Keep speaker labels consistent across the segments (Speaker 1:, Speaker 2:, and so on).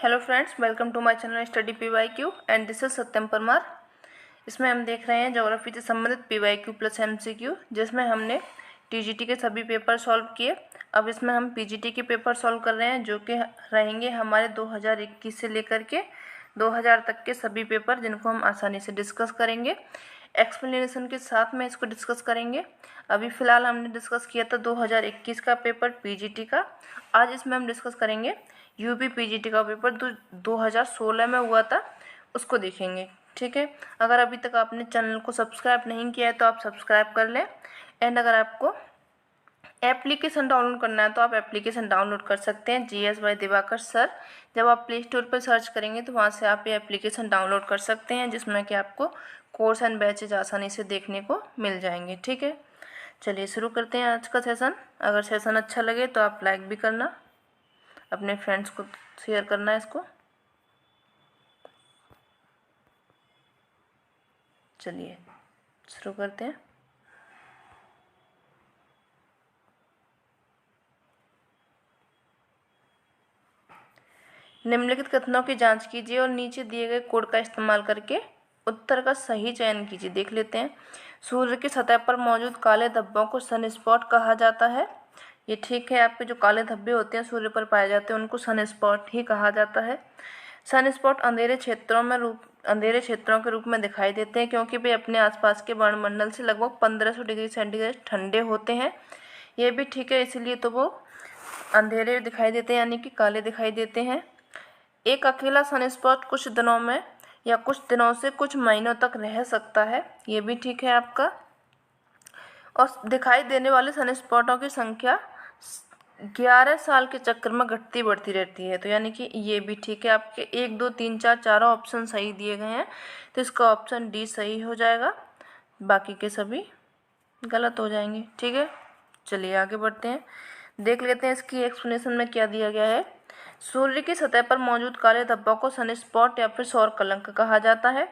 Speaker 1: Hello friends, welcome to my channel study PYQ and this is Satyam Parmar. इसमें हम देख रहे हैं ज्योग्राफी से संबंधित पीवाईक्यू प्लस एमसीक्यू, जिसमें हमने टीजीटी के सभी पेपर सॉल्व किए। अब इसमें हम पीजीटी के पेपर सॉल्व कर रहे हैं, जो कि रहेंगे हमारे 2021 से लेकर के 2000 तक के सभी पेपर, जिनको हम आसानी से डिस्कस करेंगे। एक्सप्लेनेशन के साथ में इसको डिस्कस करेंगे। अभी फ़िलहाल हमने डिस्कस किया था 2021 का पेपर पीजीटी का। आज इसमें हम डिस्कस करेंगे यूपी पीजीटी का पेपर 2016 में हुआ था, उसको देखेंगे। ठीक है, अगर अभी तक आपने चैनल को सब्सक्राइब नहीं किया है तो आप सब्सक्राइब कर लें। एंड अगर आपको एप्लीकेशन डाउनलोड करना है तो आप एप्लीकेशन डाउनलोड कर सकते हैं, जीएस बाय दिवाकर सर। जब आप प्ले स्टोर पर सर्च करेंगे तो वहाँ से आप ये एप्लीकेशन डाउनलोड कर सकते हैं, जिसमें कि आपको कोर्स एंड बैचेज आसानी से देखने को मिल जाएंगे। ठीक है, चलिए शुरू करते हैं आज का सेशन। अगर सेशन अच्छा लगे तो आप लाइक भी करना, अपने फ्रेंड्स को शेयर करना है इसको। चलिए शुरू करते हैं। निम्नलिखित कथनों की जांच कीजिए और नीचे दिए गए कोड का इस्तेमाल करके उत्तर का सही चयन कीजिए। देख लेते हैं। सूर्य की सतह पर मौजूद काले धब्बों को सनस्पॉट कहा जाता है। ये ठीक है, आपके जो काले धब्बे होते हैं सूर्य पर पाए जाते हैं उनको सनस्पॉट ही कहा जाता है। सनस्पॉट अंधेरे क्षेत्रों के रूप में दिखाई देते हैं, क्योंकि वे अपने आसपास के वायुमंडल से लगभग 1500 डिग्री सेंटीग्रेड ठंडे होते हैं। ये भी ठीक है, इसीलिए तो वो अंधेरे दिखाई देते हैं, यानी कि काले दिखाई देते हैं। एक अकेला सनस्पॉट कुछ दिनों में या कुछ दिनों से कुछ महीनों तक रह सकता है। ये भी ठीक है आपका। और दिखाई देने वाले सनस्पॉटों की संख्या 11 साल के चक्र में घटती बढ़ती रहती है। तो यानी कि ये भी ठीक है आपके। 1 2 3 4 चारों ऑप्शन सही दिए गए हैं, तो इसका ऑप्शन डी सही हो जाएगा, बाकी के सभी गलत हो जाएंगे। ठीक है, चलिए आगे बढ़ते हैं। देख लेते हैं इसकी एक्सप्लेनेशन में क्या दिया गया है। सूर्य की सतह पर मौजूद काले धब्बों को सनस्पॉट या फिर सौर कलंक कहा जाता है।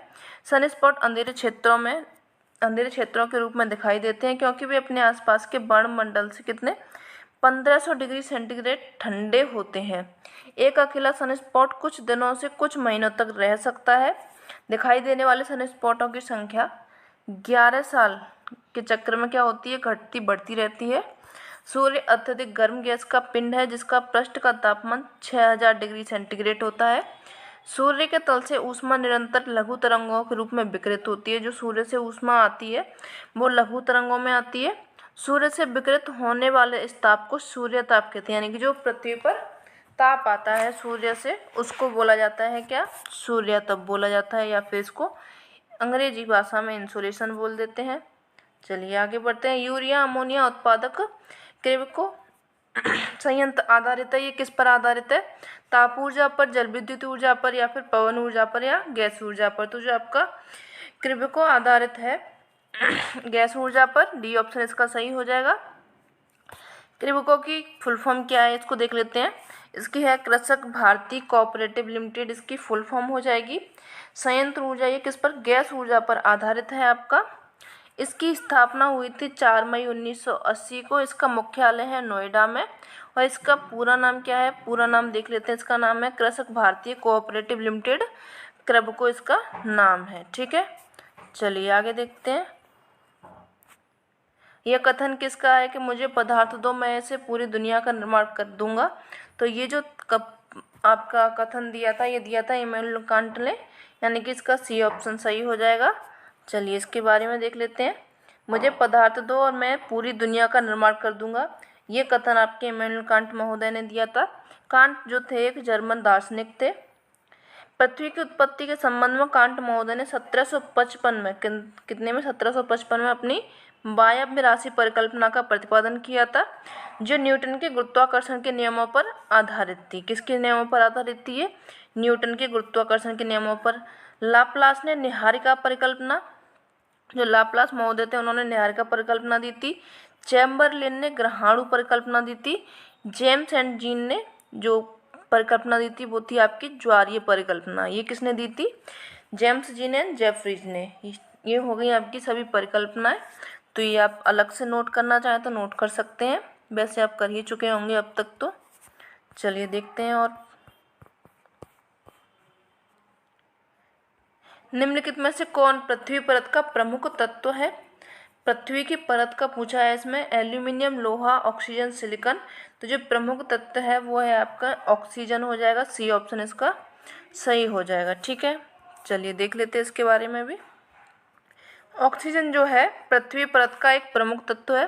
Speaker 1: सनस्पॉट अंधेरे क्षेत्रों के रूप में दिखाई देते हैं, क्योंकि वे अपने आसपास के वायुमंडल से कितने 1500 डिग्री सेंटीग्रेड ठंडे होते हैं। एक अकेला सनस्पॉट कुछ दिनों से कुछ महीनों तक रह सकता है। दिखाई देने वाले सनस्पॉटों की संख्या 11 साल के चक्र में क्या होती है, घटती बढ़ती रहती है। सूर्य अत्यधिक गर्म गैस का पिंड है, जिसका पृष्ठ का तापमान 6000 डिग्री सेंटीग्रेड होता है। सूर्य के तल से ऊष्मा निरंतर लघु तरंगों के रूप में विकिरित होती है। जो सूर्य से ऊष्मा आती है वो लघु तरंगों में आती है। सूर्य से विकिरित होने वाले इस ताप को सूर्य ताप कहते हैं, यानी कि जो पृथ्वी पर ताप आता है सूर्य से, उसको बोला जाता है क्या, सूर्य ताप बोला जाता है, या फिर इसको अंग्रेजी भाषा में इंसोलेशन बोल देते हैं। चलिए आगे बढ़ते हैं। यूरिया अमोनिया उत्पादक क्रिबको संयंत्र आधारित है। ये किस पर आधारित है, ताप ऊर्जा पर, जल विद्युत ऊर्जा पर, या फिर पवन ऊर्जा पर, या गैस ऊर्जा पर। तो जो आपका क्रिबको आधारित है गैस ऊर्जा पर, डी ऑप्शन इसका सही हो जाएगा। क्रिबको की फुल फॉर्म क्या है इसको देख लेते हैं। इसकी है कृषक भारती कोऑपरेटिव लिमिटेड, इसकी फुल फॉर्म हो जाएगी। संयंत्र ऊर्जा ये किस पर, गैस ऊर्जा पर आधारित है आपका। इसकी स्थापना हुई थी 4 मई 1980 को। इसका मुख्यालय है नोएडा में। और इसका पूरा नाम क्या है, पूरा नाम देख लेते हैं। इसका नाम है कृषक भारतीय कोऑपरेटिव लिमिटेड, क्रेबको इसका नाम है। ठीक है, चलिए आगे देखते हैं। यह कथन किसका है कि मुझे पदार्थ दो, मैं ऐसे पूरी दुनिया का निर्माण कर दूंगा। तो ये जो आपका कथन दिया था, ये दिया था इमैनुअल कांट ने, यानी कि इसका सी ऑप्शन सही हो जाएगा। चलिए इसके बारे में देख लेते हैं। मुझे पदार्थ दो और मैं पूरी दुनिया का निर्माण कर दूंगा, ये कथन आपके इमैनुअल कांट महोदय ने दिया था। कांट जो थे एक जर्मन दार्शनिक थे। पृथ्वी की उत्पत्ति के संबंध में कांट महोदय ने 1755 में कितने में 1755 में अपनी वायव्य राशि परिकल्पना का प्रतिपादन किया था, जो न्यूटन के गुरुत्वाकर्षण के नियमों पर आधारित थी। किसके नियमों पर आधारित थी ये, न्यूटन के गुरुत्वाकर्षण के नियमों पर। लाप्लास ने निहारिका परिकल्पना, जो लाप्लास महोदय थे उन्होंने निहारिका परिकल्पना दी थी। चैम्बरलेन ने ग्रहाणु परिकल्पना दी थी। जेम्स एंड जीन ने जो परिकल्पना दी थी वो थी आपकी ज्वारीय परिकल्पना। ये किसने दी थी, जेम्स जीन एंड जेफरीज ने। ये हो गई आपकी सभी परिकल्पनाएं। तो ये आप अलग से नोट करना चाहें तो नोट कर सकते हैं, वैसे आप कर ही चुके होंगे अब तक तो। चलिए देखते हैं। और निम्नलिखित में से कौन पृथ्वी परत का प्रमुख तत्व है? पृथ्वी की परत का पूछा है इसमें। एल्यूमिनियम, लोहा, ऑक्सीजन, सिलिकॉन। तो जो प्रमुख तत्व है वो है आपका ऑक्सीजन हो जाएगा। सी ऑप्शन इसका सही हो जाएगा। ठीक है, चलिए देख लेते हैं इसके बारे में भी। ऑक्सीजन जो है पृथ्वी परत का एक प्रमुख तत्व है।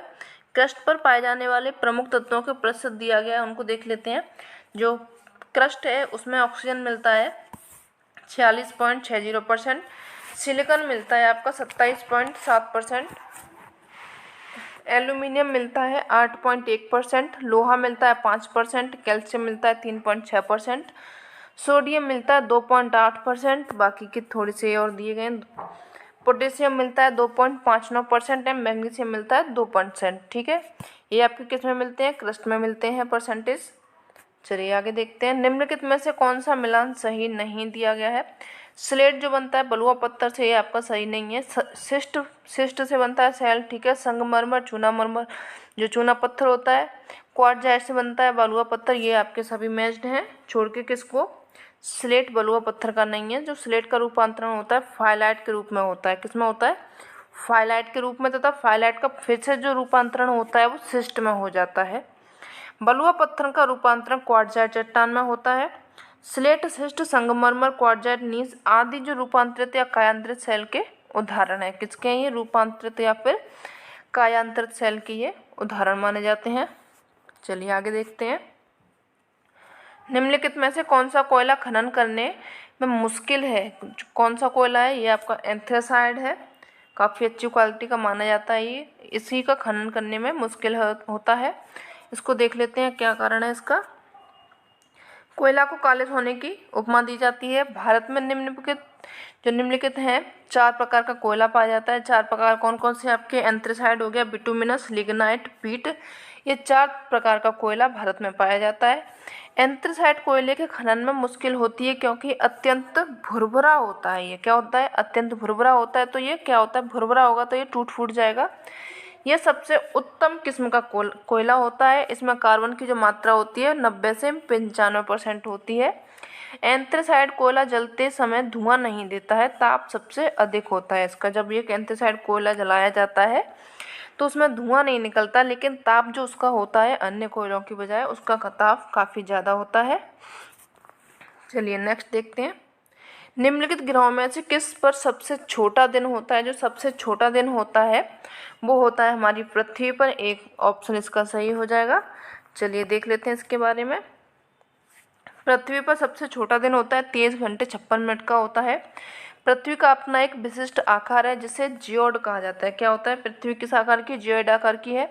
Speaker 1: क्रस्ट पर पाए जाने वाले प्रमुख तत्वों के प्रतिशत दिया गया है, उनको देख लेते हैं। जो क्रस्ट है उसमें ऑक्सीजन मिलता है 46.60%, सिलिकॉन मिलता है आपका 27.7%, एल्यूमिनियम मिलता है 8.1%, लोहा मिलता है 5%, कैल्शियम मिलता है 3.6%, सोडियम मिलता है 2.8%, बाकी के थोड़े से और दिए गए। पोटेशियम मिलता है 2.59% है, मैग्नीशियम मिलता है 2%। ठीक है, ये आपके किस में मिलते हैं? क्रस्ट में मिलते हैं परसेंटेज। चलिए आगे देखते हैं। निम्नलिखित में से कौन सा मिलान सही नहीं दिया गया है? स्लेट जो बनता है बलुआ पत्थर से, ये आपका सही नहीं है। शिस्ट से बनता है सैल। ठीक है, संगमरमर, चूनामरमर जो चूना पत्थर होता है, क्वार्टजाइट से बनता है बलुआ पत्थर। ये आपके सभी मैच्ड हैं, छोड़ के किसको? स्लेट बलुआ पत्थर का नहीं है। जो स्लेट का रूपांतरण होता है फाइलाइट के रूप में होता है। किस में होता है? फाइलाइट के रूप में, तथा फाइलाइट का फिर से जो रूपांतरण होता है वो शिस्ट में हो जाता है। बलुआ पत्थर का रूपांतरण क्वार्टजाइट चट्टान में होता है। स्लेट, शिस्ट, संगमरमर, क्वार्टजाइट, नीस आदि जो रूपांतरित या कायांतरित सेल के उदाहरण है। किसके हैं ये? रूपांतरित या फिर कायांतरित सेल के ये उदाहरण माने जाते हैं। चलिए आगे देखते हैं। निम्नलिखित में से कौन सा कोयला खनन करने में मुश्किल है? कौन सा कोयला है? ये आपका एंथ्रासाइड है। काफ़ी अच्छी क्वालिटी का माना जाता है ये। इसी का खनन करने में मुश्किल होता है। इसको देख लेते हैं क्या कारण है इसका। कोयला को काले सोने की उपमा दी जाती है। भारत में निम्नलिखित हैं 4 प्रकार का कोयला पाया जाता है। 4 प्रकार कौन कौन से? आपके एंथ्रासाइड हो गया, बिटुमिनस, लिग्नाइट, पीट। ये 4 प्रकार का कोयला भारत में पाया जाता है। एंथ्रासाइड कोयले के खनन में मुश्किल होती है क्योंकि अत्यंत भुरभुरा होता है। ये क्या होता है? अत्यंत भुरभुरा होता है। तो ये क्या होता है? भुरभुरा होगा तो ये टूट फूट जाएगा। यह सबसे उत्तम किस्म का कोयला होता है। इसमें कार्बन की जो मात्रा होती है 90 से 95% होती है। एंथ्रासाइड कोयला जलते समय धुआं नहीं देता है, ताप सबसे अधिक होता है इसका। जब ये एंथ्रासाइड कोयला जलाया जाता है तो उसमें धुआं नहीं निकलता, लेकिन ताप जो उसका होता है अन्य कोयलों की बजाय उसका ताप काफ़ी ज़्यादा होता है। चलिए नेक्स्ट देखते हैं। निम्नलिखित ग्रहों में से किस पर सबसे छोटा दिन होता है? जो सबसे छोटा दिन होता है वो होता है हमारी पृथ्वी पर। एक ऑप्शन इसका सही हो जाएगा। चलिए देख लेते हैं इसके बारे में। पृथ्वी पर सबसे छोटा दिन होता है 23 घंटे 56 मिनट का होता है। पृथ्वी का अपना एक विशिष्ट आकार है जिसे जियोड कहा जाता है। क्या होता है? पृथ्वी किस आकार की? जियोड आकार की है।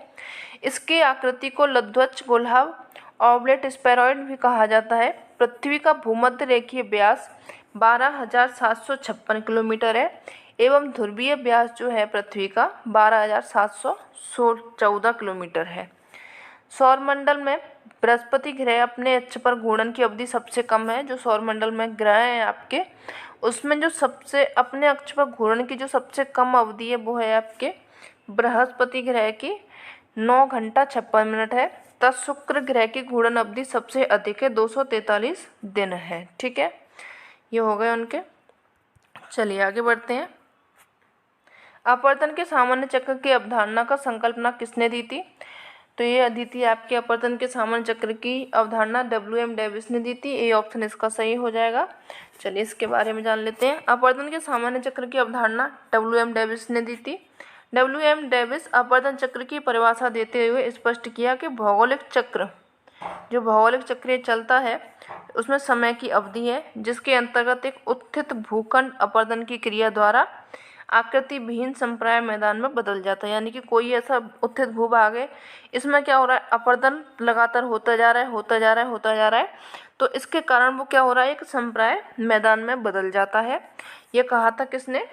Speaker 1: इसकी आकृति को लघ्वच्छ, गोलाभ, ऑबलेट, स्फेरॉइड भी कहा जाता है। पृथ्वी का भूमध्य रेखीय व्यास 12,756 किलोमीटर है एवं ध्रुवीय व्यास जो है पृथ्वी का 12,714 किलोमीटर है। सौरमंडल में बृहस्पति ग्रह अपने अक्ष पर घूर्णन की अवधि सबसे कम है। जो सौरमंडल में ग्रह हैं आपके, उसमें जो सबसे अपने अक्ष पर घूर्णन की जो सबसे कम अवधि है वो है आपके बृहस्पति ग्रह की 9 घंटा 56 मिनट है। तब शुक्र ग्रह की घूर्णन अवधि सबसे अधिक है, 243 दिन है। ठीक है, ये हो गए उनके। चलिए आगे बढ़ते हैं। अपवर्तन के सामान्य चक्र की अवधारणा का संकल्पना किसने दी थी? तो ये दी थी आपके अपवर्तन के सामान्य चक्र की अवधारणा डब्ल्यू.एम. डेविस ने दी थी। ए ऑप्शन इसका सही हो जाएगा। चलिए इसके बारे में जान लेते हैं। अपवर्तन के सामान्य चक्र की अवधारणा डब्ल्यू.एम. डेविस ने दी थी। डब्ल्यू.एम. डेविस अपवर्तन चक्र की परिभाषा देते हुए स्पष्ट किया कि भौगोलिक चक्र, जो भौगोलिक चक्र चलता है उसमें समय की अवधि है जिसके अंतर्गत एक उत्थित भूखंड अपवर्तन की क्रिया द्वारा आकृति विहीन संप्राय मैदान में बदल जाता है। यानी कि कोई ऐसा उत्थित भूभाग है, इसमें क्या हो रहा है? अपवर्तन लगातार होता जा रहा है, होता जा रहा है, होता जा रहा है। तो इसके कारण वो क्या हो रहा है? एक संप्राय मैदान में बदल जाता है। ये कहा था किसने?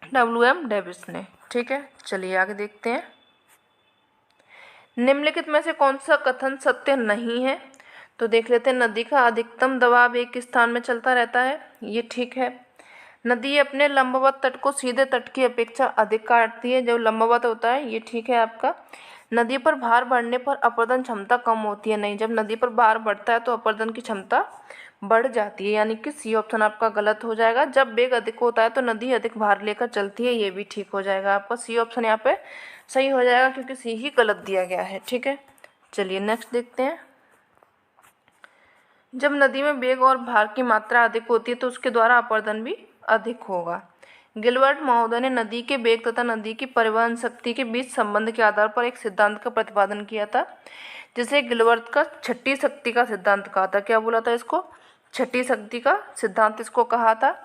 Speaker 1: डब्ल्यू.एम. डेविस ने। ठीक है, चलिए आगे देखते हैं। निम्नलिखित में से कौन सा कथन सत्य नहीं है? तो देख लेते हैं। नदी का अधिकतम दबाव एक स्थान में चलता रहता है, ये ठीक है। नदी अपने लंबवत तट को सीधे तट की अपेक्षा अधिक काटती है, जो लंबवत होता है, ये ठीक है आपका। नदी पर भार बढ़ने पर अपर्दन क्षमता कम होती है, नहीं, जब नदी पर भार बढ़ता है तो अपर्दन की क्षमता बढ़ जाती है, यानी कि सी ऑप्शन आपका गलत हो जाएगा। जब वेग अधिक होता है तो नदी अधिक भार लेकर चलती है, ये भी ठीक हो जाएगा आपका। सी ऑप्शन यहाँ पे सही हो जाएगा क्योंकि सी ही गलत दिया गया है। ठीक है, चलिए नेक्स्ट देखते हैं। जब नदी में वेग और भार की मात्रा अधिक होती है तो उसके द्वारा अपर्दन भी अधिक होगा। गिलबर्ट महोदय ने नदी के वेग तथा नदी की परिवहन शक्ति के बीच संबंध के आधार पर एक सिद्धांत का प्रतिपादन किया था, जिसे गिलबर्ट का छठी शक्ति का सिद्धांत कहा था। क्या बोला था इसको? छठी शक्ति का सिद्धांत इसको कहा था।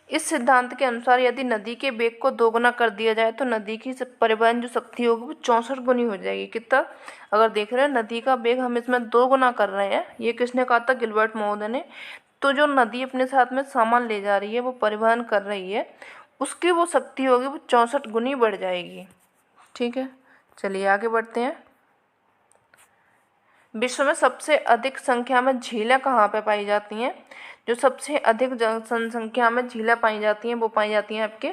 Speaker 1: इस सिद्धांत के अनुसार यदि नदी के वेग को दोगुना कर दिया जाए तो नदी की परिवहन जो शक्ति होगी वो 64 गुनी हो जाएगी। कितना? अगर देख रहे हैं नदी का वेग हम इसमें 2 गुना कर रहे हैं, ये किसने कहा था? गिलबर्ट महोदय ने। तो जो नदी अपने साथ में सामान ले जा रही है, वो परिवहन कर रही है, उसकी वो शक्ति होगी वो 64 गुनी बढ़ जाएगी। ठीक है, चलिए आगे बढ़ते हैं। विश्व में सबसे अधिक संख्या में झीलें कहाँ पे पाई जाती हैं? जो सबसे अधिक जनसंख्या में झीलें पाई जाती हैं वो पाई जाती हैं आपके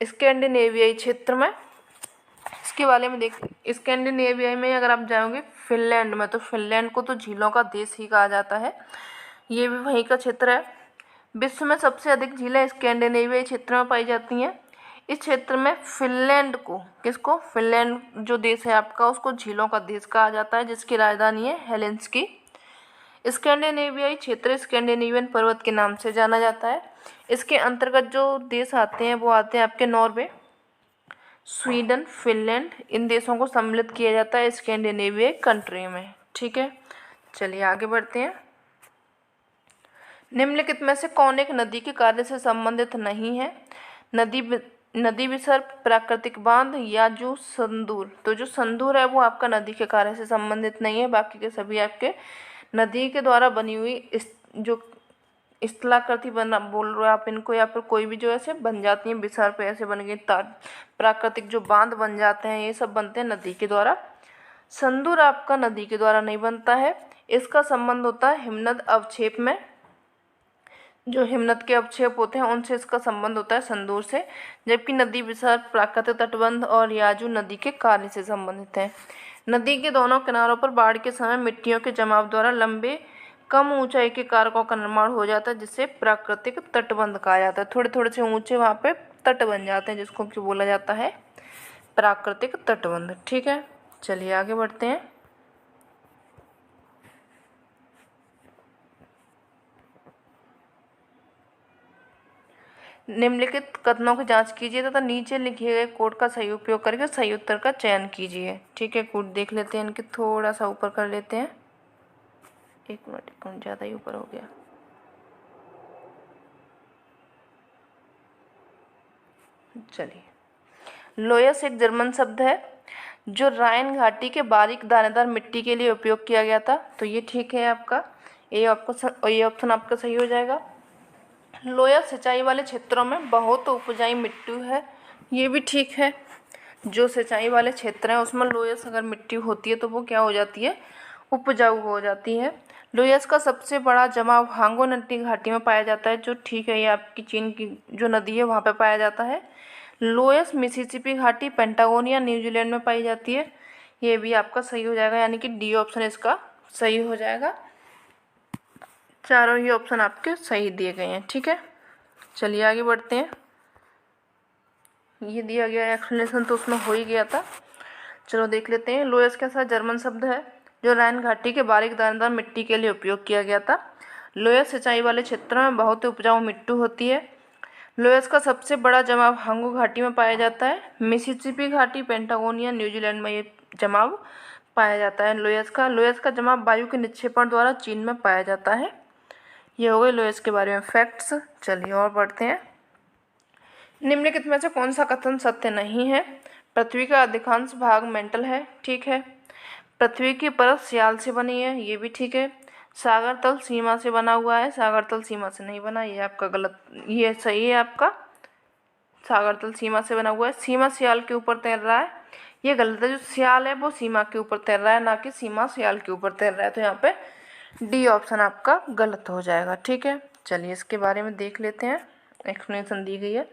Speaker 1: स्कैंडिनेवियाई क्षेत्र में। इसके बारे में देख, स्कैंडिनेविया में अगर आप जाओगे फिनलैंड में, तो फिनलैंड को तो झीलों का देश ही कहा जाता है, ये भी वहीं का क्षेत्र है। विश्व में सबसे अधिक झीलें स्कैंडिनेवियाई क्षेत्र में पाई जाती हैं। इस क्षेत्र में फिनलैंड को, किसको? फिनलैंड जो देश है आपका, उसको झीलों का देश कहा जाता है, जिसकी राजधानी है हेलेंसिकी। स्कैंडिनेवियाई क्षेत्र स्कैंडिनेवियन पर्वत के नाम से जाना जाता है। इसके अंतर्गत जो देश आते हैं वो आते हैं आपके नॉर्वे, स्वीडन, फिनलैंड, इन देशों को सम्मिलित किया जाता है स्कैंडिनेवियाई कंट्री में। ठीक है, चलिए आगे बढ़ते हैं। निम्नलिखित में से कौन एक नदी के कार्य से संबंधित नहीं है? नदी विसर्ग, प्राकृतिक बांध या जो संदूर। तो जो संदूर है वो आपका नदी के कार्य से संबंधित नहीं है, बाकी के सभी आपके नदी के द्वारा बनी हुई जो स्थलाकृति बना बोल रहे हो आप इनको, या फिर कोई भी जो ऐसे बन जाती हैं विसर्ग पे ऐसे बन गई, प्राकृतिक जो बांध बन जाते हैं, ये सब बनते हैं नदी के द्वारा। संदूर आपका नदी के द्वारा नहीं बनता है, इसका संबंध होता है हिमनद अवक्षेप में। जो हिमनद के अवक्षेप होते हैं उनसे इसका संबंध होता है संदूर से, जबकि नदी विसर्ग, प्राकृतिक तटबंध और याजू नदी के कार्य से संबंधित है। नदी के दोनों किनारों पर बाढ़ के समय मिट्टियों के जमाव द्वारा लंबे कम ऊंचाई के कारकों का निर्माण हो जाता है, जिससे प्राकृतिक तटबंध कहा जाता है। थोड़े थोड़े से ऊंचे वहाँ पे तट बन जाते हैं, जिसको कि बोला जाता है प्राकृतिक तटबंध। ठीक है, चलिए आगे बढ़ते हैं। निम्नलिखित कथनों की जांच कीजिए तथा नीचे लिखे गए कोड का सही उपयोग करके सही उत्तर का चयन कीजिए। ठीक है, कोड देख लेते हैं, इनके थोड़ा सा ऊपर कर लेते हैं। एक मिनट ज़्यादा ही ऊपर हो गया। चलिए, लोयस एक जर्मन शब्द है जो राइन घाटी के बारीक दानेदार मिट्टी के लिए उपयोग किया गया था। तो ये ठीक है आपका, ये ऑप्शन आपका सही हो जाएगा। लोयस सिंचाई वाले क्षेत्रों में बहुत उपजाऊ मिट्टी है, ये भी ठीक है। जो सिंचाई वाले क्षेत्र हैं उसमें लोयस अगर मिट्टी होती है तो वो क्या हो जाती है? उपजाऊ हो जाती है। लोयस का सबसे बड़ा जमाव हांगो नदी घाटी में पाया जाता है, जो ठीक है, ये आपकी चीन की जो नदी है वहाँ पे पाया जाता है। लोयस मिसिसिपी घाटी, पेंटागोनिया, न्यूजीलैंड में पाई जाती है, ये भी आपका सही हो जाएगा, यानी कि डी ऑप्शन इसका सही हो जाएगा। चारों ही ऑप्शन आपके सही दिए गए हैं। ठीक है, चलिए आगे बढ़ते हैं। ये दिया गया एक्सप्लेनेशन तो उसमें हो ही गया था, चलो देख लेते हैं। लोयस कैसा जर्मन शब्द है जो राइन घाटी के बारीक दानेदार मिट्टी के लिए उपयोग किया गया था। लोयस सिंचाई वाले क्षेत्रों में बहुत उपजाऊ मिट्टी होती है। लोयस का सबसे बड़ा जमाव हांगो घाटी में पाया जाता है। मिसिसिपी घाटी, पेंटागोनिया, न्यूजीलैंड में ये जमाव पाया जाता है। लोयस का जमाव वायु के निक्षेपण द्वारा चीन में पाया जाता है। ये हो गए लोयस के बारे में फैक्ट्स। चलिए और बढ़ते हैं। निम्नलिखित में से कौन सा कथन सत्य नहीं है? पृथ्वी का अधिकांश भाग मेंटल है, ठीक है। पृथ्वी की परत सियाल से बनी है, ये भी ठीक है। सागर तल सीमा से बना हुआ है, सागर तल सीमा से नहीं बना, ये आपका गलत, ये सही है आपका। सागर तल सीमा से बना हुआ है। सीमा सियाल के ऊपर तैर रहा है, ये गलत है। जो सियाल है वो सीमा के ऊपर तैर रहा है, ना कि सीमा सियाल के ऊपर तैर रहा है। तो यहाँ पे डी ऑप्शन आपका गलत हो जाएगा। ठीक है, चलिए इसके बारे में देख लेते हैं, एक्सप्लेनेशन दी गई है।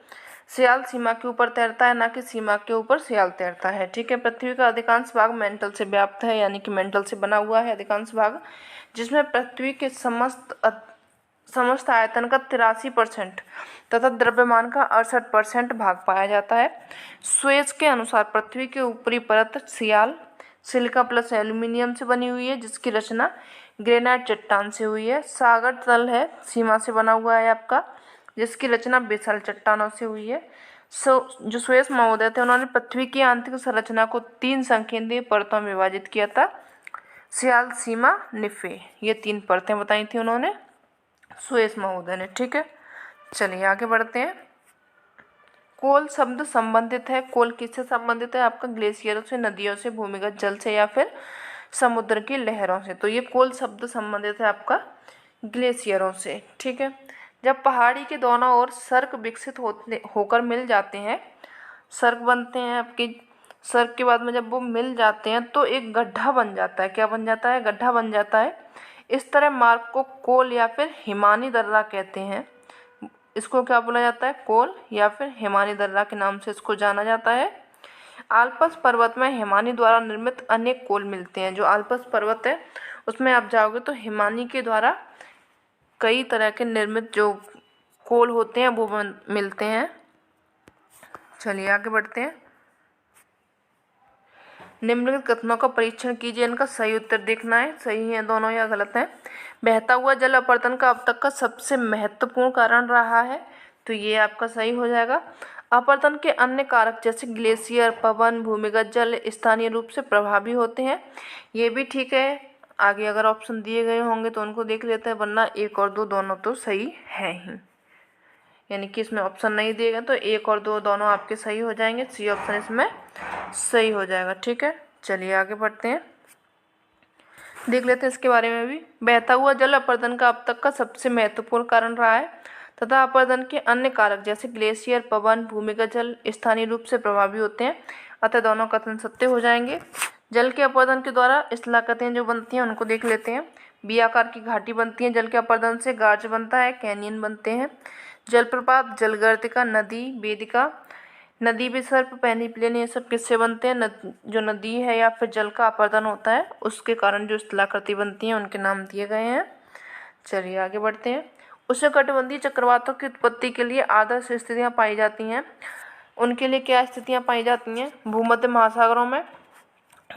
Speaker 1: सियाल सीमा के ऊपर तैरता है, ना कि सीमा के ऊपर सियाल तैरता है। ठीक है। पृथ्वी का अधिकांश भाग मेंटल से व्याप्त है, यानी कि मेंटल से बना हुआ है अधिकांश भाग, जिसमें पृथ्वी के समस्त आयतन का 83% तथा द्रव्यमान का 68% भाग पाया जाता है। स्वेज के अनुसार पृथ्वी की ऊपरी परत सियाल सिलिका प्लस एल्यूमिनियम से बनी हुई है, जिसकी रचना ग्रेनाइट चट्टान से हुई है। सागर तल है सीमा से बना हुआ है आपका, जिसकी रचना बेसाल्ट चट्टानों से हुई है। जो स्वेज महोदय थे उन्होंने पृथ्वी की आंतरिक संरचना को 3 संकेंद्रीय परतों में विभाजित किया था। सियाल, सीमा, निफे, ये 3 परतें बताई थी उन्होंने स्वेज महोदय ने। ठीक है। चलिए आगे बढ़ते हैं। कोल शब्द संबंधित है, कोल किससे संबंधित है? आपका ग्लेशियरों से, नदियों से, भूमिगत जल से या फिर समुद्र की लहरों से। तो ये कोल शब्द संबंधित है आपका ग्लेशियरों से। ठीक है। जब पहाड़ी के दोनों ओर सर्क विकसित होकर मिल जाते हैं, सर्क बनते हैं आपके, सर्क के बाद में जब वो मिल जाते हैं तो एक गड्ढा बन जाता है। क्या बन जाता है? गड्ढा बन जाता है। इस तरह मार्ग को कोल या फिर हिमानी दर्रा कहते हैं। इसको क्या बोला जाता है? कोल या फिर हिमानी दर्रा के नाम से इसको जाना जाता है। आल्पस पर्वत में हिमानी द्वारा निर्मित अनेक कोल मिलते हैं। जो आल्पस पर्वत है उसमें आप जाओगे तो हिमानी के द्वारा कई तरह के निर्मित जो कोल होते हैं वो मिलते हैं। चलिए आगे बढ़ते हैं। निम्नलिखित कथनों का परीक्षण कीजिए, इनका सही उत्तर देखना है, सही है दोनों या गलत है। बहता हुआ जल अपरदन का अब तक का सबसे महत्वपूर्ण कारण रहा है, तो ये आपका सही हो जाएगा। अपरदन के अन्य कारक जैसे ग्लेशियर, पवन, भूमिगत जल स्थानीय रूप से प्रभावी होते हैं, ये भी ठीक है। आगे अगर ऑप्शन दिए गए होंगे तो उनको देख लेते हैं, वरना 1 और 2 दोनों तो सही है ही, यानी कि इसमें ऑप्शन नहीं दिए गए तो 1 और 2 दोनों आपके सही हो जाएंगे। सी ऑप्शन इसमें सही हो जाएगा। ठीक है। चलिए आगे बढ़ते हैं, देख लेते हैं इसके बारे में भी। बहता हुआ जल अपरदन का अब तक का सबसे महत्वपूर्ण कारण रहा है तथा अपरदन के अन्य कारक जैसे ग्लेशियर, पवन, भूमिगत जल स्थानीय रूप से प्रभावी होते हैं, अतः दोनों कथन सत्य हो जाएंगे। जल के अपरदन के द्वारा स्थलाकृतियाँ जो बनती हैं उनको देख लेते हैं। बी आकार की घाटी बनती है जल के अपरदन से, गार्ज बनता है, कैनियन बनते हैं, जलप्रपात, जलगर्तिका, नदी, वेदिका, नदी विसर्प, पेनिप्लेन, ये सब किससे बनते हैं? जो नदी है या फिर जल का अपरदन होता है उसके कारण जो स्थलाकृति बनती है उनके नाम दिए गए हैं। चलिए आगे बढ़ते हैं। उष्णकटिबंधीय चक्रवातों की उत्पत्ति के लिए आदर्श स्थितियाँ पाई जाती हैं। उनके लिए क्या स्थितियाँ पाई जाती हैं? भूमध्य महासागरों में,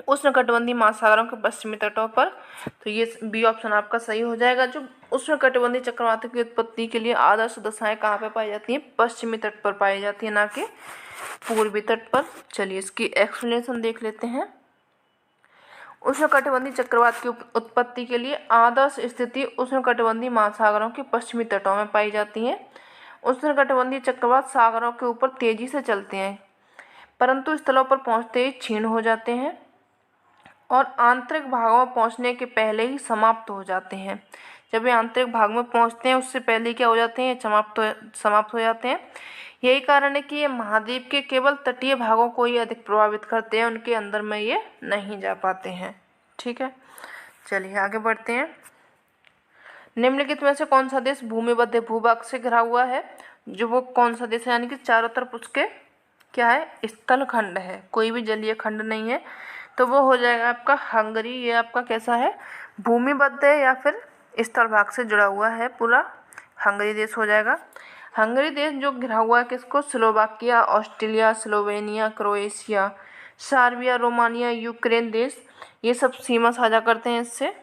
Speaker 1: उष्णकटिबंधीय महासागरों के पश्चिमी तटों पर। तो ये बी ऑप्शन आपका सही हो जाएगा। जो उष्णकटिबंधीय चक्रवातों की उत्पत्ति के लिए आदर्श दशाएं कहाँ पे पाई जाती हैं? पश्चिमी तट पर पाई जाती है, ना कि पूर्वी तट पर। चलिए इसकी एक्सप्लेनेशन देख लेते हैं। उष्णकटिबंधीय चक्रवात की उत्पत्ति के लिए आदर्श स्थिति उष्णकटिबंधीय महासागरों के पश्चिमी तटों में पाई जाती है। उष्णकटिबंधीय चक्रवात सागरों के ऊपर तेजी से चलते हैं, परंतु स्थलों पर पहुंचते ही क्षीण हो जाते हैं और आंतरिक भागों में पहुंचने के पहले ही समाप्त हो जाते हैं। जब ये आंतरिक भाग में पहुंचते हैं उससे पहले क्या हो जाते हैं? समाप्त हो जाते हैं। यही कारण है कि ये महाद्वीप के केवल तटीय भागों को ही अधिक प्रभावित करते हैं, उनके अंदर में ये नहीं जा पाते हैं। ठीक है। चलिए आगे बढ़ते हैं। निम्नलिखित में से कौन सा देश भूमिबद्ध भूभाग से घिरा हुआ है? जो वो कौन सा देश है, यानी कि चारों तरफ उसके क्या है? स्थल खंड है, कोई भी जलीय खंड नहीं है, तो वो हो जाएगा आपका हंगरी। ये आपका कैसा है? भूमिबद्ध है या फिर स्थल भाग से जुड़ा हुआ है पूरा, हंगरी देश हो जाएगा। हंगरी देश जो घिरा हुआ है किसको? Slovakia, Austria, Slovenia, Croatia, Serbia, Romania, Ukraine देश, ये सब सीमा साझा करते हैं इससे।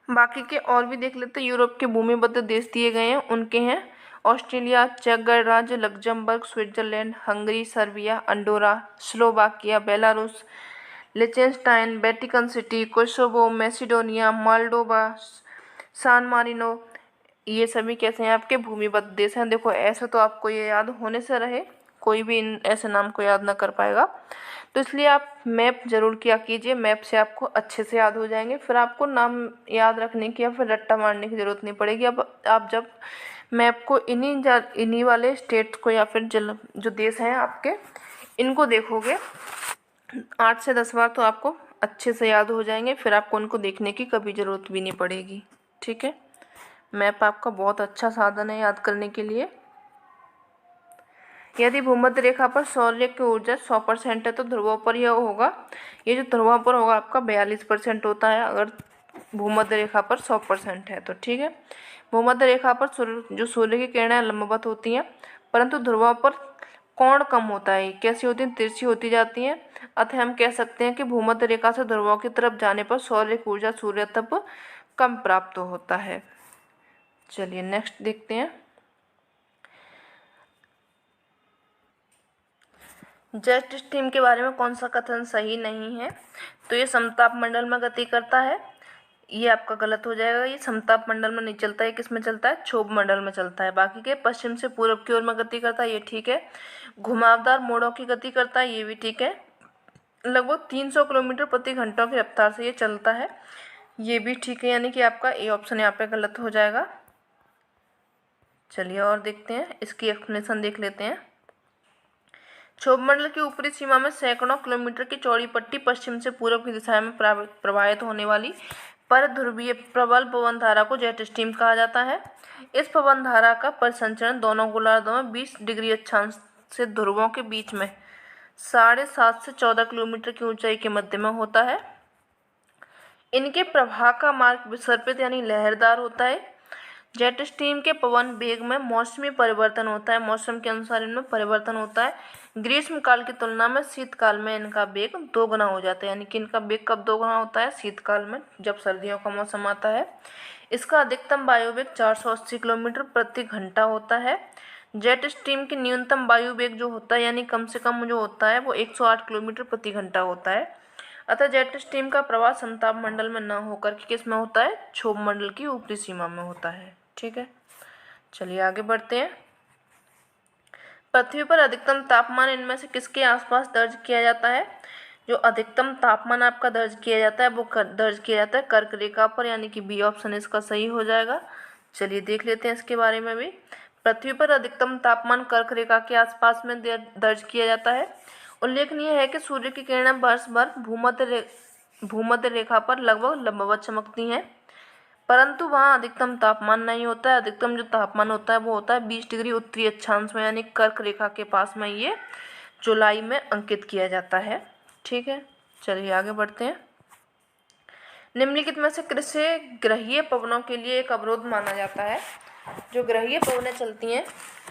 Speaker 1: बाकी के और भी देख लेते हैं। यूरोप के भूमिबद्ध देश दिए गए हैं, उनके हैं ऑस्ट्रेलिया, चेक गणराज्य, Luxembourg, Switzerland, Hungary, Serbia, Andorra, Slovakia, Belarus, Liechtenstein, Vatican City, Kosovo, Macedonia, Moldova, San Marino, ये सभी कैसे हैं? आपके भूमिबद्ध देश हैं। देखो ऐसा तो आपको ये याद होने से रहे, कोई भी इन ऐसे नाम को याद ना कर पाएगा, तो इसलिए आप मैप जरूर किया कीजिए, मैप से आपको अच्छे से याद हो जाएंगे। फिर आपको नाम याद रखने की या फिर रट्टा मारने की ज़रूरत नहीं पड़ेगी। अब आप जब मैप को इन्हीं वाले स्टेट्स को या फिर जो देश हैं आपके, इनको देखोगे 8 से 10 बार तो आपको अच्छे से याद हो जाएंगे, फिर आपको उनको देखने की कभी ज़रूरत भी नहीं पड़ेगी। ठीक है। मैप आपका बहुत अच्छा साधन है याद करने के लिए। यदि भूमध्य रेखा पर सौर्य की ऊर्जा 100% है तो ध्रुवों पर यह होगा, ये जो ध्रुवों पर होगा आपका 42% होता है अगर भूमध्य रेखा पर 100% है तो। ठीक है, भूमध्य रेखा पर सूर्य की किरणें लंबवत होती हैं, परंतु ध्रुवों पर कोण कम होता है। कैसी होती हैं? तिरछी होती जाती हैं। अतः हम कह सकते हैं कि भूमध्य रेखा से ध्रुवों की तरफ जाने पर सौर्य की ऊर्जा सूर्य तप कम प्राप्त होता है। चलिए नेक्स्ट देखते हैं। जेट स्ट्रीम के बारे में कौन सा कथन सही नहीं है? तो ये समताप मंडल में गति करता है, ये आपका गलत हो जाएगा। ये समताप मंडल में नहीं चलता है, किस में चलता है? क्षोभ मंडल में चलता है। बाकी के पश्चिम से पूर्व की ओर में गति करता है, ये ठीक है। घुमावदार मोड़ों की गति करता है, ये भी ठीक है। लगभग 300 किलोमीटर प्रति घंटा की रफ्तार से ये चलता है, ये भी ठीक है। यानी कि आपका ए ऑप्शन यहाँ पे गलत हो जाएगा। चलिए और देखते हैं, इसकी एक्सप्लेनेशन देख लेते हैं। क्षोभ मंडल की ऊपरी सीमा में सैकड़ों किलोमीटर की चौड़ी पट्टी पश्चिम से पूर्व की दिशा में प्रवाहित होने वाली पर ध्रुवीय प्रबल पवन धारा को जेट स्ट्रीम कहा जाता है। इस पवन धारा का परिसंचरण दोनों गोलार्धों में 20 डिग्री अक्षांश से ध्रुवों के बीच में 7.5 से 14 किलोमीटर की ऊंचाई के मध्य में होता है। इनके प्रवाह का मार्ग विसर्पित यानी लहरदार होता है। जेट स्ट्रीम के पवन वेग में मौसमी परिवर्तन होता है, मौसम के अनुसार इनमें परिवर्तन होता है। ग्रीष्म काल की तुलना में शीतकाल में इनका वेग दोगुना हो जाता है। यानी कि इनका वेग कब दोगुना होता है? शीतकाल में, जब सर्दियों का मौसम आता है। इसका अधिकतम वायु वेग 480 किलोमीटर प्रति घंटा होता है। जेट स्ट्रीम की न्यूनतम वायु वेग जो होता है यानी कम से कम जो होता है वो 108 किलोमीटर प्रति घंटा होता है। अतः जेट स्ट्रीम का प्रवाह समताप मंडल में न होकर के किस में होता है? क्षोभ मंडल की ऊपरी सीमा में होता है। ठीक है, चलिए आगे बढ़ते हैं। पृथ्वी पर अधिकतम तापमान इनमें से किसके आसपास दर्ज किया जाता है? जो अधिकतम तापमान आपका दर्ज किया जाता है वो दर्ज किया जाता है कर्क रेखा पर, यानी कि बी ऑप्शन इसका सही हो जाएगा। चलिए देख लेते हैं इसके बारे में भी। पृथ्वी पर अधिकतम तापमान कर्क रेखा के आसपास में दर्ज किया जाता है। उल्लेखनीय है कि सूर्य की किरणें वर्ष भर भूमध्य रेखा पर लगभग लंबवत चमकती हैं, परंतु वहाँ अधिकतम तापमान नहीं होता है। अधिकतम जो तापमान होता है वो होता है 20 डिग्री उत्तरी अक्षांश में, यानी कर्क रेखा के पास में ये जुलाई में अंकित किया जाता है। ठीक है, चलिए आगे बढ़ते हैं। निम्नलिखित में से किसे ग्रहीय पवनों के लिए एक अवरोध माना जाता है? जो ग्रहीय पवनें चलती हैं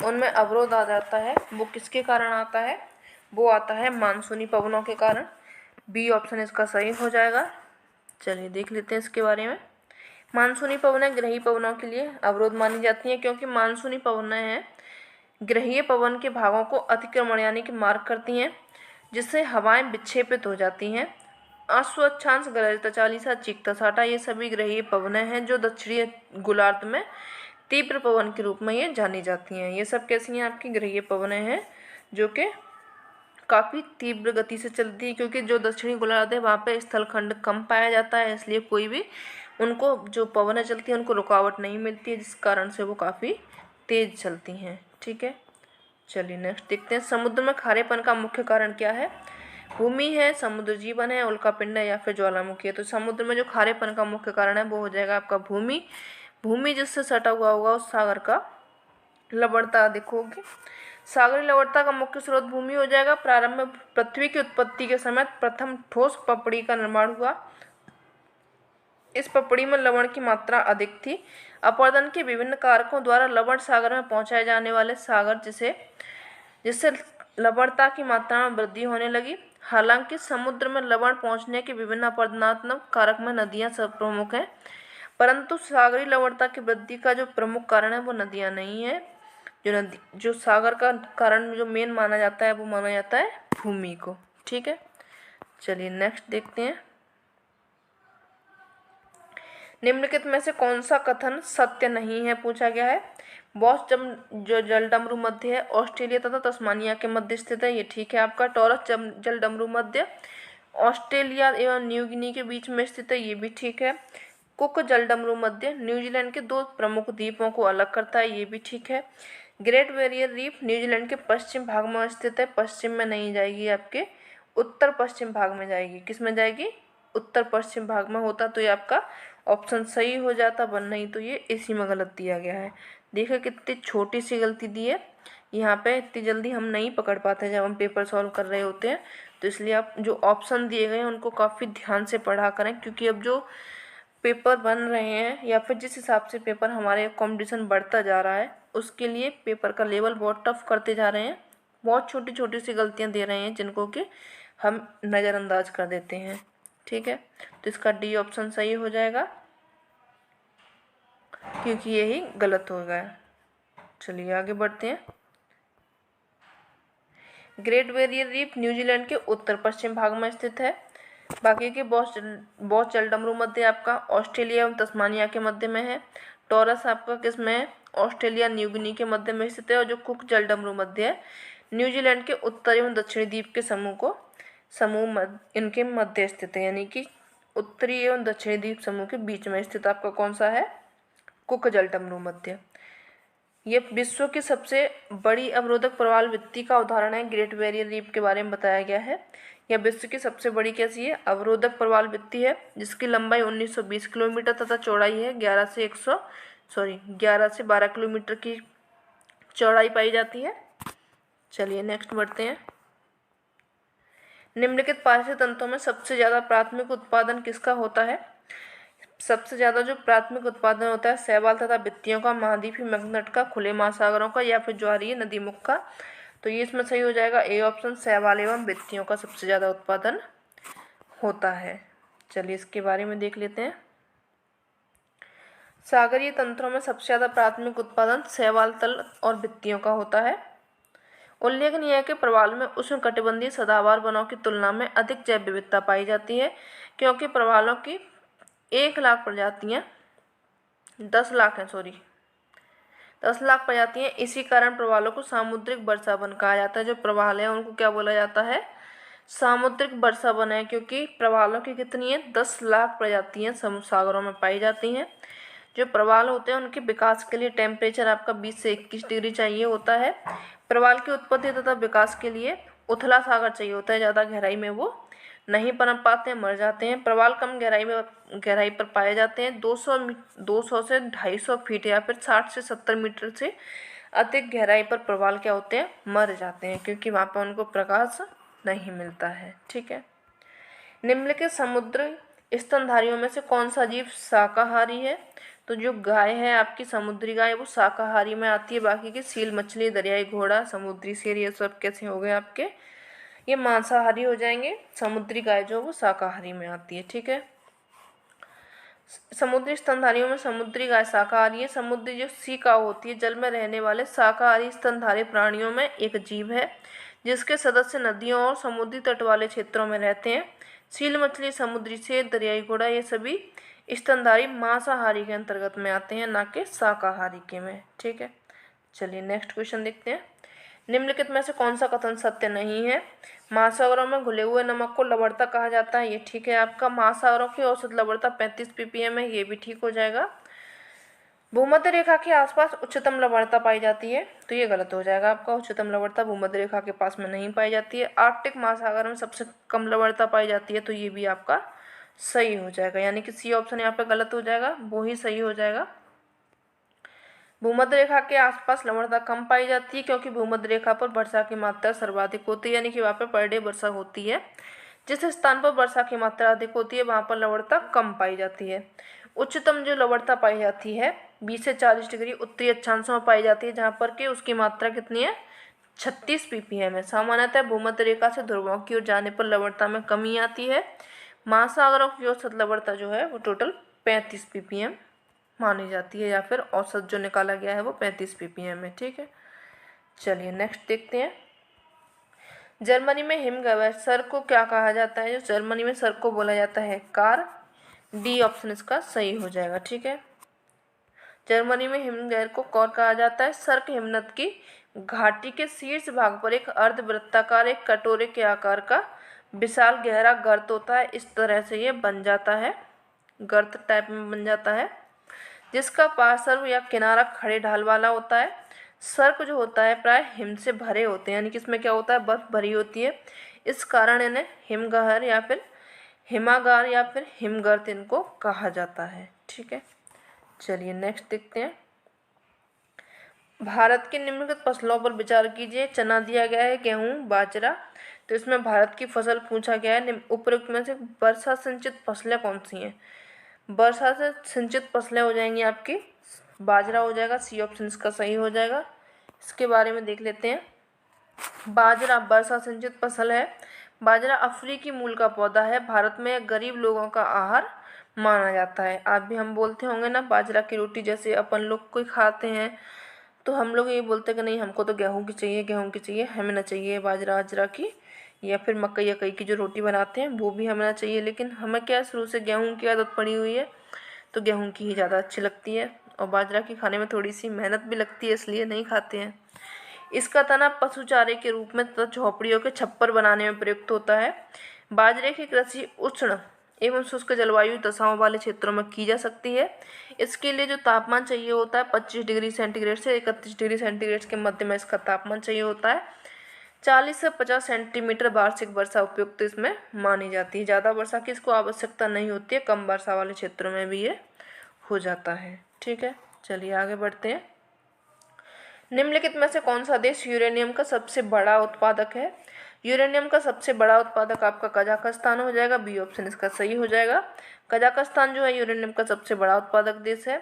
Speaker 1: उनमें अवरोध आ जाता है, वो किसके कारण आता है? वो आता है मानसूनी पवनों के कारण। बी ऑप्शन इसका सही हो जाएगा। चलिए देख लेते हैं इसके बारे में। मानसूनी पवनें ग्रहीय पवनों के लिए अवरोध मानी जाती हैं क्योंकि मानसूनी पवनें हैं ग्रहीय पवन के भागों को अतिक्रमण यानी कि मार्ग करती हैं, जिससे हवाएं विक्षेपित हो जाती हैं। आश्व अक्षांश, गरजता चालीसा, चीखता साटा ये सभी ग्रहीय पवनें हैं जो दक्षिणी गोलार्ध में तीव्र पवन के रूप में ये जानी जाती हैं। ये सब कैसी हैं? आपकी ग्रहीय पवनें हैं जो कि काफ़ी तीव्र गति से चलती है, क्योंकि जो दक्षिणी गोलार्ध है वहाँ पे स्थलखंड कम पाया जाता है, इसलिए कोई भी उनको जो पवनें चलती हैं उनको रुकावट नहीं मिलती है, जिस कारण से वो काफ़ी तेज चलती हैं। ठीक है, चलिए नेक्स्ट देखते हैं। समुद्र में खारेपन का मुख्य कारण क्या है? भूमि है, समुद्र जीवन है, उल्कापिंड है या फिर ज्वालामुखी है। तो समुद्र में जो खारेपन का मुख्य कारण है वो हो जाएगा आपका भूमि। भूमि जिससे सटा हुआ होगा उस सागर का लवणता अधिक होगी। सागरी लवणता का मुख्य स्रोत भूमि हो जाएगा। प्रारंभ में पृथ्वी की उत्पत्ति के समय प्रथम ठोस पपड़ी का निर्माण हुआ। इस पपड़ी में लवण की मात्रा अधिक थी। अपरदन के विभिन्न कारकों द्वारा लवण सागर में पहुंचाए जाने वाले सागर जिससे लवणता की मात्रा में वृद्धि होने लगी। हालांकि समुद्र में लवण पहुंचने के विभिन्न अपरदनात्मक कारक में नदियां सब प्रमुख हैं, परंतु सागरी लवणता की वृद्धि का जो प्रमुख कारण है वो नदियां नहीं है। जो सागर का कारण जो मेन माना जाता है वो माना जाता है भूमि को। ठीक है, चलिए नेक्स्ट देखते हैं। निम्नलिखित में से कौन सा कथन सत्य नहीं है पूछा गया है? बॉस जो जलडमरू मध्य है ऑस्ट्रेलिया तथा तस्मानिया के मध्य स्थित है, ये ठीक है आपका। टॉरस जलडमरू मध्य ऑस्ट्रेलिया एवं न्यू गिनी के बीच में स्थित है, ये भी ठीक है। कुक जलडमरू मध्य न्यूजीलैंड के 2 प्रमुख द्वीपों को अलग करता है, ये भी ठीक है। ग्रेट बैरियर रीफ न्यूजीलैंड के पश्चिम भाग में स्थित है, पश्चिम में नहीं जाएगी, आपके उत्तर पश्चिम भाग में जाएगी। किस में जाएगी? उत्तर पश्चिम भाग में होता तो ये आपका ऑप्शन सही हो जाता, वन नहीं तो ये इसी में गलत दिया गया है। देखिए कितनी छोटी सी गलती दी है यहाँ पे इतनी जल्दी हम नहीं पकड़ पाते जब हम पेपर सॉल्व कर रहे होते हैं। तो इसलिए आप जो ऑप्शन दिए गए हैं उनको काफ़ी ध्यान से पढ़ा करें, क्योंकि अब जो पेपर बन रहे हैं या फिर जिस हिसाब से पेपर हमारे कंपटीशन बढ़ता जा रहा है, उसके लिए पेपर का लेवल बहुत टफ करते जा रहे हैं। बहुत छोटी छोटी सी गलतियां दे रहे हैं जिनको कि हम नज़रअंदाज कर देते हैं। ठीक है, तो इसका डी ऑप्शन सही हो जाएगा, क्योंकि यही गलत हो गया। चलिए आगे बढ़ते हैं। ग्रेट बैरियर रीफ न्यूजीलैंड के उत्तर पश्चिम भाग में स्थित है। बाकी के बॉस जलडमरू मध्य आपका ऑस्ट्रेलिया एवं तस्मानिया के मध्य में है। टॉरस आपका किस में है? ऑस्ट्रेलिया न्यूगिनी के मध्य में स्थित है। और जो कुक जलडमरू मध्य है न्यूजीलैंड के उत्तरी एवं दक्षिणी द्वीप के इनके मध्य स्थित है, यानी कि उत्तरी एवं दक्षिणी द्वीप समूह के बीच में स्थित आपका कौन सा है? कुक जलडमरू मध्य। ये विश्व की सबसे बड़ी अवरोधक प्रवाल भित्ति का उदाहरण है। ग्रेट बैरियर रीफ के बारे में बताया गया है। यह विश्व की सबसे बड़ी कैसी है? अवरोधक प्रवाल भित्ति है, जिसकी लंबाई 1920 किलोमीटर तथा चौड़ाई है 11 से 12 किलोमीटर की चौड़ाई पाई जाती है। चलिए नेक्स्ट बढ़ते हैं। निम्नलिखित पारिस्थितिक तंत्रों में सबसे ज़्यादा प्राथमिक उत्पादन किसका होता है? सबसे ज़्यादा जो प्राथमिक उत्पादन होता है शैवाल तथा भित्तियों का, महाद्वीपीय मैग्नेट का, खुले महासागरों का, या फिर ज्वारीय नदीमुख का। तो ये इसमें सही हो जाएगा ए ऑप्शन, शैवाल एवं भित्तियों का सबसे ज़्यादा उत्पादन होता है। चलिए इसके बारे में देख लेते हैं। सागरीय तंत्रों में सबसे ज़्यादा प्राथमिक उत्पादन शैवाल, तल और भित्तियों का होता है। उल्लेखनीय है कि प्रवाल में उष्णकटिबंधीय सदाबहार वनों की तुलना में अधिक जैव विविधता पाई जाती है, क्योंकि प्रवालों की 1 लाख प्रजातियाँ 10 लाख प्रजातियाँ। इसी कारण प्रवालों को सामुद्रिक वर्षा वन कहा जाता है। जो प्रवाल है उनको क्या बोला जाता है? सामुद्रिक वर्षा वन है, क्योंकि प्रवालों की कितनी है? 10 लाख प्रजातियाँ समुद्र सागरों में पाई जाती हैं। जो प्रवाल होते हैं उनके विकास के लिए टेम्परेचर आपका 20 से 21 डिग्री चाहिए होता है। प्रवाल की उत्पत्ति तथा विकास के लिए उथला सागर चाहिए होता है, ज़्यादा गहराई में वो नहीं पनप पाते हैं, मर जाते हैं। प्रवाल कम गहराई पर पाए जाते हैं। 200 से 250 फीट या फिर 60 से 70 मीटर से अधिक गहराई पर प्रवाल क्या होते हैं? मर जाते हैं, क्योंकि वहाँ पर उनको प्रकाश नहीं मिलता है। ठीक है, निम्नलिखित समुद्र स्तनधारियों में से कौन सा जीव शाकाहारी है? तो जो गाय है आपकी, समुद्री गाय, वो शाकाहारी में आती है। बाकी की सील मछली, दरियाई घोड़ा, समुद्री शेर, ये सब कैसे हो गए आपके? ये मांसाहारी हो जाएंगे। समुद्री गाय जो वो शाकाहारी में आती है। ठीक है, समुद्री स्तनधारियों में समुद्री गाय शाकाहारी है। समुद्री जो सी काऊ होती है, जल में रहने वाले शाकाहारी स्तनधारी प्राणियों में एक जीव है, जिसके सदस्य नदियों और समुद्री तट वाले क्षेत्रों में रहते हैं। सील मछली, समुद्री शेर, दरियाई घोड़ा, ये सभी स्तनधारी मांसाहारी के अंतर्गत में आते हैं, ना कि शाकाहारी के में। ठीक है, चलिए नेक्स्ट क्वेश्चन देखते हैं। निम्नलिखित में से कौन सा कथन सत्य नहीं है? महासागरों में घुले हुए नमक को लवणता कहा जाता है, ये ठीक है आपका। महासागरों की औसत लवणता 35 ppm है, ये भी ठीक हो जाएगा। भूमध्य रेखा के आसपास उच्चतम लवणता पाई जाती है, तो ये गलत हो जाएगा आपका। उच्चतम लवणता भूमध्य रेखा के पास में नहीं पाई जाती है। आर्कटिक महासागर में सबसे कम लवणता पाई जाती है, तो ये भी आपका सही हो जाएगा, यानी कि सी ऑप्शन यहाँ पे गलत हो जाएगा, वो ही सही हो जाएगा। भूमध्य रेखा के आसपास लवणता कम पाई जाती है, क्योंकि भूमध्य रेखा पर वर्षा की मात्रा सर्वाधिक होती है, यानी कि वहाँ पे पर डे वर्षा होती है। जिस स्थान पर वर्षा की मात्रा अधिक होती है वहाँ पर लवणता कम पाई जाती है। उच्चतम जो लवणता पाई जाती है 20 से 40 डिग्री उत्तरी अक्षांशों में पाई जाती है, जहाँ पर कि उसकी मात्रा कितनी है? 36 ppm है। सामान्यतः भूमध्य रेखा से ध्रुवों की ओर जाने पर लवणता में कमी आती है। महासागरों की औसत लवणता जो है वो टोटल 35 ppm मानी जाती है, या फिर औसत जो निकाला गया है वो 35 ppm है। ठीक है, चलिए नेक्स्ट देखते हैं। जर्मनी में हिमगर्भ सर को क्या कहा जाता है? जो जर्मनी में सर को बोला जाता है कार। डी ऑप्शन इसका सही हो जाएगा। ठीक है, जर्मनी में हिमगर्भ को कौर कहा जाता है। सर्क हिमनद की घाटी के शीर्ष भाग पर एक अर्धवृत्ताकार, एक कटोरे के आकार का विशाल गहरा गर्त होता है। इस तरह से ये बन जाता है, गर्त टाइप में बन जाता है, जिसका पार्श्व या किनारा खड़े ढाल वाला होता है। सर्क जो होता है प्राय हिम से भरे होते हैं, यानी कि इसमें क्या होता है? बर्फ भरी होती है। इस कारण इन्हें हिमगहर या फिर हिमागार या फिर हिमगर्त इनको कहा जाता है। ठीक है, चलिए नेक्स्ट देखते हैं। भारत की निम्नलिखित फसलों पर विचार कीजिए। चना दिया गया है, गेहूं, बाजरा। तो इसमें भारत की फसल पूछा गया है। उपरोक्त में से वर्षा सिंचित फसलें कौन सी हैं? वर्षा से सिंचित फसलें हो जाएंगी आपकी बाजरा हो जाएगा, सी ऑप्शन इसका सही हो जाएगा। इसके बारे में देख लेते हैं। बाजरा वर्षा सिंचित फसल है। बाजरा अफ्रीकी मूल का पौधा है। भारत में गरीब लोगों का आहार माना जाता है। आप भी हम बोलते होंगे ना, बाजरा की रोटी जैसे अपन लोग कोई खाते हैं, तो हम लोग ये बोलते हैं कि नहीं, हमको तो गेहूं की चाहिए, गेहूं की चाहिए, हमें ना चाहिए बाजरा अजरा की, या फिर मकई या कई की जो रोटी बनाते हैं वो भी हमें ना चाहिए। लेकिन हमें क्या है, शुरू से गेहूं की आदत पड़ी हुई है, तो गेहूं की ही ज़्यादा अच्छी लगती है। और बाजरा की खाने में थोड़ी सी मेहनत भी लगती है, इसलिए नहीं खाते हैं। इसका तना पशु चारे के रूप में तथा झोपड़ियों के छप्पर बनाने में प्रयुक्त होता है। बाजरे की कृषि उष्ण एवं शुष्क जलवायु दशाओं वाले क्षेत्रों में की जा सकती है। इसके लिए जो तापमान चाहिए होता है 25 डिग्री सेंटीग्रेड से 31 डिग्री सेंटीग्रेड के मध्य में इसका तापमान चाहिए होता है। 40 से 50 सेंटीमीटर वार्षिक वर्षा उपयुक्त इसमें मानी जाती है। ज़्यादा वर्षा की इसको आवश्यकता नहीं होती है, कम वर्षा वाले क्षेत्रों में भी ये हो जाता है। ठीक है, चलिए आगे बढ़ते हैं। निम्नलिखित में से कौन सा देश यूरेनियम का सबसे बड़ा उत्पादक है? यूरेनियम का सबसे बड़ा उत्पादक आपका कजाकिस्तान हो जाएगा, बी ऑप्शन इसका सही हो जाएगा। कजाकिस्तान जो है यूरेनियम का सबसे बड़ा उत्पादक देश है।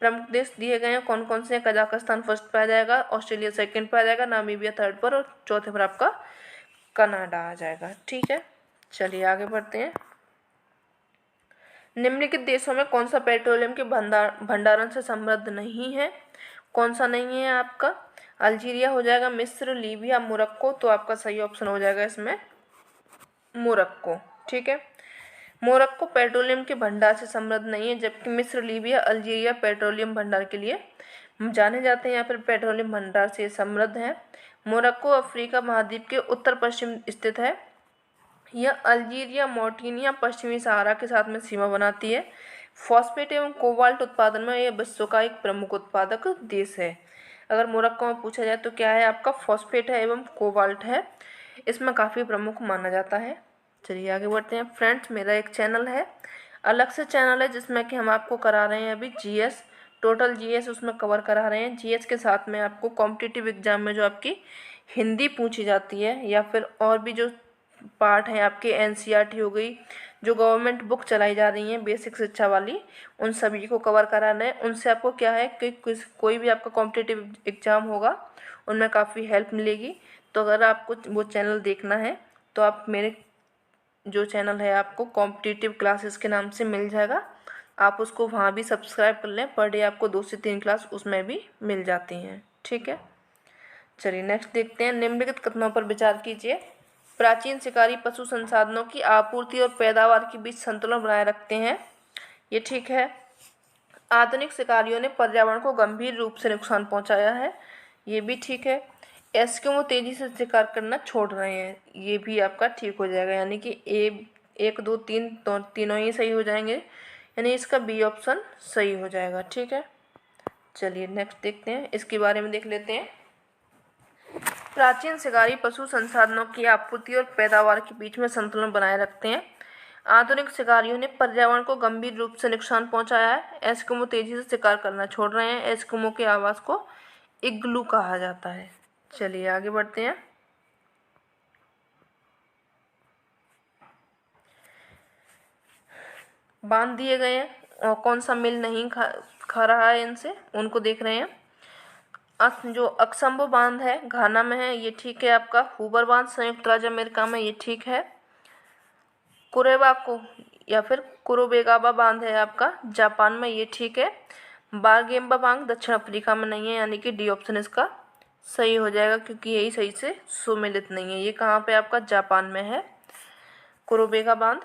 Speaker 1: प्रमुख देश दिए गए हैं कौन कौन से हैं? कजाकिस्तान फर्स्ट पे आ जाएगा, ऑस्ट्रेलिया सेकंड पे आ जाएगा, नामीबिया थर्ड पर, और चौथे पर आपका कनाडा आ जाएगा। ठीक है, चलिए आगे बढ़ते हैं। निम्नलिखित देशों में कौन सा पेट्रोलियम के भंडारण से समृद्ध नहीं है? कौन सा नहीं है आपका? अल्जीरिया हो जाएगा, मिस्र, लीबिया, मोरक्को। तो आपका सही ऑप्शन हो जाएगा इसमें मोरक्को। ठीक है, मोरक्को पेट्रोलियम के भंडार से समृद्ध नहीं है, जबकि मिस्र, लीबिया, अल्जीरिया पेट्रोलियम भंडार के लिए जाने जाते हैं। यहाँ पर पेट्रोलियम भंडार से समृद्ध है। मोरक्को अफ्रीका महाद्वीप के उत्तर पश्चिम स्थित है। यह अल्जीरिया, मॉरिटानिया, पश्चिमी सहारा के साथ में सीमा बनाती है। फॉस्फेट एवं कोबाल्ट उत्पादन में यह विश्व का एक प्रमुख उत्पादक देश है। अगर मोरक्को में पूछा जाए तो क्या है आपका? फॉस्फेट है एवं कोबाल्ट है, इसमें काफ़ी प्रमुख माना जाता है। चलिए आगे बढ़ते हैं। फ्रेंड्स, मेरा एक चैनल है, अलग से चैनल है, जिसमें कि हम आपको करा रहे हैं अभी जीएस, टोटल जीएस उसमें कवर करा रहे हैं। जीएस के साथ में आपको कॉम्पिटिटिव एग्जाम में जो आपकी हिंदी पूछी जाती है, या फिर और भी जो पार्ट हैं आपके, एनसीईआरटी हो गई, जो गवर्नमेंट बुक चलाई जा रही हैं बेसिक शिक्षा वाली, उन सभी को कवर कराना है। उनसे आपको क्या है कि कोई भी आपका कॉम्पिटिटिव एग्ज़ाम होगा उनमें काफ़ी हेल्प मिलेगी। तो अगर आपको वो चैनल देखना है तो आप मेरे जो चैनल है आपको कॉम्पिटिटिव क्लासेस के नाम से मिल जाएगा, आप उसको वहाँ भी सब्सक्राइब कर लें। पर डे आपको 2 से 3 क्लास उसमें भी मिल जाती हैं। ठीक है, चलिए नेक्स्ट देखते हैं। निम्नलिखित कथनों पर विचार कीजिए। प्राचीन शिकारी पशु संसाधनों की आपूर्ति और पैदावार के बीच संतुलन बनाए रखते हैं, ये ठीक है। आधुनिक शिकारियों ने पर्यावरण को गंभीर रूप से नुकसान पहुंचाया है, ये भी ठीक है। एस्किमो तेजी से शिकार करना छोड़ रहे हैं, ये भी आपका ठीक हो जाएगा। यानी कि ए 1 2 3 तो तीनों ही सही हो जाएंगे, यानी इसका बी ऑप्शन सही हो जाएगा। ठीक है, चलिए नेक्स्ट देखते हैं, इसके बारे में देख लेते हैं। प्राचीन शिकारी पशु संसाधनों की आपूर्ति और पैदावार के बीच में संतुलन बनाए रखते हैं। आधुनिक शिकारियों ने पर्यावरण को गंभीर रूप से नुकसान पहुंचाया है। एस्किमो तेजी से शिकार करना छोड़ रहे हैं। एस्किमो के आवास को इग्लू कहा जाता है। चलिए आगे बढ़ते हैं। बांध दिए गए हैं, और कौन सा मिल नहीं खा रहा है इनसे, उनको देख रहे हैं। जो अक्सम्बो बांध है घाना में है, ये ठीक है आपका। हुबर बांध संयुक्त राज्य अमेरिका में, ये ठीक है। कुरेबाको या फिर कुरुबेगाबा बांध है आपका जापान में, ये ठीक है। बारगेम्बा बांध दक्षिण अफ्रीका में नहीं है, यानी कि डी ऑप्शन इसका सही हो जाएगा, क्योंकि यही सही से सुमेलित नहीं है। ये कहाँ पे आपका? जापान में है कुरुबेगा बांध,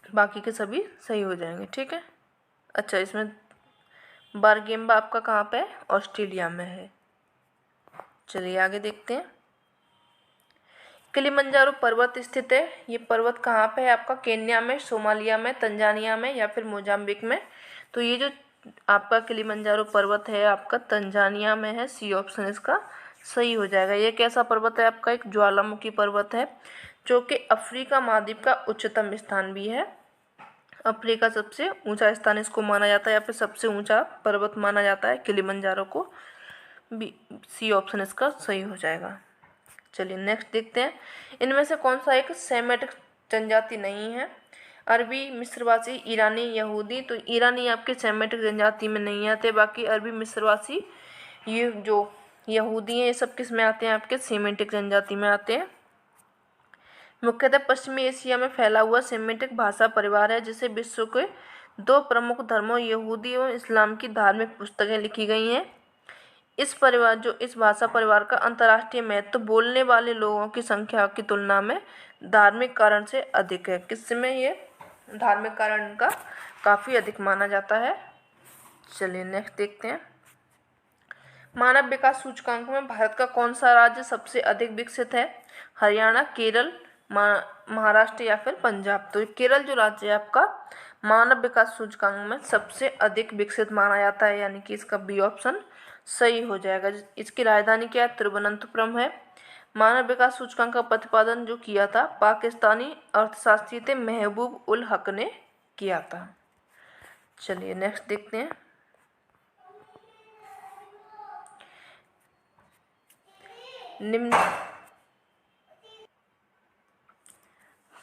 Speaker 1: बाकी के सभी सही हो जाएंगे। ठीक है, अच्छा इसमें बारगेम्बा आपका कहाँ पे है? ऑस्ट्रेलिया में है। चलिए आगे देखते हैं। किलिमंजारो पर्वत स्थित है, ये पर्वत कहाँ पे है आपका? केन्या में, सोमालिया में, तंजानिया में, या फिर मोजाम्बिक में। तो ये जो आपका किलिमंजारो पर्वत है आपका तंजानिया में है, सी ऑप्शन इसका सही हो जाएगा। ये कैसा पर्वत है आपका? एक ज्वालामुखी पर्वत है, जो कि अफ्रीका महाद्वीप का उच्चतम स्थान भी है। अफ्रीका सबसे ऊंचा स्थान इसको माना जाता है, या फिर सबसे ऊंचा पर्वत माना जाता है किलिमंजारो को। बी, सी ऑप्शन इसका सही हो जाएगा। चलिए नेक्स्ट देखते हैं, इनमें से कौन सा एक सेमेटिक जनजाति नहीं है। अरबी, मिस्रवासी, ईरानी, यहूदी। तो ईरानी आपके सेमेटिक जनजाति में नहीं आते, बाकी अरबी, मिस्रवासी, ये जो यहूदी हैं ये सब किस में आते हैं, आपके सेमेटिक जनजाति में आते हैं। मुख्यतः पश्चिमी एशिया में फैला हुआ सेमेटिक भाषा परिवार है, जिसे विश्व के दो प्रमुख धर्मों यहूदी एवं इस्लाम की धार्मिक पुस्तकें लिखी गई हैं। इस भाषा परिवार का अंतर्राष्ट्रीय महत्व बोलने वाले लोगों की संख्या की तुलना में धार्मिक कारण से अधिक है। किसमें ये धार्मिक कारण का काफ़ी अधिक माना जाता है। चलिए नेक्स्ट देखते हैं, मानव विकास सूचकांक में भारत का कौन सा राज्य सबसे अधिक विकसित है। हरियाणा, केरल, महाराष्ट्र या फिर पंजाब। तो केरल जो राज्य है आपका मानव विकास सूचकांक में सबसे अधिक विकसित माना जाता है, यानी कि इसका बी ऑप्शन सही हो जाएगा। इसकी राजधानी क्या है, तिरुवनंतपुरम है। मानव विकास सूचकांक का प्रतिपादन जो किया था पाकिस्तानी अर्थशास्त्री थे महबूब उल हक ने किया था। चलिए नेक्स्ट देखते हैं, निम्न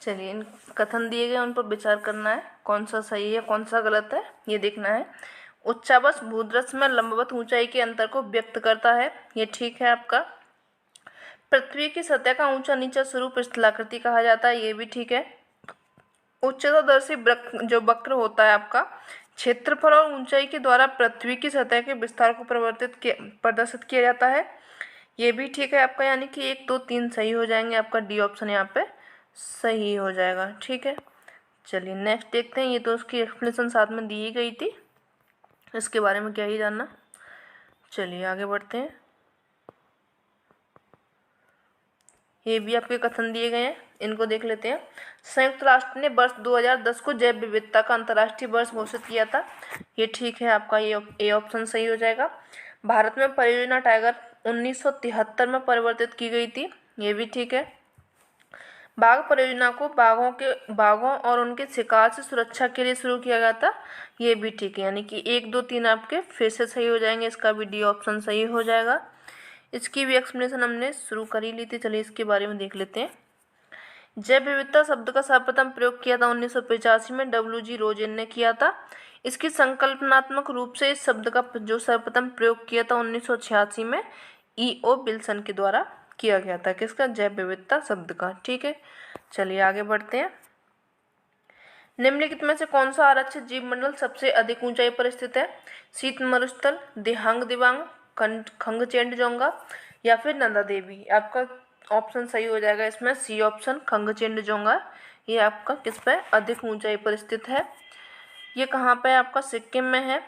Speaker 1: चलिए इन कथन दिए गए उन पर विचार करना है, कौन सा सही है कौन सा गलत है ये देखना है। उच्चावच भूदृश्य में लंबवत ऊंचाई के अंतर को व्यक्त करता है, ये ठीक है आपका। पृथ्वी की सतह का ऊंचा नीचा स्वरूप स्थलाकृति कहा जाता है, ये भी ठीक है। उच्चतादर्शी जो वक्र होता है आपका क्षेत्रफल और ऊंचाई के द्वारा पृथ्वी की सतह के विस्तार को प्रदर्शित किया जाता है, ये भी ठीक है आपका। यानी कि 1 2 3 सही हो जाएंगे, आपका डी ऑप्शन यहाँ पे सही हो जाएगा, ठीक है। चलिए नेक्स्ट देखते हैं, ये तो उसकी एक्सप्लेनेशन साथ में दी गई थी, इसके बारे में क्या ही जानना। चलिए आगे बढ़ते हैं, ये भी आपके कथन दिए गए हैं, इनको देख लेते हैं। संयुक्त राष्ट्र ने वर्ष 2010 को जैव विविधता का अंतर्राष्ट्रीय वर्ष घोषित किया था, ये ठीक है आपका, ये ए ऑप्शन सही हो जाएगा। भारत में परियोजना टाइगर 1973 में परिवर्तित की गई थी, ये भी ठीक है। बाघ परियोजना को बाघों और उनके शिकार से सुरक्षा के लिए शुरू किया गया था, ये भी ठीक है। यानी कि 1 2 3 आपके फिर से सही हो जाएंगे, इसका भी डी ऑप्शन सही हो जाएगा। इसकी भी एक्सप्लेनेशन हमने शुरू कर ही ली थी, चलिए इसके बारे में देख लेते हैं। जैव विविधता शब्द का सर्वप्रथम प्रयोग किया था 1985 में डब्ल्यू.जी. रोजेन ने किया था। इसकी संकल्पनात्मक रूप से इस शब्द का जो सर्वप्रथम प्रयोग किया था 1986 में ई.ओ. विल्सन के द्वारा किया गया था, किसका, जैव विविधता शब्द का, ठीक है। चलिए आगे बढ़ते हैं, निम्नलिखित में से कौन सा आरक्षित जीव मंडल सबसे अधिक ऊंचाई पर स्थित है। शीत मरुस्थल, दिहांग दिबांग, खंगचेंडजोंगा या फिर नंदा देवी। आपका ऑप्शन सही हो जाएगा इसमें सी ऑप्शन खंगचेंडजोंगा, ये आपका किस पे अधिक ऊंचाई पर स्थित है। ये कहाँ पे आपका, सिक्किम में है।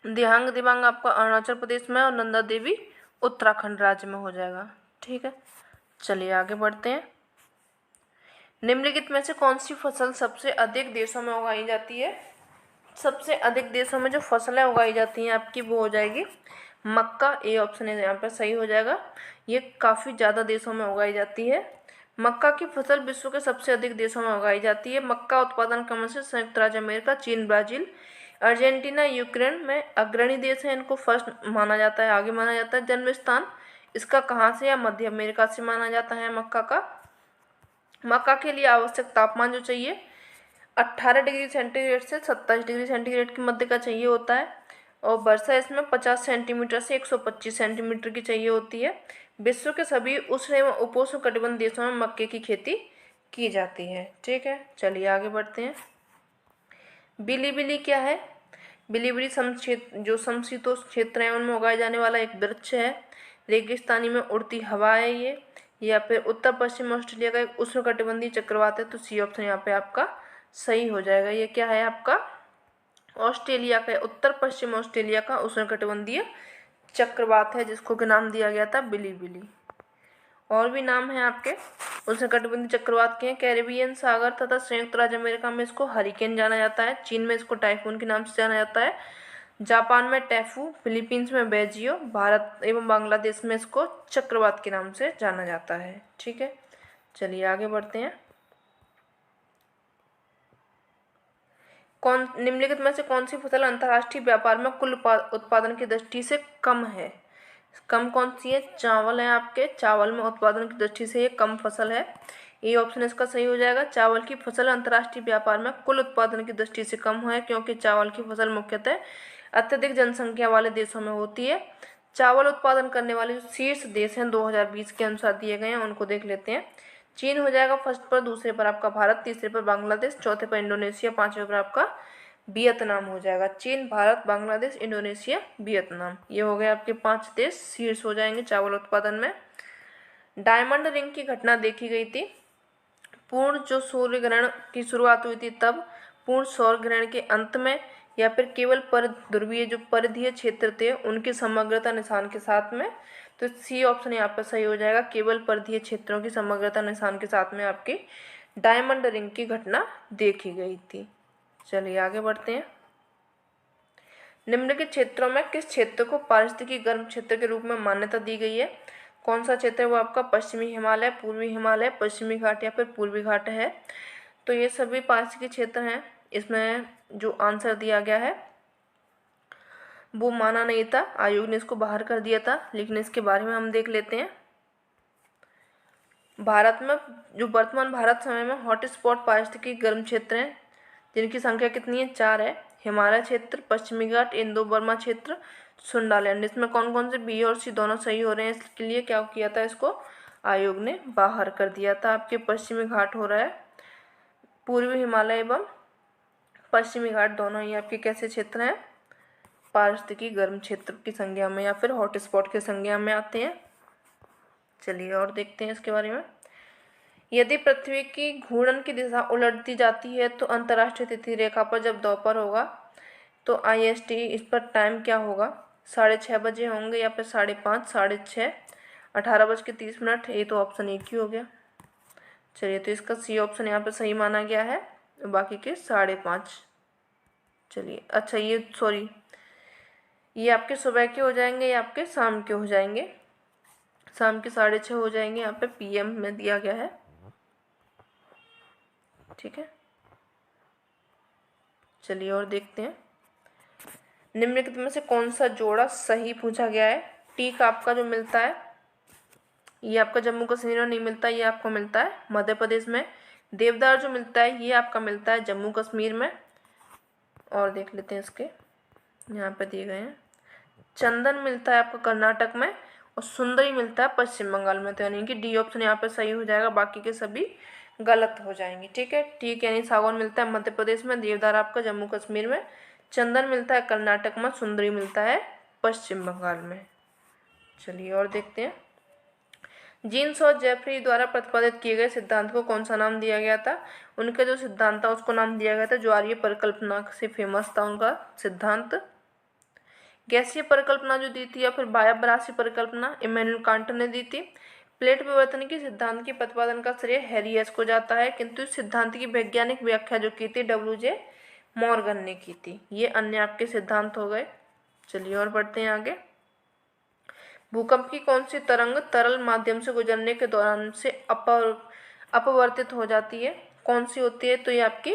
Speaker 1: दिहांग दिबांग आपका अरुणाचल प्रदेश में और नंदा देवी उत्तराखंड राज्य में हो जाएगा, ठीक है। चलिए आगे बढ़ते हैं, निम्नलिखित में से कौन सी फसल सबसे अधिक देशों में उगाई जाती है। सबसे अधिक देशों में जो फसलें उगाई जाती हैं आपकी वो हो जाएगी मक्का, ए ऑप्शन है यहाँ पर सही हो जाएगा। ये काफ़ी ज़्यादा देशों में उगाई जाती है। मक्का की फसल विश्व के सबसे अधिक देशों में उगाई जाती है। मक्का उत्पादन क्रम से संयुक्त राज्य अमेरिका, चीन, ब्राज़ील, अर्जेंटीना, यूक्रेन में अग्रणी देश है, इनको फर्स्ट माना जाता है, आगे माना जाता है। जन्म स्थान इसका कहाँ से, या मध्य अमेरिका से माना जाता है मक्का का। मक्का के लिए आवश्यक तापमान जो चाहिए 18 डिग्री सेंटीग्रेड से 27 डिग्री सेंटीग्रेड के मध्य का चाहिए होता है, और वर्षा इसमें 50 सेंटीमीटर से 125 सेंटीमीटर की चाहिए होती है। विश्व के सभी उष्ण एवं उपोष्ण कटिबंध देशों में मक्के की खेती की जाती है, ठीक है। चलिए आगे बढ़ते हैं, बिलीबिली क्या है। बिलीबिली जो समशीतोष्ण क्षेत्र है उनमें उगाए जाने वाला एक वृक्ष है, रेगिस्तानी में उड़ती हवा है ये, या फिर उत्तर पश्चिम ऑस्ट्रेलिया का एक उष्णकटिबंधीय चक्रवात है, तो सी ऑप्शन यहाँ पे आपका सही हो जाएगा। ये क्या है आपका, ऑस्ट्रेलिया का, उत्तर पश्चिम ऑस्ट्रेलिया का उष्णकटिबंधीय चक्रवात है, जिसको के नाम दिया गया था बिलीबिली। और भी नाम है आपके उष्णकटिबंधीय चक्रवात के, कैरेबियन सागर तथा संयुक्त राज्य अमेरिका में इसको हरिकेन जाना जाता है, चीन में इसको टाइफून के नाम से जाना जाता है, जापान में टैफू, फिलीपींस में बेजियो, भारत एवं बांग्लादेश में इसको चक्रवात के नाम से जाना जाता है, ठीक है। चलिए आगे बढ़ते हैं, निम्नलिखित में से कौन सी फसल अंतर्राष्ट्रीय व्यापार में कुल उत्पादन की दृष्टि से कम है। कम कौन सी है? चावल है आपके। चावल में उत्पादन की दृष्टि से ये कम फसल है। ये ऑप्शन इसका सही हो जाएगा। चावल की फसल अंतर्राष्ट्रीय व्यापार में कुल उत्पादन की दृष्टि से कम है, क्योंकि चावल की फसल मुख्यतः अत्यधिक जनसंख्या वाले देशों में होती है। चावल उत्पादन करने वाले जो शीर्ष देश हैं 2020 के अनुसार दिए गए हैं, उनको देख लेते हैं। चीन हो जाएगा फर्स्ट पर, दूसरे पर आपका भारत, तीसरे पर बांग्लादेश, चौथे पर इंडोनेशिया, पांचवे पर आपका वियतनाम हो जाएगा। चीन, भारत, बांग्लादेश, इंडोनेशिया, वियतनाम, ये हो गए आपके 5 देश शीर्ष हो जाएंगे चावल उत्पादन में। डायमंड रिंग की घटना देखी गई थी पूर्ण जो सूर्य ग्रहण की शुरुआत हुई थी तब, पूर्ण सौर ग्रहण के अंत में, या फिर केवल पर ध्रुवीय जो परिधीय क्षेत्र थे उनकी समग्रता निशान के साथ में। तो सी ऑप्शन यहाँ पर सही हो जाएगा, केवल परिधीय क्षेत्रों की समग्रता निशान के साथ में आपकी डायमंड रिंग की घटना देखी गई थी। चलिए आगे बढ़ते हैं। निम्नलिखित क्षेत्रों में किस क्षेत्र को पारिस्थितिकी गर्म क्षेत्र के रूप में मान्यता दी गई है? कौन सा क्षेत्र है वो आपका? पश्चिमी हिमालय, पूर्वी हिमालय, पश्चिमी घाट या फिर पूर्वी घाट है। तो ये सभी पारिस्थितिकी क्षेत्र हैं। इसमें जो आंसर दिया गया है वो माना नहीं था, आयोग ने इसको बाहर कर दिया था, लेकिन इसके बारे में हम देख लेते हैं। भारत में जो वर्तमान भारत समय में हॉटस्पॉट पारिस्थितिकी गर्म क्षेत्र हैं, जिनकी संख्या कितनी है? 4 है। हिमालय क्षेत्र, पश्चिमी घाट, इंडो बर्मा क्षेत्र, सुंडालैंड। इसमें कौन कौन से बी और सी दोनों सही हो रहे हैं? इसके लिए क्या किया था, इसको आयोग ने बाहर कर दिया था। आपके पश्चिमी घाट हो रहा है, पूर्वी हिमालय एवं पश्चिमी घाट दोनों ही आपके कैसे क्षेत्र हैं? पारिस्थितिकी गर्म क्षेत्र की संज्ञा में या फिर हॉटस्पॉट की संज्ञा में आते हैं। चलिए और देखते हैं इसके बारे में। यदि पृथ्वी की घूर्णन की दिशा उलट दी जाती है तो अंतर्राष्ट्रीय तिथि रेखा पर जब दोपहर होगा तो IST इस पर टाइम क्या होगा? 6:30 बजे होंगे या फिर 5:30, 6:30, 18:30? ये तो ऑप्शन एक ही हो गया। चलिए तो इसका सी ऑप्शन यहाँ पे सही माना गया है, बाकी के 5:30। चलिए अच्छा, ये सॉरी, ये आपके सुबह के हो जाएंगे या आपके शाम के हो जाएंगे? शाम के 6:30 हो जाएंगे, यहाँ पे PM में दिया गया है। ठीक है, चलिए और देखते हैं। निम्नलिखित में से कौन सा जोड़ा सही पूछा गया है? टीक आपका जो मिलता है ये आपका जम्मू कश्मीर में नहीं मिलता, ये आपको मिलता है मध्य प्रदेश में। देवदार जो मिलता है ये आपका मिलता है जम्मू कश्मीर में। और देख लेते हैं इसके, यहाँ पे दिए गए हैं। चंदन मिलता है आपको कर्नाटक में, और सुंदरी मिलता है पश्चिम बंगाल में। तो यानी कि डी ऑप्शन यहाँ पे सही हो जाएगा, बाकी के सभी गलत हो जाएंगे। ठीक है, ठीक, यानी सागौन मिलता है मध्य प्रदेश में, देवदार आपका जम्मू कश्मीर में, चंदन मिलता है कर्नाटक में, सुंदरी मिलता है पश्चिम बंगाल में। चलिए और देखते हैं। जीन्स और जेफरी द्वारा प्रतिपादित किए गए सिद्धांत को कौन सा नाम दिया गया था? उनका जो सिद्धांत था उसको नाम दिया गया था ज्वारीय परिकल्पना से फेमस था उनका सिद्धांत। गैसीय परिकल्पना जो दी थी या फिर बायाबरासी परिकल्पना इमैनुअल कांट ने दी थी। प्लेट विवर्तन के सिद्धांत के प्रतिपादन का श्रेय हैरी एस को जाता है, किंतु इस सिद्धांत की वैज्ञानिक व्याख्या जो की थी WJ मॉर्गन ने की थी। ये अन्य आपके सिद्धांत हो गए। चलिए और बढ़ते हैं आगे। भूकंप की कौन सी तरंग तरल माध्यम से गुजरने के दौरान से अपवर्तित हो जाती है? कौन सी होती है? तो ये आपकी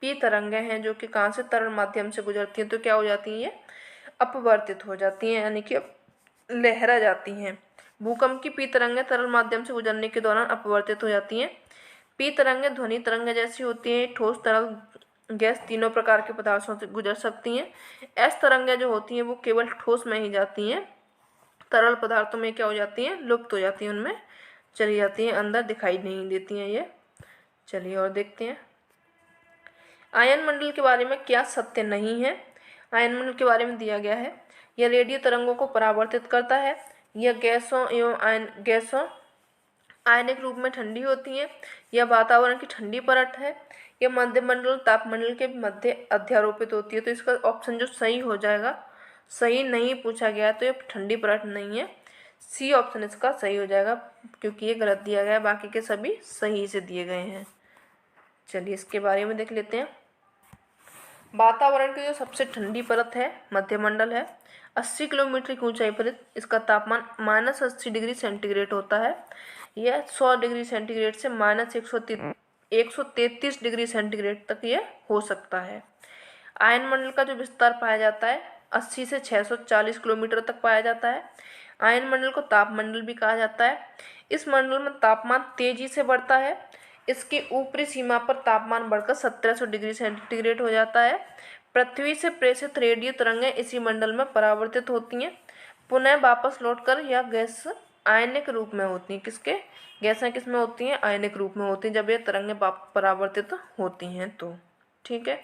Speaker 1: पी तरंगें हैं, जो कि कहाँ से? तरल माध्यम से गुजरती हैं। तो क्या हो जाती हैं? अपवर्तित हो जाती हैं, यानी कि लहरा जाती हैं। भूकंप की पी तरंगें तरल माध्यम से गुजरने के दौरान अपवर्तित हो जाती हैं। पी तरंगें ध्वनि तरंगें जैसी होती हैं, ठोस, तरल, गैस तीनों प्रकार के पदार्थों से गुजर सकती हैं। एस तरंगें जो होती हैं वो केवल ठोस में ही जाती हैं, तरल पदार्थों में क्या हो जाती हैं? लुप्त हो जाती हैं, उनमें चली जाती हैं, अंदर दिखाई नहीं देती हैं ये। चलिए और देखते हैं। आयन मंडल के बारे में क्या सत्य नहीं है? आयन मंडल के बारे में दिया गया है, यह रेडियो तरंगों को परावर्तित करता है, यह गैसों एवं गैसों आयनिक रूप में ठंडी होती है, यह वातावरण की ठंडी परत है, यह मध्यमंडल तापमंडल के मध्य अध्यारोपित होती है। तो इसका ऑप्शन जो सही हो जाएगा, सही नहीं पूछा गया है तो ये ठंडी परत नहीं है। सी ऑप्शन इसका सही हो जाएगा, क्योंकि ये गलत दिया गया है, बाकी के सभी सही से दिए गए हैं। चलिए इसके बारे में देख लेते हैं। वातावरण की जो सबसे ठंडी परत है मध्यमंडल है, 80 किलोमीटर की ऊंचाई पर इसका तापमान -80 डिग्री सेंटीग्रेड होता है। यह 100 डिग्री सेंटीग्रेड से -133 डिग्री सेंटीग्रेड तक ये हो सकता है। आयन मंडल का जो विस्तार पाया जाता है 80 से 640 किलोमीटर तक पाया जाता है। आयन मंडल को तापमंडल भी कहा जाता है। इस मंडल में तापमान तेजी से बढ़ता है। इसकी ऊपरी सीमा पर तापमान बढ़कर 1700 डिग्री सेंटीग्रेड हो जाता है। पृथ्वी से प्रेषित रेडियो तरंगें इसी मंडल में परावर्तित होती हैं। पुनः वापस लौटकर यह गैस आयनिक रूप में होती हैं। किसके गैसें किस में होती हैं? आयनिक रूप में होती हैं, जब ये तरंगें परावर्तित होती हैं तो। ठीक है,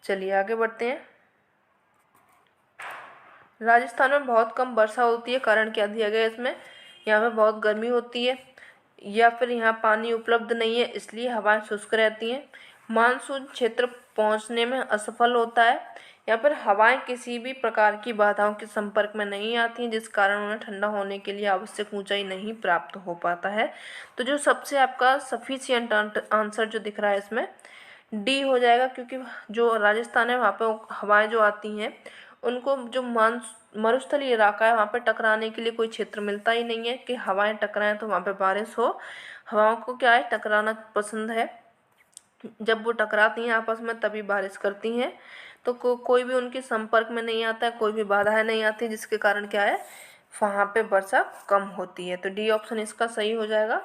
Speaker 1: चलिए आगे बढ़ते हैं। राजस्थान में बहुत कम वर्षा होती है। कारण क्या दिया गया इसमें? यहाँ पे बहुत गर्मी होती है, या फिर यहाँ पानी उपलब्ध नहीं है, इसलिए हवाएं शुष्क रहती हैं। मानसून क्षेत्र पहुँचने में असफल होता है, या फिर हवाएं किसी भी प्रकार की बाधाओं के संपर्क में नहीं आती हैं, जिस कारण उन्हें ठंडा होने के लिए आवश्यक ऊंचाई नहीं प्राप्त हो पाता है। तो जो सबसे आपका सफिशिएंट आंसर जो दिख रहा है इसमें डी हो जाएगा, क्योंकि जो राजस्थान है वहाँ पे हवाएं जो आती हैं उनको जो मरुस्थलीय इलाका है वहाँ पे टकराने के लिए कोई क्षेत्र मिलता ही नहीं है कि हवाएं टकराएं तो वहाँ पे बारिश हो। हवाओं को क्या है? टकराना पसंद है। जब वो टकराती हैं आपस में तभी बारिश करती हैं। तो कोई भी उनके संपर्क में नहीं आता है, कोई भी बाधाएं नहीं आती, जिसके कारण क्या है? वहाँ पे वर्षा कम होती है। तो डी ऑप्शन इसका सही हो जाएगा।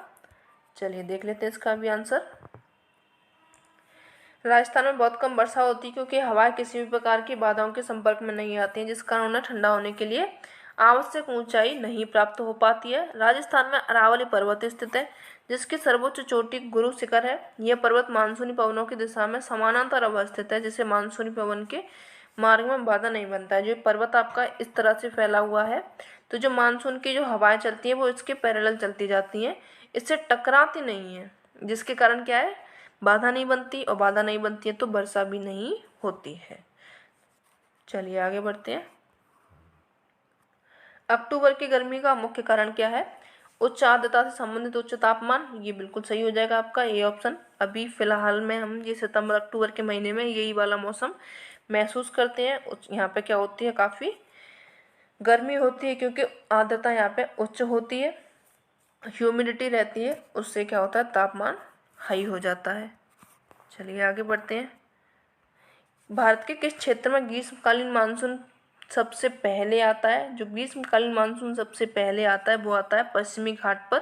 Speaker 1: चलिए देख लेते हैं इसका भी आंसर। राजस्थान में बहुत कम वर्षा होती है क्योंकि हवाएं किसी भी प्रकार की बाधाओं के संपर्क में नहीं आती हैं, जिस कारण उन्हें ठंडा होने के लिए आवश्यक ऊंचाई नहीं प्राप्त हो पाती है। राजस्थान में अरावली पर्वत स्थित है, जिसकी सर्वोच्च चोटी गुरु शिखर है। यह पर्वत मानसूनी पवनों की दिशा में समानांतर अवस्थित है, जिससे मानसूनी पवन के मार्ग में बाधा नहीं बनता है। जो पर्वत आपका इस तरह से फैला हुआ है, तो जो मानसून की जो हवाएं चलती हैं वो इसके पैरेलल चलती जाती हैं, इससे टकराती नहीं है, जिसके कारण क्या है? बाधा नहीं बनती, और बाधा नहीं बनती है तो वर्षा भी नहीं होती है। चलिए आगे बढ़ते हैं। अक्टूबर की गर्मी का मुख्य कारण क्या है? उच्च आर्द्रता से संबंधित उच्च तापमान। ये बिल्कुल सही हो जाएगा आपका ए ऑप्शन। अभी फिलहाल में हम ये सितंबर अक्टूबर के महीने में यही वाला मौसम महसूस करते हैं। यहाँ पे क्या होती है? काफ़ी गर्मी होती है, क्योंकि आर्द्रता यहाँ पे उच्च होती है, ह्यूमिडिटी रहती है, उससे क्या होता है? तापमान हाई हो जाता है। चलिए आगे बढ़ते हैं। भारत के किस क्षेत्र में ग्रीष्मकालीन मानसून सबसे पहले आता है? जो ग्रीष्मकालीन मानसून सबसे पहले आता है वो आता है पश्चिमी घाट पर।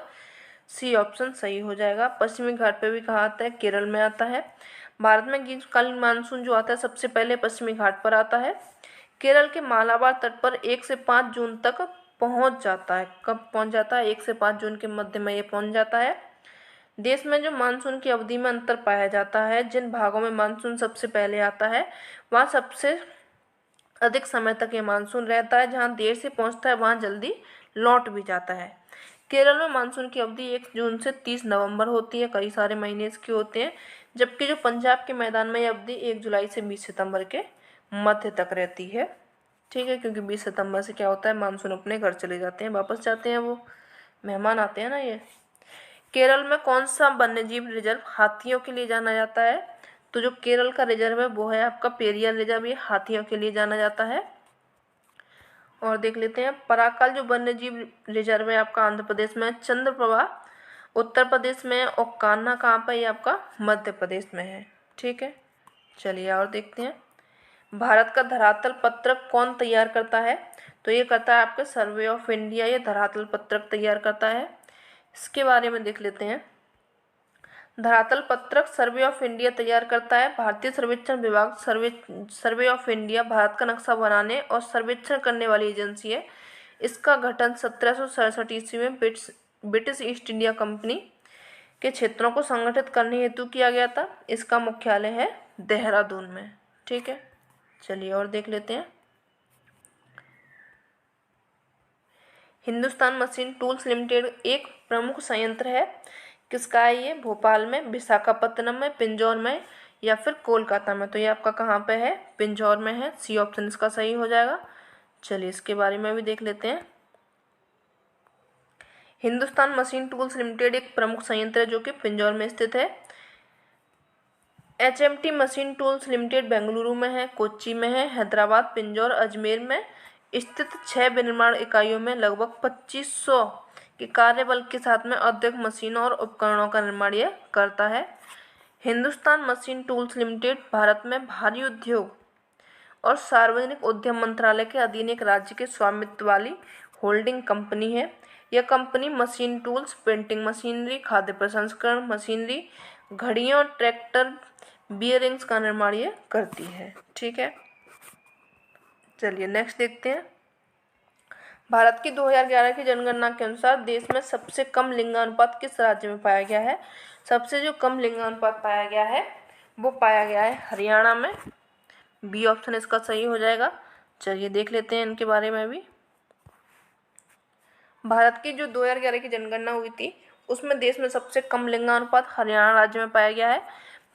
Speaker 1: सी ऑप्शन सही हो जाएगा। पश्चिमी घाट पे भी कहा आता है, केरल में आता है। भारत में ग्रीष्मकालीन मानसून जो आता है सबसे पहले पश्चिमी घाट पर आता है। केरल के मालाबार तट पर 1 से 5 जून तक पहुंच जाता है। कब पहुंच जाता है? 1 से 5 जून के मध्य में ये पहुंच जाता है। देश में जो मानसून की अवधि में अंतर पाया जाता है, जिन भागों में मानसून सबसे पहले आता है वहाँ सबसे अधिक समय तक ये मानसून रहता है। जहाँ देर से पहुँचता है वहाँ जल्दी लौट भी जाता है। केरल में मानसून की अवधि 1 जून से 30 नवंबर होती है, कई सारे महीने इसके होते हैं। जबकि जो पंजाब के मैदान में ये अवधि 1 जुलाई से 20 सितंबर के मध्य तक रहती है। ठीक है, क्योंकि 20 सितंबर से क्या होता है? मानसून अपने घर चले जाते हैं, वापस जाते हैं, वो मेहमान आते हैं ना। ये केरल में कौन सा वन्यजीव रिजर्व हाथियों के लिए जाना जाता है? तो जो केरल का रिजर्व है वो है आपका पेरियार रिजर्व, ये हाथियों के लिए जाना जाता है। और देख लेते हैं पराकल जो वन्यजीव रिजर्व है आपका आंध्र प्रदेश में, चंद्रप्रभा उत्तर प्रदेश में, और कान्हा कहाँ पर? ये आपका मध्य प्रदेश में है। ठीक है, चलिए और देखते हैं। भारत का धरातल पत्रक कौन तैयार करता है? तो ये करता है आपका सर्वे ऑफ इंडिया, ये धरातल पत्रक तैयार करता है। इसके बारे में देख लेते हैं। धरातल पत्रक सर्वे ऑफ इंडिया तैयार करता है भारतीय सर्वेक्षण विभाग। सर्वे ऑफ इंडिया भारत का नक्शा बनाने और सर्वेक्षण करने वाली एजेंसी है। इसका गठन 1767 ईस्वी में ब्रिटिश ईस्ट इंडिया कंपनी के क्षेत्रों को संगठित करने हेतु किया गया था। इसका मुख्यालय है देहरादून में। ठीक है, चलिए और देख लेते हैं। हिंदुस्तान मशीन टूल्स लिमिटेड एक प्रमुख संयंत्र है। किसका है ये? भोपाल में, विशाखापत्तनम में, पिंजौर में, या फिर कोलकाता में। तो ये आपका कहाँ पे है? पिंजौर में है। सी ऑप्शन इसका सही हो जाएगा। चलिए इसके बारे में भी देख लेते हैं। हिंदुस्तान मशीन टूल्स लिमिटेड एक प्रमुख संयंत्र है जो कि पिंजौर में स्थित है। HMT machine tools limited Bengaluru में है, कोच्चि में है, हैदराबाद, पिंजौर, अजमेर में स्थित 6 विनिर्माण इकाइयों में लगभग 2500 के कार्यबल के साथ में औद्योगिक मशीनों और उपकरणों का निर्माण ये करता है। Hindustan machine tools limited Bharat में भारी उद्योग और सार्वजनिक उद्यम मंत्रालय के अधीन एक राज्य के स्वामित्व वाली होल्डिंग कंपनी है। यह company machine tools, printing machinery, खाद्य प्रसंस्करण मशीनरी, घड़ियों, ट्रैक्टर, बियरिंग्स का निर्माण ये करती है। ठीक है, चलिए नेक्स्ट देखते हैं। भारत की 2011 की जनगणना के अनुसार देश में सबसे कम लिंगानुपात किस राज्य में पाया गया है? सबसे जो कम लिंगानुपात पाया गया है वो पाया गया है हरियाणा में। बी ऑप्शन इसका सही हो जाएगा। चलिए देख लेते हैं इनके बारे में भी। भारत की जो 2011 की जनगणना हुई थी उसमें देश में सबसे कम लिंगानुपात हरियाणा राज्य में पाया गया है।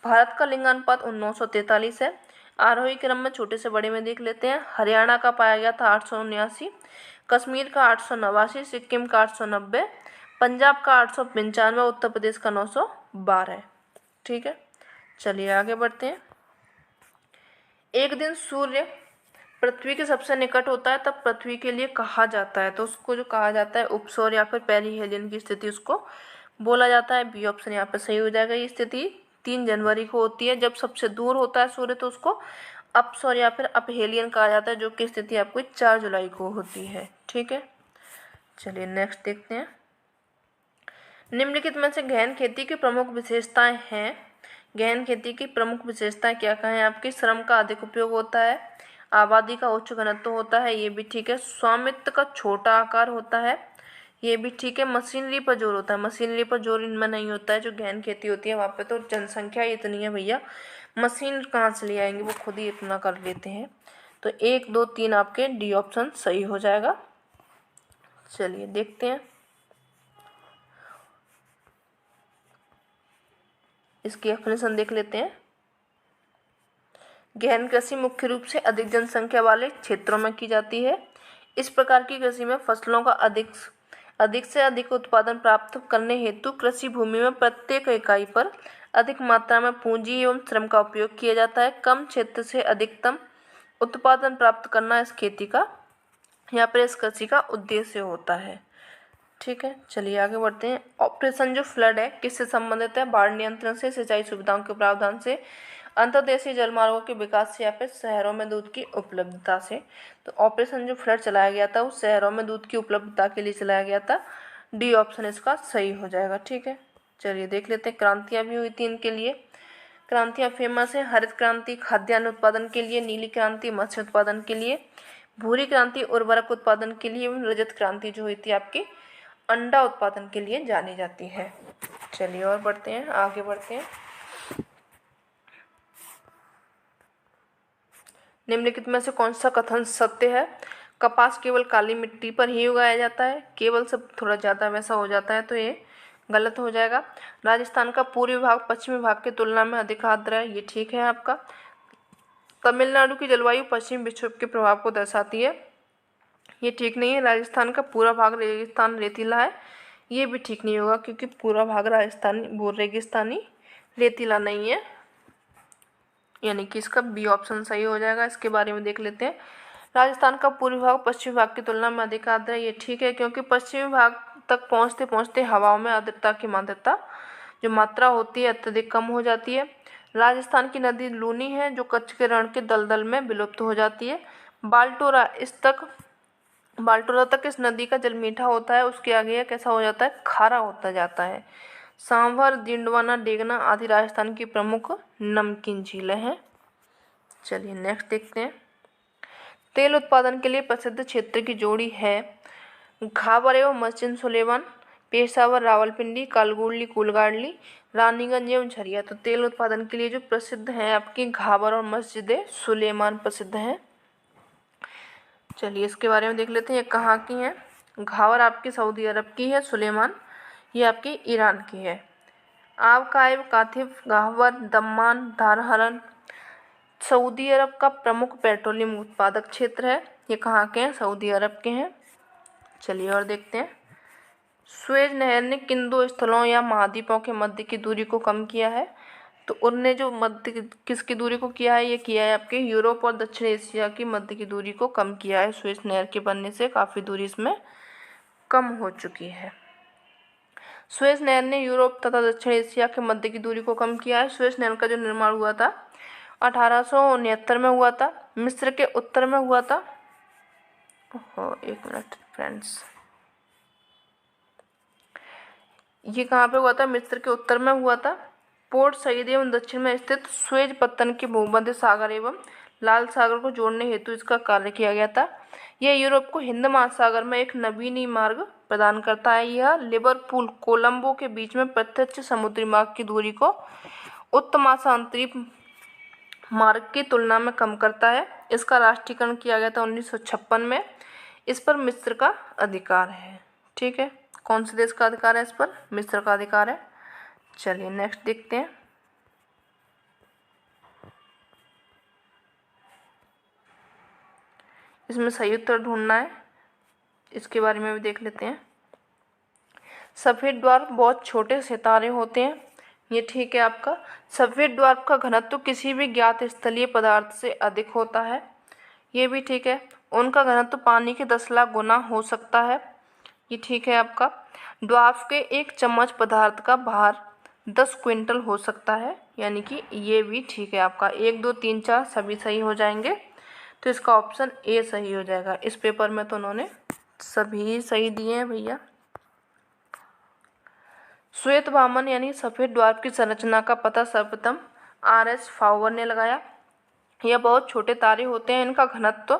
Speaker 1: भारत का लिंगानुपात 943 है। आरोही क्रम में छोटे से बड़े में देख लेते हैं। हरियाणा का पाया गया था 879, कश्मीर का 889, सिक्किम का 890, पंजाब का 895, उत्तर प्रदेश का 912। ठीक है, चलिए आगे बढ़ते हैं। एक दिन सूर्य पृथ्वी के सबसे निकट होता है तब पृथ्वी के लिए कहा जाता है, तो उसको जो कहा जाता है उपसौर या फिर पेरिहेलियन की स्थिति उसको बोला जाता है। बी ऑप्शन यहाँ पे सही हो जाएगा। ये स्थिति 3 जनवरी को होती है। जब सबसे दूर होता है सूर्य तो उसको अपसौर या फिर अपहेलियन कहा जाता है, जो कि स्थिति आपको 4 जुलाई को होती है। ठीक है, चलिए नेक्स्ट देखते हैं। निम्नलिखित में से गहन खेती की प्रमुख विशेषताएं हैं। गहन खेती की प्रमुख विशेषताएं क्या कहें आपकी? श्रम का अधिक उपयोग होता है, आबादी का उच्च घनत्व होता है, ये भी ठीक है। स्वामित्व का छोटा आकार होता है, ये भी ठीक है। मशीनरी पर जोर होता है, मशीनरी पर जोर इनमें नहीं होता है। जो गहन खेती होती है वहाँ पे तो जनसंख्या इतनी है भैया, मशीन कहाँ से ले आएंगे, वो खुद ही इतना कर लेते हैं। तो 1, 2, 3 आपके डी ऑप्शन सही हो जाएगा। चलिए देखते हैं इसकी एक्सप्लेनेशन देख लेते हैं। गहन कृषि मुख्य रूप से अधिक जनसंख्या वाले क्षेत्रों में की जाती है। इस प्रकार की कृषि में फसलों का अधिक से अधिक उत्पादन प्राप्त करने हेतु कृषि भूमि में प्रत्येक इकाई पर अधिक मात्रा में पूंजी एवं श्रम का उपयोग किया जाता है। कम क्षेत्र से अधिकतम उत्पादन प्राप्त करना इस खेती का या फिर इस कृषि का उद्देश्य होता है। ठीक है, चलिए आगे बढ़ते हैं। ऑपरेशन जो फ्लड है किससे संबंधित है? बाढ़ नियंत्रण से, सिंचाई सुविधाओं के प्रावधान से, अंतर्देशीय जलमार्गों के विकास से या फिर शहरों में दूध की उपलब्धता से। तो ऑपरेशन जो फ्लड चलाया गया था वो शहरों में दूध की उपलब्धता के लिए चलाया गया था। डी ऑप्शन इसका सही हो जाएगा। ठीक है, चलिए देख लेते हैं। क्रांतियाँ भी हुई थी इनके लिए। क्रांतियाँ फेमस है। हरित क्रांति खाद्यान्न उत्पादन के लिए, नीली क्रांति मत्स्य उत्पादन के लिए, भूरी क्रांति उर्वरक उत्पादन के लिए, रजत क्रांति जो हुई थी आपकी अंडा उत्पादन के लिए जानी जाती है। चलिए और बढ़ते हैं, आगे बढ़ते हैं। निम्नलिखित में से कौन सा कथन सत्य है? कपास केवल काली मिट्टी पर ही उगाया जाता है। केवल से थोड़ा ज़्यादा वैसा हो जाता है तो ये गलत हो जाएगा। राजस्थान का पूर्वी भाग पश्चिमी भाग की तुलना में अधिक आर्द्र है, ये ठीक है आपका। तमिलनाडु की जलवायु पश्चिमी विक्षोभ के प्रभाव को दर्शाती है, ये ठीक नहीं है। राजस्थान का पूरा भाग रेगिस्तान रेतीला है, ये भी ठीक नहीं होगा क्योंकि पूरा भाग राजस्थानी वो रेगिस्तानी रेतीला नहीं है, यानी कि इसका बी ऑप्शन सही हो जाएगा। इसके बारे में देख लेते हैं। राजस्थान का पूर्वी भाग पश्चिमी भाग की तुलना में अधिक आर्द्र है, ये ठीक है क्योंकि पश्चिमी भाग तक पहुँचते पहुँचते हवाओं में आर्द्रता की मात्रा जो मात्रा होती है अत्यधिक कम हो जाती है। राजस्थान की नदी लूनी है जो कच्छ के रण के दलदल में विलुप्त हो जाती है। बाल्टोरा तक इस नदी का जल मीठा होता है, उसके आगे यह कैसा हो जाता है? खारा होता जाता है। सांभर, डिंडवाना, डेगना आदि राजस्थान की प्रमुख नमकीन झीलें हैं। चलिए नेक्स्ट देखते हैं। तेल उत्पादन के लिए प्रसिद्ध क्षेत्र की जोड़ी है घाबर एवं मस्जिद सुलेमान, पेशावर, रावलपिंडी, कालगुडली, कुलगाड़ली, रानीगंज एवं झरिया। तो तेल उत्पादन के लिए जो प्रसिद्ध हैं आपकी घाबर और मस्जिद सुलेमान प्रसिद्ध हैं। चलिए इसके बारे में देख लेते हैं, ये कहाँ की हैं। घाबर आपकी सऊदी अरब की है, सुलेमान ये आपकी ईरान की है। आबकाइब, काथिफ, घाबर, दम्मान, धारहरन सऊदी अरब का प्रमुख पेट्रोलियम उत्पादक क्षेत्र है। ये कहाँ के हैं? सऊदी अरब के हैं। चलिए और देखते हैं। सुएज नहर ने किन 2 स्थलों या महाद्वीपों के मध्य की दूरी को कम किया है? तो उनने जो मध्य किसकी दूरी को किया है? ये किया है आपके यूरोप और दक्षिण एशिया की मध्य की दूरी को कम किया है। सुएज नहर के बनने से काफ़ी दूरी इसमें कम हो चुकी है। सुएज नहर ने यूरोप तथा दक्षिण एशिया के मध्य की दूरी को कम किया है। सुएज नहर का जो निर्माण हुआ था 1869 में हुआ था। मिस्र के उत्तर में हुआ था। एक मिनट फ्रेंड्स, ये कहाँ पे हुआ था? मिस्र के उत्तर में हुआ था। पोर्ट सईद एवं दक्षिण में स्थित स्वेज पत्तन के भूमध्य सागर एवं लाल सागर को जोड़ने हेतु इसका कार्य किया गया था। यह यूरोप को हिंद महासागर में एक नवीन मार्ग प्रदान करता है। यह लिवरपूल कोलंबो के बीच में प्रत्यक्ष समुद्री मार्ग की दूरी को उत्तमाशांतरी मार्ग की तुलना में कम करता है। इसका राष्ट्रीयकरण किया गया था 1956 में। इस पर मिस्र का अधिकार है। ठीक है, कौन से देश का अधिकार है इस पर? मिस्र का अधिकार है। चलिए नेक्स्ट देखते हैं। इसमें सही उत्तर ढूंढना है, इसके बारे में भी देख लेते हैं। सफ़ेद द्वार बहुत छोटे सितारे होते हैं, ये ठीक है आपका। सफ़ेद द्वार का घनत्व किसी भी ज्ञात स्थलीय पदार्थ से अधिक होता है, ये भी ठीक है। उनका घनत्व पानी के 10 लाख गुना हो सकता है, ये ठीक है आपका। ड्वार्फ के एक चम्मच पदार्थ का भार 10 क्विंटल हो सकता है, यानी कि ये भी ठीक है आपका। 1 2 3 4 सभी सही हो जाएंगे, तो इसका ऑप्शन ए सही हो जाएगा। इस पेपर में तो उन्होंने सभी सही दिए हैं भैया। श्वेत वामन यानी सफ़ेद द्वार की संरचना का पता सर्वप्रथम R.S. फाउवर ने लगाया। यह बहुत छोटे तारे होते हैं। इनका घनत्व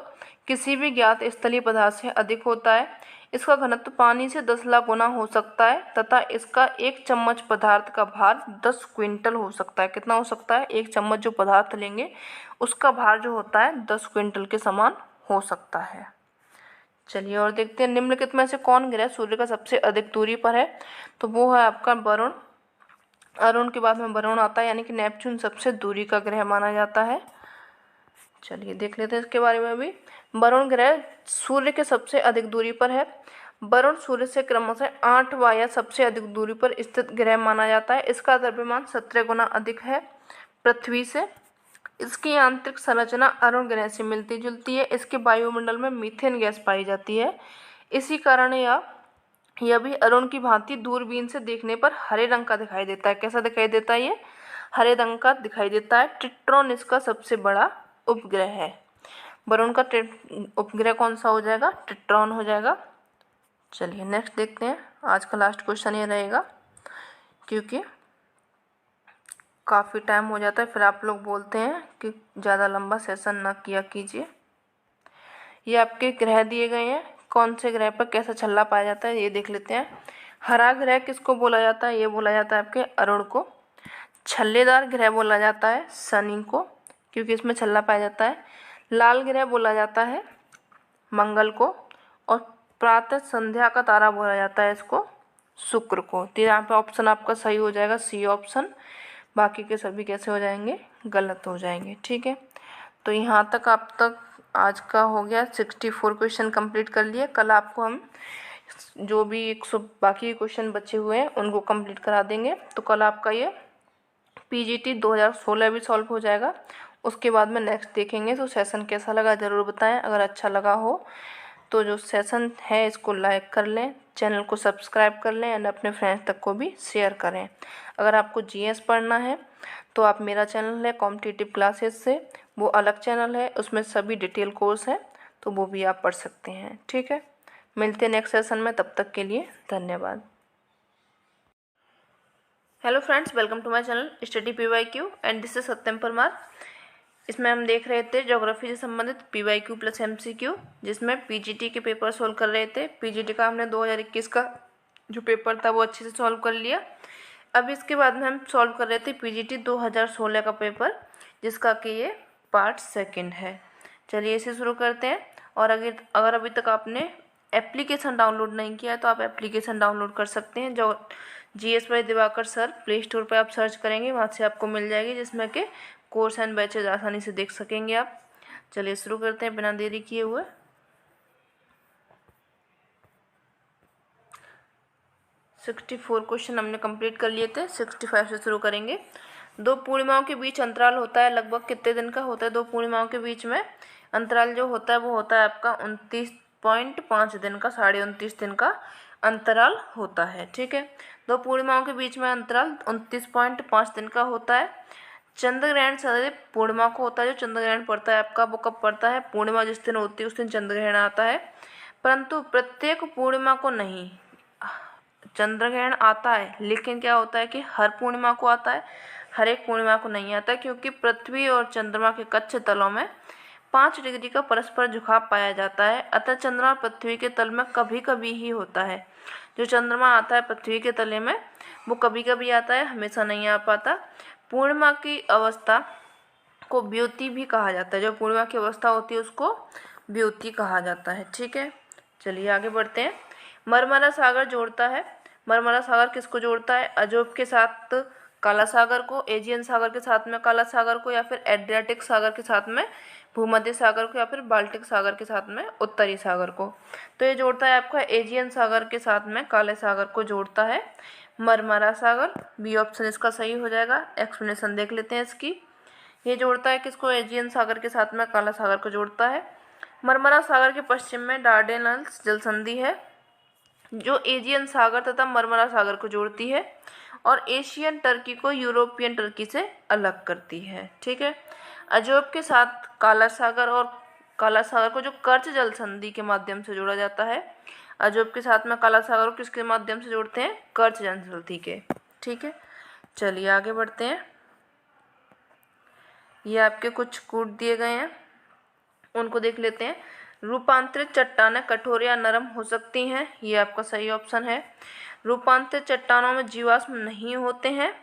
Speaker 1: किसी भी ज्ञात स्थलीय पदार्थ से अधिक होता है। इसका घनत्व पानी से 10 लाख गुना हो सकता है तथा इसका एक चम्मच पदार्थ का भार 10 क्विंटल हो सकता है। कितना हो सकता है? एक चम्मच जो पदार्थ लेंगे उसका भार जो होता है 10 क्विंटल के समान हो सकता है। चलिए और देखते हैं, निम्नलिखित में से कौन ग्रह सूर्य का सबसे अधिक दूरी पर है? तो वो है आपका वरुण। अरुण के बाद में वरुण आता है, यानी कि नेपच्यून सबसे दूरी का ग्रह माना जाता है। चलिए देख लेते हैं इसके बारे में भी। वरुण ग्रह सूर्य के सबसे अधिक दूरी पर है। वरुण सूर्य से क्रमशः 8वां या सबसे अधिक दूरी पर स्थित ग्रह माना जाता है। इसका द्रव्यमान 17 गुना अधिक है पृथ्वी से। इसकी आंतरिक संरचना अरुण ग्रह से मिलती जुलती है। इसके वायुमंडल में मीथेन गैस पाई जाती है। इसी कारण यह भी अरुण की भांति दूरबीन से देखने पर हरे रंग का दिखाई देता है। कैसा दिखाई देता है? ये हरे रंग का दिखाई देता है। ट्रिट्रॉन इसका सबसे बड़ा उपग्रह है। वरुण का उपग्रह कौन सा हो जाएगा? ट्रिट्रॉन हो जाएगा। चलिए नेक्स्ट देखते हैं। आज का लास्ट क्वेश्चन ये रहेगा, क्योंकि काफ़ी टाइम हो जाता है, फिर आप लोग बोलते हैं कि ज़्यादा लंबा सेशन ना किया कीजिए। ये आपके ग्रह दिए गए हैं, कौन से ग्रह पर कैसा छल्ला पाया जाता है ये देख लेते हैं। हरा ग्रह किसको बोला जाता है? ये बोला जाता है आपके अरुण को। छल्लेदार ग्रह बोला जाता है शनि को, क्योंकि इसमें छल्ला पाया जाता है। लाल ग्रह बोला जाता है मंगल को, और प्रातः संध्या का तारा बोला जाता है इसको शुक्र को। तो यहाँ पे ऑप्शन आपका सही हो जाएगा सी ऑप्शन। बाकी के सभी कैसे हो जाएंगे? गलत हो जाएंगे। ठीक है, तो यहाँ तक आप तक आज का हो गया। 64 क्वेश्चन कंप्लीट कर लिए। कल आपको हम जो भी 100 बाकी क्वेश्चन बचे हुए हैं उनको कंप्लीट करा देंगे। तो कल आपका ये PGT 2016 भी सॉल्व हो जाएगा। उसके बाद में नेक्स्ट देखेंगे। तो सेशन कैसा लगा ज़रूर बताएं। अगर अच्छा लगा हो तो जो सेशन है इसको लाइक कर लें, चैनल को सब्सक्राइब कर लें एंड अपने फ्रेंड्स तक को भी शेयर करें। अगर आपको GS पढ़ना है तो आप मेरा चैनल है कॉम्पिटिटिव क्लासेस से, वो अलग चैनल है, उसमें सभी डिटेल कोर्स है, तो वो भी आप पढ़ सकते हैं। ठीक है, मिलते हैं नेक्स्ट सेशन में, तब तक के लिए धन्यवाद। Hello friends, welcome to my channel study PYQ and this is Satyam Parmar. इसमें हम देख रहे थे ज्योग्राफी से संबंधित PYQ प्लस MCQ, जिसमें PGT के पेपर सॉल्व कर रहे थे। PGT का हमने 2021 का जो पेपर था वो अच्छे से सॉल्व कर लिया। अब इसके बाद में हम सॉल्व कर रहे थे PGT 2016 का पेपर, जिसका कि ये पार्ट 2 है। चलिए इसे शुरू करते हैं। और अगर अभी तक आपने एप्लीकेशन डाउनलोड नहीं किया है तो आप एप्लीकेशन डाउनलोड कर सकते हैं। जो GS by Diwakar sir play store पर आप सर्च करेंगे, वहाँ से आपको मिल जाएगी, जिसमें कि कोर्स एंड बैचेज आसानी से देख सकेंगे आप। चलिए शुरू करते हैं बिना देरी किए हुए। सिक्सटी 64 क्वेश्चन हमने कंप्लीट कर लिए थे। 65 से शुरू करेंगे। 2 पूर्णिमाओं के बीच अंतराल होता है लगभग कितने दिन का होता है? 2 पूर्णिमाओं के बीच में अंतराल जो होता है वो होता है आपका 29.5 दिन का, 29.5 दिन का अंतराल होता है। ठीक है, 2 पूर्णिमाओं के बीच में अंतराल 29.5 दिन का होता है। चंद्र ग्रहण सदैव पूर्णिमा को होता है। जो चंद्र ग्रहण पड़ता है आपका वो कब पड़ता है? पूर्णिमा जिस दिन होती है उस दिन चंद्र ग्रहण आता है, परंतु प्रत्येक पूर्णिमा को नहीं। चंद्र ग्रहण आता है लेकिन क्या होता है कि हर पूर्णिमा को आता है, हर एक पूर्णिमा को नहीं आता, क्योंकि पृथ्वी और चंद्रमा के कक्ष तलों में 5 डिग्री का परस्पर झुकाव पाया जाता है। अतः चंद्रमा पृथ्वी के तल में कभी कभी ही होता है। जो चंद्रमा आता है पृथ्वी के तले में वो कभी कभी आता है, हमेशा नहीं आ पाता। पूर्णिमा की अवस्था को व्युति भी कहा जाता है। जो पूर्णिमा की अवस्था होती है उसको व्युति कहा जाता है। ठीक है, चलिए आगे बढ़ते हैं। मरमरा सागर जोड़ता है। मरमरा सागर किसको जोड़ता है? अजोब के साथ काला सागर को, एजियन सागर के साथ में काला सागर को, या फिर एड्रियाटिक सागर के साथ में भूमध्य सागर को, या फिर बाल्टिक सागर के साथ में उत्तरी सागर को। तो ये जोड़ता है आपका एजियन सागर के साथ में काले सागर को जोड़ता है मरमरा सागर। बी ऑप्शन इसका सही हो जाएगा। एक्सप्लेनेशन देख लेते हैं इसकी। ये जोड़ता है किसको? एजियन सागर के साथ में काला सागर को जोड़ता है। मरमरा सागर के पश्चिम में डार्डेनल्स जलसंधि है जो एजियन सागर तथा मरमरा सागर को जोड़ती है और एशियन टर्की को यूरोपियन टर्की से अलग करती है। ठीक है, अजोब के साथ काला सागर और काला सागर को जो कर्च जलसंधि के माध्यम से जोड़ा जाता है। अजोब के साथ में काला सागर को किसके माध्यम से जोड़ते हैं? कर्च जलसंधि के। ठीक है, चलिए आगे बढ़ते हैं। ये आपके कुछ कूट दिए गए हैं, उनको देख लेते हैं। रूपांतरित चट्टानें कठोर या नरम हो सकती हैं, ये आपका सही ऑप्शन है। रूपांतरित चट्टानों में जीवाश्म नहीं होते हैं,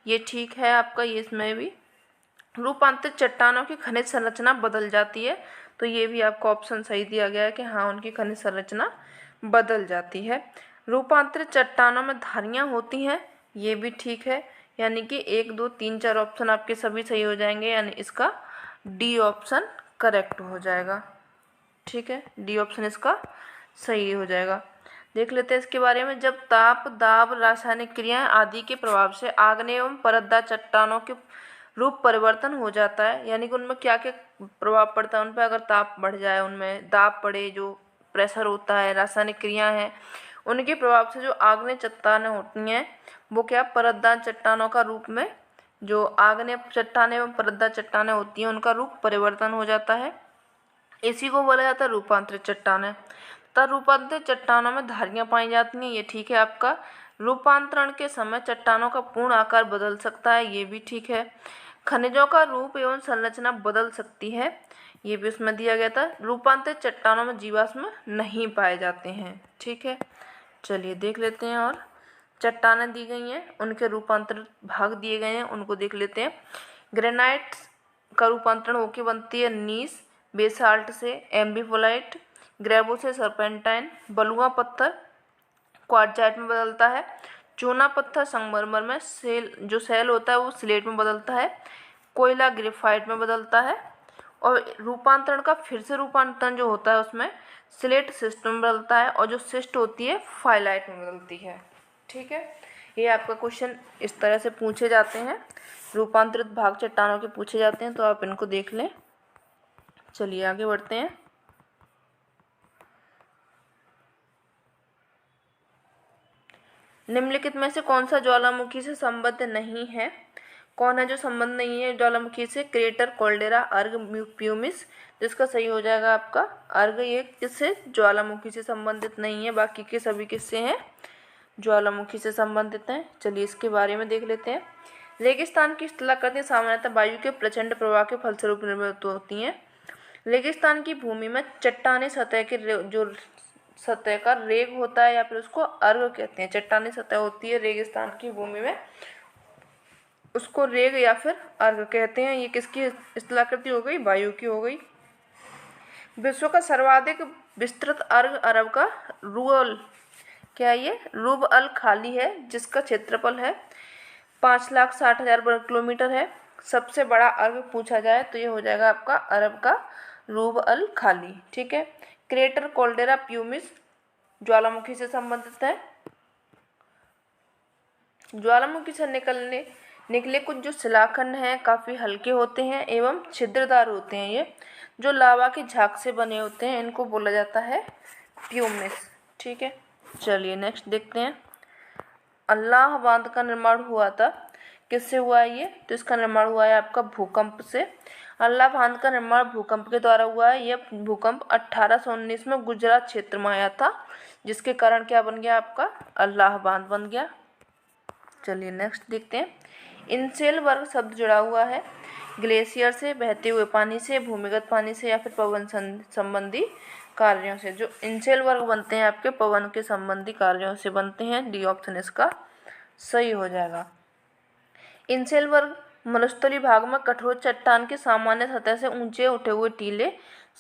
Speaker 1: ये ठीक है आपका, ये इसमें भी। रूपांतरित चट्टानों की खनिज संरचना बदल जाती है, तो ये भी आपका ऑप्शन सही दिया गया है कि हाँ उनकी खनिज संरचना बदल जाती है। रूपांतरित चट्टानों में धारियाँ होती हैं, ये भी ठीक है, यानी कि 1, 2, 3, 4 ऑप्शन आपके सभी सही हो जाएंगे, यानी इसका डी ऑप्शन करेक्ट हो जाएगा। ठीक है, डी ऑप्शन इसका सही हो जाएगा। देख लेते हैं इसके बारे में। जब ताप, दाब, रासायनिक क्रियाएं आदि के प्रभाव से आग्नेय एवं परतदार चट्टानों के रूप परिवर्तन हो जाता है, यानी कि उनमें क्या क्या प्रभाव पड़ता है उन पर? अगर ताप बढ़ जाए, उनमें दाब पड़े, जो प्रेशर होता है, रासायनिक क्रियाएं हैं, उनके प्रभाव से जो आग्नेय चट्टानें होती हैं वो क्या परतदार चट्टानों का रूप में, जो आग्नेय चट्टानें एवं परतदार चट्टानें होती हैं उनका रूप परिवर्तन हो जाता है। इसी को बोला जाता है रूपांतरित चट्टानें। तथा रूपांतरित चट्टानों में धारियाँ पाई जाती हैं, ये ठीक है आपका। रूपांतरण के समय चट्टानों का पूर्ण आकार बदल सकता है, ये भी ठीक है। खनिजों का रूप एवं संरचना बदल सकती है, ये भी उसमें दिया गया था। रूपांतरित चट्टानों में जीवाश्म नहीं पाए जाते हैं। ठीक है, चलिए देख लेते हैं। और चट्टानें दी गई हैं, उनके रूपांतरित भाग दिए गए हैं, उनको देख लेते हैं। ग्रेनाइट का रूपांतरण होके बनती है नीस, बेसाल्ट से एम्बीफोलाइट, ग्रेवो से सर्पेंटाइन, बलुआ पत्थर क्वार्टजाइट में बदलता है, चूना पत्थर संगमरमर में, जो सेल होता है वो स्लेट में बदलता है, कोयला ग्रेफाइट में बदलता है, और रूपांतरण का फिर से रूपांतरण जो होता है उसमें स्लेट सिस्ट में बदलता है, और जो सिस्ट होती है फाइलाइट में बदलती है। ठीक है, ये आपका क्वेश्चन इस तरह से पूछे जाते हैं, रूपांतरित भाग चट्टानों के पूछे जाते हैं, तो आप इनको देख लें। चलिए आगे बढ़ते हैं। निम्नलिखित में से कौन सा ज्वालामुखी से संबद्ध नहीं है? कौन है जो संबंध नहीं है ज्वालामुखी से? क्रेटर, कॉल्डेरा, अर्ग, प्यूमिस। जिसका सही हो जाएगा आपका अर्ग। ये किससे? ज्वालामुखी से संबंधित नहीं है, बाकी के सभी किससे हैं? ज्वालामुखी से संबंधित हैं। चलिए इसके बारे में देख लेते हैं। रेगिस्तान की स्थलाकृति सामान्यतः वायु के प्रचंड प्रवाह के फलस्वरूप निर्मित होती हैं। रेगिस्तान की भूमि में चट्टानी सतह के जो सतह का रेग होता है, या फिर उसको अर्ग कहते हैं। चट्टानी सतह होती है रेगिस्तान की भूमि में, उसको रेग या फिर अर्ग कहते हैं। ये किसकी स्थलाकृति हो गई? वायु की हो गई। विश्व का सर्वाधिक विस्तृत अर्ग अरब का रूअल, क्या ये रूब अल खाली है, जिसका क्षेत्रफल है 5,60,000 वर्ग किलोमीटर है। सबसे बड़ा अर्ग पूछा जाए तो ये हो जाएगा आपका अरब का रूब अल खाली। ठीक है, क्रेटर, कॉल्डेरा, प्यूमिस ज्वालामुखी से संबंधित है। ज्वालामुखी से निकले कुछ जो शिलाखंड हैं काफ़ी हल्के होते हैं एवं छिद्रदार होते हैं। ये जो लावा की झाग से बने होते हैं इनको बोला जाता है प्यूमिस। ठीक है, चलिए नेक्स्ट देखते हैं। अल्लाह बांध का निर्माण हुआ था किससे हुआ है ये? तो इसका निर्माण हुआ है आपका भूकंप से। अल्लाह बांध का निर्माण भूकंप के द्वारा हुआ है। यह भूकंप 1819 में गुजरात क्षेत्र में आया था, जिसके कारण क्या बन गया आपका? अल्लाह बांध बन गया। चलिए नेक्स्ट देखते हैं। इनसेल वर्ग शब्द जुड़ा हुआ है ग्लेशियर से, बहते हुए पानी से, भूमिगत पानी से या फिर पवन संबंधी कार्यों से। जो इनसेल वर्ग बनते हैं आपके पवन के संबंधी कार्यों से बनते हैं। डी ऑप्शन इसका सही हो जाएगा। इनसेल वर्ग मरुस्थलीय भाग में कठोर चट्टान की सामान्य सतह से ऊंचे उठे हुए टीले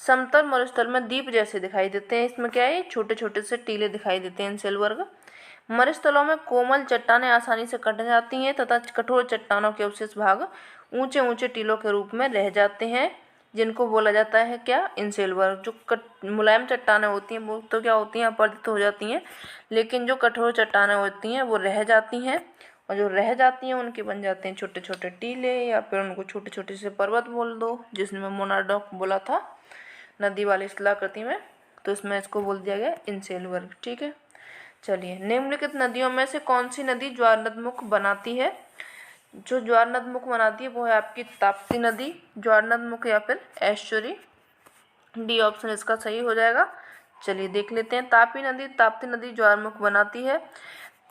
Speaker 1: समतल मरुस्थल में दीप जैसे दिखाई देते हैं। इसमें क्या है? छोटे छोटे से टीले दिखाई देते हैं इनसेल वर्ग। मरुस्थलों में कोमल चट्टानें आसानी से कट जाती हैं तथा कठोर चट्टानों के अवशेष भाग ऊंचे ऊंचे टीलों के रूप में रह जाते हैं, जिनको बोला जाता है क्या? इनसेल वर्ग। जो मुलायम चट्टानें होती हैं वो तो क्या होती हैं? अपरदित हो जाती हैं, लेकिन जो कठोर चट्टानें होती हैं वो रह जाती हैं, और जो रह जाती हैं उनके बन जाते हैं छोटे छोटे टीले, या फिर उनको छोटे छोटे से पर्वत बोल दो, जिसमें मोनाडॉक बोला था नदी वाली स्थलाकृति में, तो इसमें इसको बोल दिया गया इनसेल वर्ग। ठीक है। चलिए, निम्नलिखित नदियों में से कौन सी नदी ज्वार नदमुख बनाती है? जो ज्वार नदमुख बनाती है वो है आपकी ताप्ती नदी, ज्वार नदमुख या फिर एस्चुरी। डी ऑप्शन इसका सही हो जाएगा। चलिए देख लेते हैं। ताप्ती नदी ज्वारमुख बनाती है।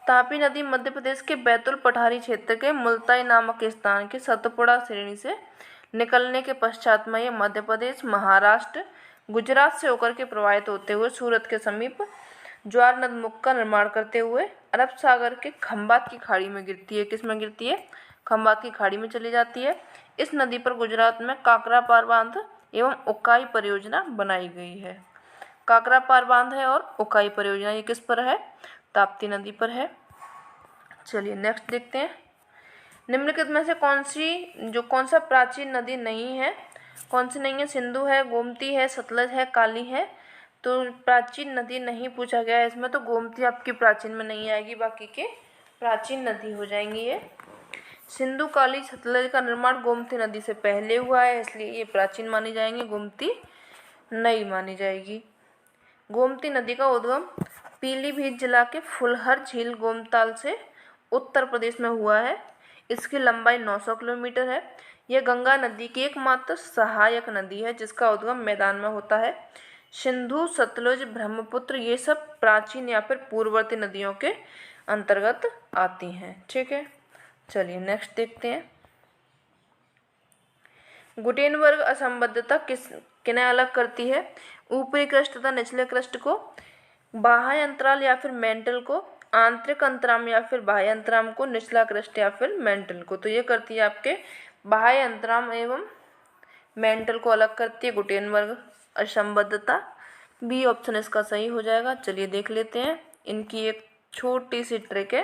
Speaker 1: तापी नदी मध्य प्रदेश के बैतूल पठारी क्षेत्र के मुल्ताई नामक स्थान की सतपुड़ा श्रेणी से निकलने के पश्चात में यह मध्य प्रदेश, महाराष्ट्र, गुजरात से होकर के प्रवाहित होते हुए सूरत के समीप ज्वार नदमुख का निर्माण करते हुए अरब सागर के खंबात की खाड़ी में गिरती है। किस में गिरती है? खंबात की खाड़ी में चली जाती है। इस नदी पर गुजरात में काकरापार बांध एवं उकाई परियोजना बनाई गई है। काकरापार बांध है और उकाई परियोजना ये किस पर है? ताप्ती नदी पर है। चलिए नेक्स्ट देखते हैं। निम्नलिखित में से कौन सा प्राचीन नदी नहीं है? कौन सी नहीं है? सिंधु है, गोमती है, सतलज है, काली है। तो प्राचीन नदी नहीं पूछा गया है इसमें, तो गोमती आपकी प्राचीन में नहीं आएगी, बाकी के प्राचीन नदी हो जाएंगी ये। सिंधु, काली, सतलज का निर्माण गोमती नदी से पहले हुआ है, इसलिए ये प्राचीन मानी जाएंगी, गोमती नहीं मानी जाएगी। गोमती नदी का उद्गम पीलीभीत जिला के फुलहर झील गोमताल से उत्तर प्रदेश में हुआ है। इसकी लंबाई 900 किलोमीटर है। यह गंगा नदी की एकमात्र सहायक नदी है जिसका उद्गम मैदान में होता है। सिंधु, सतलुज, ब्रह्मपुत्र ये सब प्राचीन या फिर पूर्ववर्ती नदियों के अंतर्गत आती हैं। ठीक है। चलिए नेक्स्ट देखते हैं। गुटेनबर्ग असंबद्धता किन्हें अलग करती है? ऊपरी क्रस्ट तथा निचले क्रस्ट को, बाह्य अंतराल या फिर मेंटल को, आंतरिक अंतराम या फिर बाह्य अंतराम को, निचला क्रस्ट या फिर मेंटल को। तो ये करती है आपके बाह्य अंतराम एवं मेंटल को अलग करती है गुटेनबर्ग असंबद्धता। बी ऑप्शन इसका सही हो जाएगा। चलिए देख लेते हैं। इनकी एक छोटी सी ट्रिक है,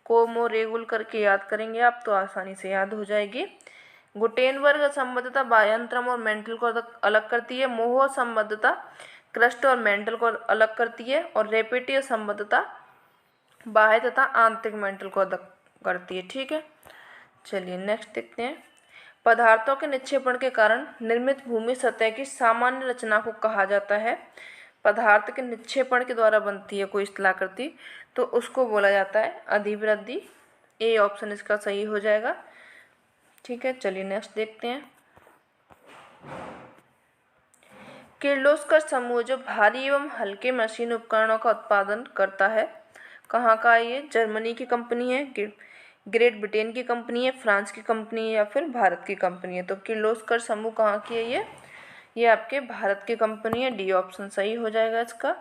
Speaker 1: कोमो रेगुल करके याद करेंगे आप तो आसानी से याद हो जाएगी। गुटेनबर्ग असंबद्धता बाह्य अंतराम और मेंटल को अलग करती है। मोह असंबद्धता क्रस्ट और मेंटल को अलग करती है, और रेपेटी असंबद्धता बाह्य तथा आंतरिक मेंटल को अलग करती है। ठीक है। चलिए नेक्स्ट देखते हैं। पदार्थों के निक्षेपण के कारण निर्मित भूमि सतह की सामान्य रचना को कहा जाता है। पदार्थ के निक्षेपण के द्वारा बनती है कोई स्थलाकृति तो उसको बोला जाता है अधिवृद्धि। ए ऑप्शन इसका सही हो जाएगा। ठीक है। चलिए नेक्स्ट देखते हैं। किर्लोस्कर समूह जो भारी एवं हल्के मशीन उपकरणों का उत्पादन करता है, कहाँ का है ये? जर्मनी की कंपनी है, ग्रेट ब्रिटेन की कंपनी है, फ्रांस की कंपनी है या फिर भारत की कंपनी है? तो किर्लोस्कर समूह कहाँ की है ये आपके भारत की कंपनी है। डी ऑप्शन सही हो जाएगा इसका।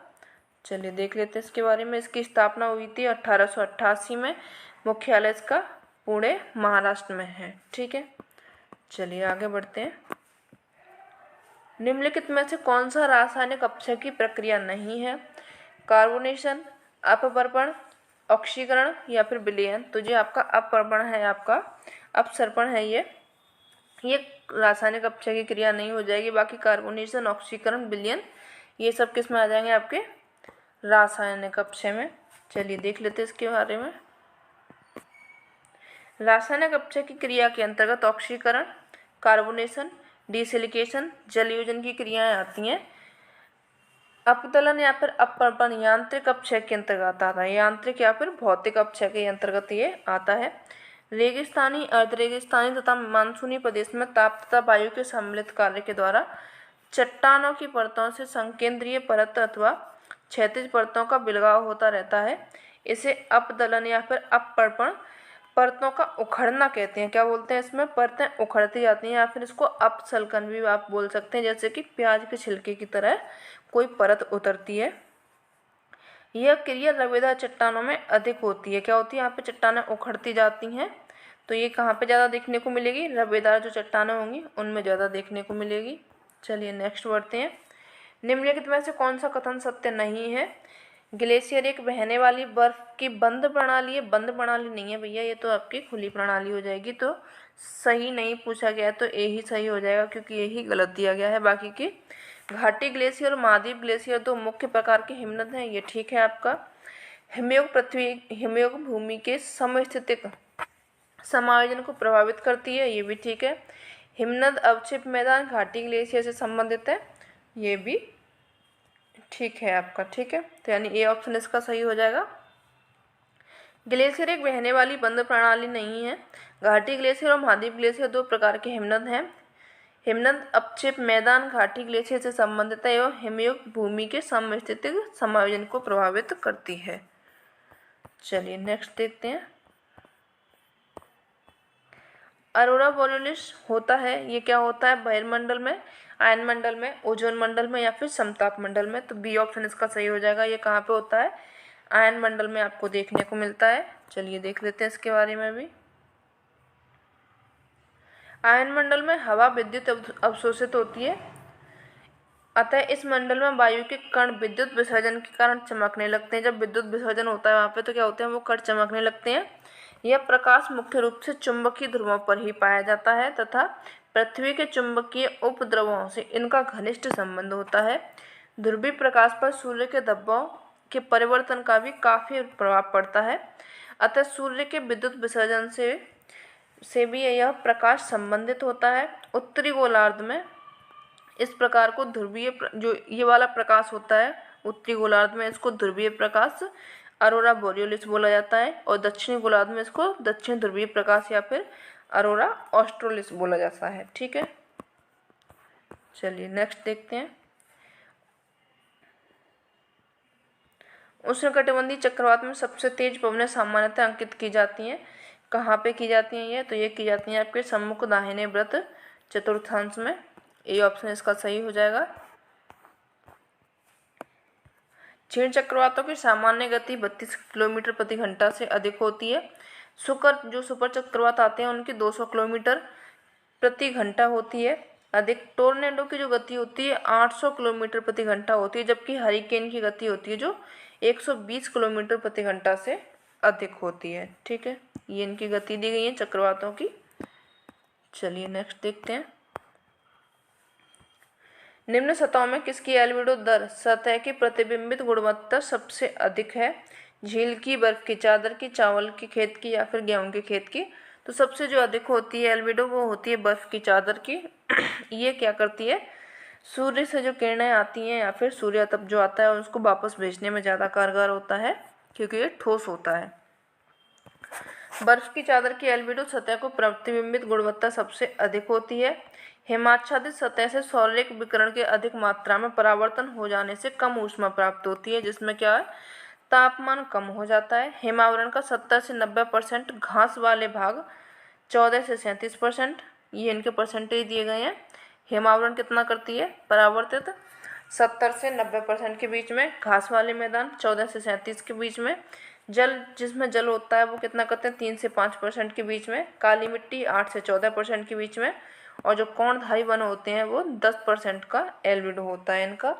Speaker 1: चलिए देख लेते हैं इसके बारे में। इसकी स्थापना हुई थी 1888 में। मुख्यालय इसका पुणे महाराष्ट्र में है। ठीक है। चलिए आगे बढ़ते हैं। निम्नलिखित में से कौन सा रासायनिक अपक्षय की प्रक्रिया नहीं है? कार्बोनेशन, अपवर्पण, ऑक्सीकरण या फिर विलयन? तो जो आपका अपवर्पण है, आपका अपसर्पण है, ये रासायनिक अपक्षय की क्रिया नहीं हो जाएगी। बाकी कार्बोनेशन, ऑक्सीकरण, विलयन ये सब किस में आ जाएंगे? आपके रासायनिक अपक्षय में। चलिए देख लेते हैं इसके बारे में। रासायनिक अपक्षय की क्रिया के अंतर्गत ऑक्सीकरण, कार्बोनेशन, डिसिलिकेशन, जलयोजन की क्रियाएं आती हैं। अपतलन या फिर अपवर्पण यांत्रिक अपक्षय के अंतर्गत आता है। यांत्रिक या फिर भौतिक अपक्षय के अंतर्गत ये आता है। रेगिस्तानी, अर्ध रेगिस्तानी तथा मानसूनी प्रदेश में ताप तथा वायु के सम्मिलित कार्य के द्वारा चट्टानों की परतों से संकेंद्रीय परत अथवा क्षैतिज परतों का बिलगाव होता रहता है। इसे अपदलन या फिर अपपर्पण, परतों का उखड़ना कहते हैं। क्या बोलते हैं? इसमें परतें उखड़ती जाती हैं, या फिर इसको अपसल्कन भी आप बोल सकते हैं, जैसे कि प्याज के छिलके की तरह कोई परत उतरती है। यह क्रिया रवेदार चट्टानों में अधिक होती है। क्या होती है? यहाँ पे चट्टानें उखड़ती जाती हैं, तो ये कहाँ पे ज़्यादा देखने को मिलेगी? रवेदार जो चट्टानें होंगी उनमें ज़्यादा देखने को मिलेगी। चलिए नेक्स्ट बढ़ते हैं। निम्नलिखित में से कौन सा कथन सत्य नहीं है? ग्लेशियर एक बहने वाली बर्फ की बंद प्रणाली है। बंद प्रणाली नहीं है भैया, ये तो आपकी खुली प्रणाली हो जाएगी। तो सही नहीं पूछा गया, तो ए ही सही हो जाएगा, क्योंकि यही गलत दिया गया है। बाकी की घाटी ग्लेशियर और महाद्वीप ग्लेशियर दो मुख्य प्रकार के हिमनद हैं, ये ठीक है आपका। हिमयोग भूमि के समस्थितिक समायोजन को प्रभावित करती है, ये भी ठीक है। हिमनद अवक्षेप मैदान घाटी ग्लेशियर से संबंधित है, ये भी ठीक है आपका। ठीक है, तो यानी ए ऑप्शन इसका सही हो जाएगा। ग्लेशियर एक बहने वाली बंद प्रणाली नहीं है। घाटी ग्लेशियर और महाद्वीप ग्लेशियर दो प्रकार के हिमनद हैं। हिमनद अपक्षेप मैदान घाटी ग्लेशियर से संबंधित है एवं हिमयुग भूमि के समस्थितिक समायोजन को प्रभावित करती है। चलिए नेक्स्ट देखते हैं। अरोरा बोरियोलिस होता है, ये क्या होता है? बहिर्मंडल में, आयन मंडल में, ओजोन मंडल में, या फिर समताप मंडल में। तो बी ऑप्शन इसका सही हो जाएगा। ये कहाँ पे होता है? आयन मंडल में आपको देखने को मिलता है। चलिए देख लेते हैं इसके बारे में भी। आयन मंडल में हवा विद्युत अवशोषित होती है, अतः इस मंडल में वायु के कण विद्युत विसर्जन के कारण चमकने लगते हैं। जब विद्युत विसर्जन होता है वहाँ पे, तो क्या होते हैं? वो कण चमकने लगते हैं। यह प्रकाश मुख्य रूप से चुंबकीय ध्रुवों पर ही पाया जाता है तथा पृथ्वी के चुंबकीय उपद्रवों से इनका घनिष्ठ संबंध होता है। ध्रुवीय प्रकाश पर सूर्य के दबाव के परिवर्तन का भी काफ़ी प्रभाव पड़ता है, अतः सूर्य के विद्युत विसर्जन से भी यह प्रकाश संबंधित होता है। उत्तरी गोलार्ध में इस प्रकार को ध्रुवीय, जो ये वाला प्रकाश होता है उत्तरी गोलार्ध में, इसको ध्रुवीय प्रकाश अरोरा बोरियोलिस बोला जाता है, और दक्षिणी गोलार्ध में इसको दक्षिण ध्रुवीय प्रकाश या फिर अरोरा ऑस्ट्रेलिस बोला जाता है। ठीक है, चलिए नेक्स्ट देखते हैं। उष्णकटिबंधीय चक्रवात में सबसे तेज पवनें सामान्यतः अंकित की जाती हैं। कहाँ पे की जाती हैं ये? तो ये की जाती हैं आपके सम्मुख दाहिने व्रत चतुर्थांश में। ए ऑप्शन इसका सही हो जाएगा। क्षीण चक्रवातों की सामान्य गति 32 किलोमीटर प्रति घंटा से अधिक होती है। जो सुपर चक्रवात आते हैं उनकी 200 किलोमीटर प्रति घंटा होती है। अधिक टोर्नेडो की जो गति होती है 800 किलोमीटर प्रति घंटा होती है, जबकि हरिकेन की गति होती है जो 120 किलोमीटर प्रति घंटा से अधिक होती है। ठीक है, ये इनकी गति दी गई है चक्रवातों की। चलिए नेक्स्ट देखते हैं। निम्न सतहों में किसकी एल्बिडो दर सतह की प्रतिबिंबित गुणवत्ता सबसे अधिक है? झील की, बर्फ की चादर की, चावल के खेत की, या फिर गेहूं के खेत की? तो सबसे जो अधिक होती है एल्बिडो वो होती है बर्फ की चादर की। ये क्या करती है? सूर्य से जो किरणें आती हैं या फिर सूर्य तप जो आता है उसको वापस भेजने में ज़्यादा कारगर होता है, क्योंकि ये ठोस होता है। बर्फ की चादर की एल्बिडो सतह को प्रतिबिंबित गुणवत्ता सबसे अधिक होती है। हिमाच्छादित सतह से सौर्यिक विकिरण के अधिक मात्रा में परावर्तन हो जाने से कम ऊष्मा प्राप्त होती है, जिसमें क्या है? तापमान कम हो जाता है। हिमावरण का 70 से 90%, घास वाले भाग 14 से 37%, ये इनके परसेंटेज दिए गए हैं। हिमावरण कितना करती है? परावर्तित 70 से 90% के बीच में। घास वाले मैदान 14 से 37 के बीच में। जल, जिसमें जल होता है वो कितना करते हैं? 3 से 5% के बीच में। काली मिट्टी 8 से 14% के बीच में। और जो कोणधारी वन होते हैं वो 10% का एल्बिडो होता है इनका,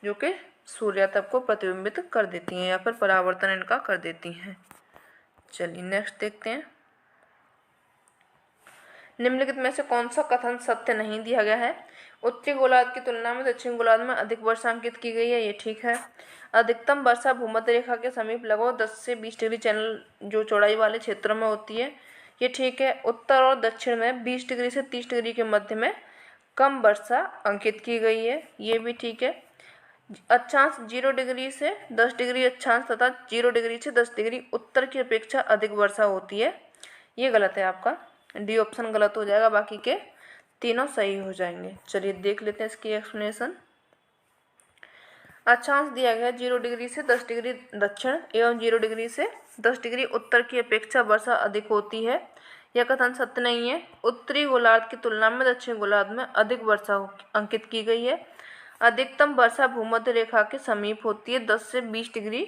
Speaker 1: जो कि सूर्यातप को प्रतिबिंबित कर देती हैं या फिर परावर्तन इनका कर देती हैं। चलिए नेक्स्ट देखते हैं। निम्नलिखित में से कौन सा कथन सत्य नहीं दिया गया है? उत्तरी गोलार्ध की तुलना में दक्षिण गोलार्ध में अधिक वर्षा अंकित की गई है, ये ठीक है। अधिकतम वर्षा भूमध्य रेखा के समीप लगभग 10 से 20 डिग्री चैनल जो चौड़ाई वाले क्षेत्रों में होती है, ये ठीक है। उत्तर और दक्षिण में 20 डिग्री से 30 डिग्री के मध्य में कम वर्षा अंकित की गई है, ये भी ठीक है। अक्षांश 0 डिग्री से 10 डिग्री अक्षांश तथा 0 डिग्री से 10 डिग्री उत्तर की अपेक्षा अधिक वर्षा होती है, ये गलत है आपका, डी ऑप्शन गलत हो जाएगा, बाकी के तीनों सही हो जाएंगे। चलिए देख लेते हैं इसकी एक्सप्लेनेशन। अक्षांश दिया गया 0 डिग्री से 10 डिग्री दक्षिण एवं 0 डिग्री से 10 डिग्री उत्तर की अपेक्षा वर्षा अधिक होती है। यह कथन सत्य नहीं है। उत्तरी गोलार्ध की तुलना में दक्षिणी गोलार्ध में अधिक वर्षा अंकित की गई है। अधिकतम वर्षा भूमध्य रेखा के समीप होती है, 10 से 20 डिग्री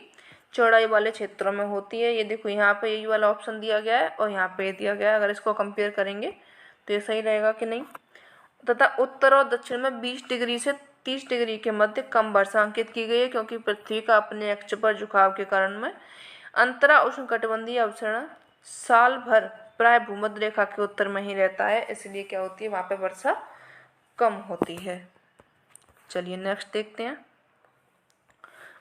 Speaker 1: चौड़ाई वाले क्षेत्रों में होती है। ये देखो यहाँ पे यही वाला ऑप्शन दिया गया है और यहाँ पे दिया गया है। अगर इसको कंपेयर करेंगे तो ये सही रहेगा कि नहीं। तथा उत्तर और दक्षिण में 20 डिग्री से 30 डिग्री के मध्य कम वर्षा अंकित की गई है, क्योंकि पृथ्वी का अपने अक्ष पर झुकाव के कारण में अंतरा उष्णकटिबंधीय अवसरण साल भर प्राय भूमध्य रेखा के उत्तर में ही रहता है, इसलिए क्या होती है वहाँ पे वर्षा कम होती है। चलिए नेक्स्ट देखते हैं।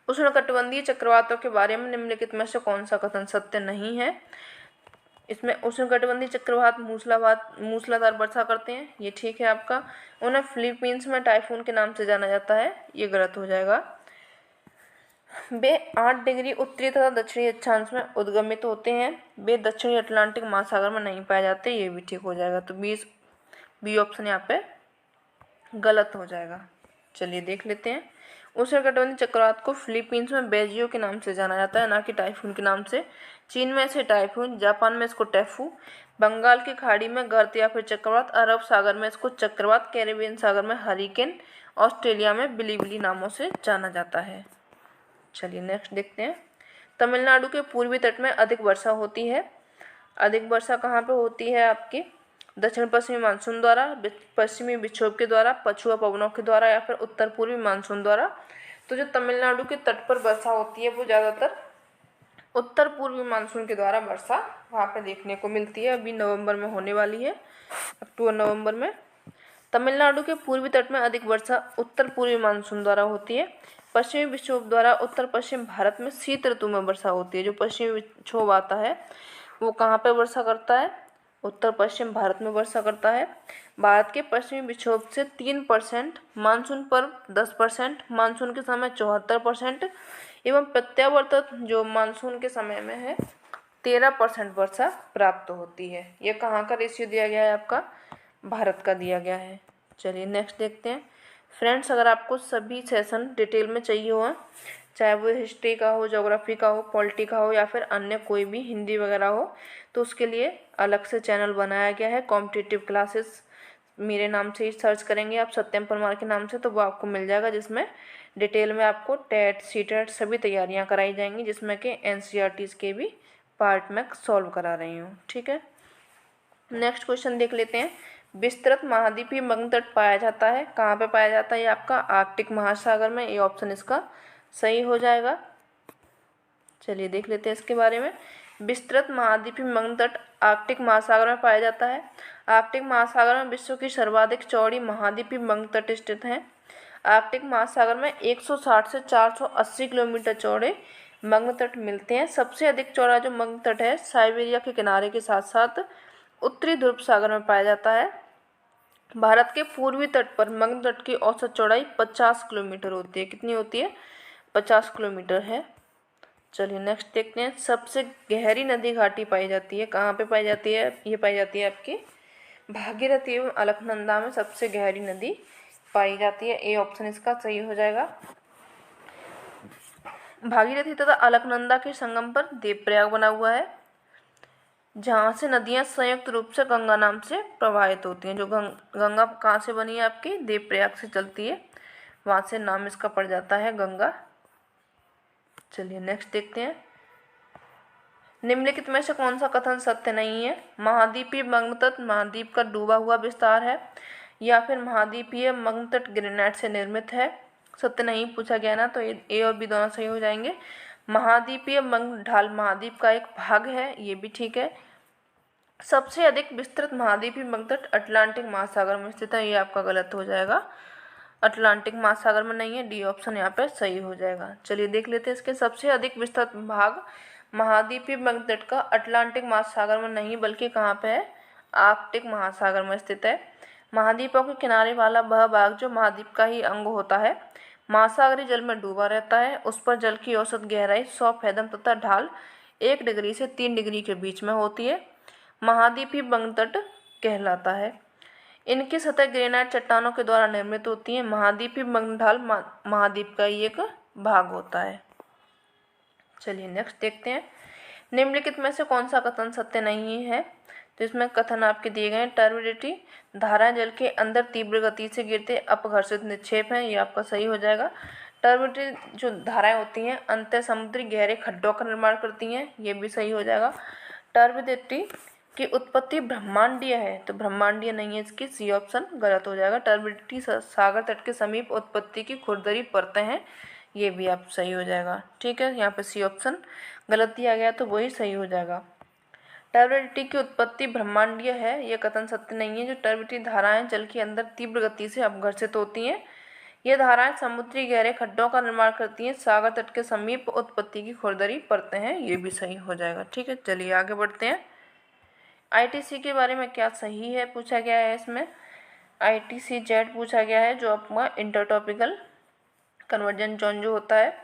Speaker 1: उष्णकटिबंधीय चक्रवातों के बारे में निम्नलिखित में से कौन सा कथन सत्य नहीं है। इसमें उष्णकटिबंधीय चक्रवात मूसलाधार वर्षा करते हैं, ये ठीक है आपका। उन्हें फिलीपींस में टाइफून के नाम से जाना जाता है, ये गलत हो जाएगा। वे 8 डिग्री उत्तरी तथा दक्षिणी अक्षांश में उद्गमित होते हैं। वे दक्षिणी अटलांटिक महासागर में नहीं पाए जाते, ये भी ठीक हो जाएगा। तो बी ऑप्शन यहाँ पे गलत हो जाएगा। चलिए देख लेते हैं। उष्णकटिबंधीय चक्रवात को फिलीपींस में बेजियो के नाम से जाना जाता है, ना कि टाइफून के नाम से। चीन में इसे टाइफून, जापान में इसको टैफू, बंगाल की खाड़ी में गर्त या फिर चक्रवात, अरब सागर में इसको चक्रवात, कैरेबियन सागर में हरिकेन, ऑस्ट्रेलिया में बिलीबिली नामों से जाना जाता है। चलिए नेक्स्ट देखते हैं। तमिलनाडु के पूर्वी तट में अधिक वर्षा होती है। अधिक वर्षा कहाँ पे होती है आपकी? दक्षिण पश्चिमी मानसून द्वारा, पश्चिमी विक्षोभ के द्वारा, पछुआ पवनों के द्वारा या फिर उत्तर पूर्वी मानसून द्वारा। तो जो तमिलनाडु के तट पर वर्षा होती है वो ज़्यादातर उत्तर पूर्वी मानसून के द्वारा वर्षा वहाँ पे देखने को मिलती है। अभी नवंबर में होने वाली है, अक्टूबर नवंबर में। तमिलनाडु के पूर्वी तट में अधिक वर्षा उत्तर पूर्वी मानसून द्वारा होती है। पश्चिमी विक्षोभ द्वारा उत्तर पश्चिम भारत में शीत ऋतु में वर्षा होती है। जो पश्चिमी विक्षोभ आता है वो कहाँ पे वर्षा करता है? उत्तर पश्चिम भारत में वर्षा करता है। भारत के पश्चिमी विक्षोभ से 3%, मानसून पर 10%, मानसून के समय 74% एवं प्रत्यावर्तक जो मानसून के समय में है 13% वर्षा प्राप्त होती है। यह कहाँ का रेशियो दिया गया है आपका? भारत का दिया गया है। चलिए नेक्स्ट देखते हैं। फ्रेंड्स, अगर आपको सभी सेशन डिटेल में चाहिए हो, चाहे वो हिस्ट्री का हो, ज्योग्राफी का हो, पॉलिटी का हो या फिर अन्य कोई भी हिंदी वगैरह हो, तो उसके लिए अलग से चैनल बनाया गया है। कॉम्पिटिटिव क्लासेस मेरे नाम से ही सर्च करेंगे आप, सत्यम परमार के नाम से, तो वो आपको मिल जाएगा, जिसमें डिटेल में आपको टेट सीटेट सभी तैयारियां कराई जाएंगी, जिसमें कि एनसीईआरटीज़ के भी पार्ट में सॉल्व करा रही हूँ। ठीक है, नेक्स्ट क्वेश्चन देख लेते हैं। विस्तृत महाद्वीपीय मग्न तट पाया जाता है, कहाँ पे पाया जाता है? ये आपका आर्कटिक महासागर में, ये ऑप्शन इसका सही हो जाएगा। चलिए देख लेते हैं इसके बारे में। विस्तृत महाद्वीपीय मग्न तट आर्कटिक महासागर में पाया जाता है। आर्कटिक महासागर में विश्व की सर्वाधिक चौड़ी महाद्वीपीय मग्न तट स्थित है। आर्कटिक महासागर में 160 से 480 किलोमीटर चौड़े मग्न तट मिलते हैं। सबसे अधिक चौड़ा जो मग्न तट है साइबेरिया के किनारे के साथ साथ उत्तरी ध्रुव सागर में पाया जाता है। भारत के पूर्वी तट पर मग्न तट की औसत चौड़ाई 50 किलोमीटर होती है। कितनी होती है? 50 किलोमीटर है। चलिए नेक्स्ट देखते हैं। सबसे गहरी नदी घाटी पाई जाती है, कहाँ पे पाई जाती है? ये पाई जाती है आपकी भागीरथी एवं अलकनंदा में सबसे गहरी नदी पाई जाती है। ए ऑप्शन इसका सही हो जाएगा। भागीरथी तथा अलकनंदा के संगम पर देवप्रयाग बना हुआ है, जहाँ से नदियाँ संयुक्त रूप से गंगा नाम से प्रवाहित होती हैं। जो गंगा कहाँ से बनी है आपकी? देवप्रयाग से चलती है, वहाँ से नाम इसका पड़ जाता है गंगा। चलिए नेक्स्ट देखते हैं। निम्नलिखित में से कौन सा कथन सत्य नहीं है? महाद्वीपीय मग्न तट महाद्वीप का डूबा हुआ विस्तार है, या फिर महाद्वीपीय मग्न तट ग्रेनाइट से निर्मित है। सत्य नहीं पूछा गया ना, तो ए और बी दोनों सही हो जाएंगे। महाद्वीपीय मग्न ढाल महाद्वीप का एक भाग है, ये भी ठीक है। सबसे अधिक विस्तृत महाद्वीपीय मग्न तट अटलांटिक महासागर में स्थित है, ये आपका गलत हो जाएगा। अटलांटिक महासागर में नहीं है, डी ऑप्शन यहाँ पे सही हो जाएगा। चलिए देख लेते हैं इसके। सबसे अधिक विस्तृत भाग महाद्वीपीय मग्न तट का अटलांटिक महासागर में नहीं, बल्कि कहाँ पे है? आर्कटिक महासागर में स्थित है। महाद्वीपों के किनारे वाला वह भाग जो महाद्वीप का ही अंग होता है, महासागरीय जल में डूबा रहता है। उस पर जल की औसत गहराई 100 फैथम तथा ढाल 1 डिग्री से 3 डिग्री के बीच में होती है। महाद्वीपीय बंग तट कहलाता है। इनकी सतह ग्रेनाइट चट्टानों के द्वारा निर्मित होती है। महाद्वीपीय बंग ढाल महाद्वीप का ही एक भाग होता है। चलिए नेक्स्ट देखते हैं, निम्नलिखित में से कौन सा कथन सत्य नहीं है। तो इसमें कथन आपके दिए गए हैं, टर्बिडिटी धाराएं जल के अंदर तीव्र गति से गिरते अपघर्षित निक्षेप हैं, ये आपका सही हो जाएगा। टर्बिडिटी जो धाराएं होती हैं अंतर समुद्री गहरे खड्डों का निर्माण करती हैं, ये भी सही हो जाएगा। टर्बिडिटी की उत्पत्ति ब्रह्मांडीय है, तो ब्रह्मांडीय नहीं है, इसकी सी ऑप्शन गलत हो जाएगा। टर्बिडिटी सागर तट के समीप उत्पत्ति की खुरदरी परतें हैं, ये भी आप सही हो जाएगा। ठीक है, यहाँ पे सी ऑप्शन गलत दिया गया तो वही सही हो जाएगा। टर्बिडिटी की उत्पत्ति ब्रह्मांडीय है, यह कथन सत्य नहीं है। जो टर्बिडिटी धाराएं जल के अंदर तीव्र गति से अपघर्षित होती हैं, ये धाराएं समुद्री गहरे खड्डों का निर्माण करती हैं, सागर तट के समीप उत्पत्ति की खुरदरी परतें हैं, ये भी सही हो जाएगा। ठीक है, चलिए आगे बढ़ते हैं। आईटीसी के बारे में क्या सही है पूछा गया है। इसमें आईटीसी जेड पूछा गया है, जो आपका इंटरटॉपिकल कन्वर्जेंट जोन जो होता है,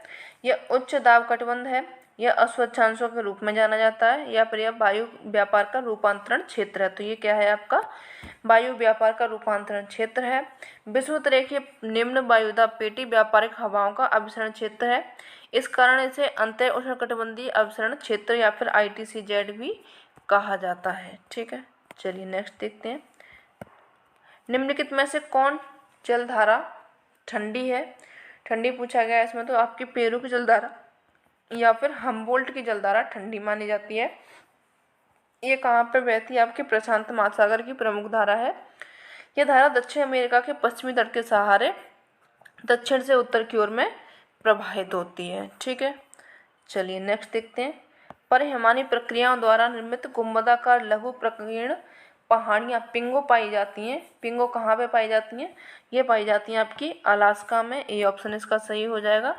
Speaker 1: यह उच्च दाब कटिबंध है, यह अस्वच्छांशों के रूप में जाना जाता है, या फिर यह वायु व्यापार का रूपांतरण क्षेत्र है। तो ये क्या है आपका वायु व्यापार का रूपांतरण क्षेत्र है। विषुवत रेखीय निम्न वायुदाब पेटी व्यापारिक हवाओं का अभिसरण क्षेत्र है, इस कारण इसे अंतर उष्णकटिबंधीय अभिसरण क्षेत्र या फिर ITCZ भी कहा जाता है। ठीक है, चलिए नेक्स्ट देखते हैं, निम्नलिखित में से कौन जलधारा ठंडी है। ठंडी पूछा गया है इसमें, तो आपकी पेरू की जलधारा या फिर हम्बोल्ट की जलधारा ठंडी मानी जाती है। ये कहाँ पे बहती है, आपके प्रशांत महासागर की प्रमुख धारा है। यह धारा दक्षिण अमेरिका के पश्चिमी तट के सहारे दक्षिण से उत्तर की ओर में प्रवाहित होती है। ठीक है, चलिए नेक्स्ट देखते हैं, परिहिमानी प्रक्रियाओं द्वारा निर्मित गुंबदाकार लघु प्रकीर्ण पहाड़ियाँ पिंगो पाई जाती हैं। पिंगो कहाँ पे पाई जाती हैं, ये पाई जाती हैं आपकी अलास्का में, ए ऑप्शन इसका सही हो जाएगा।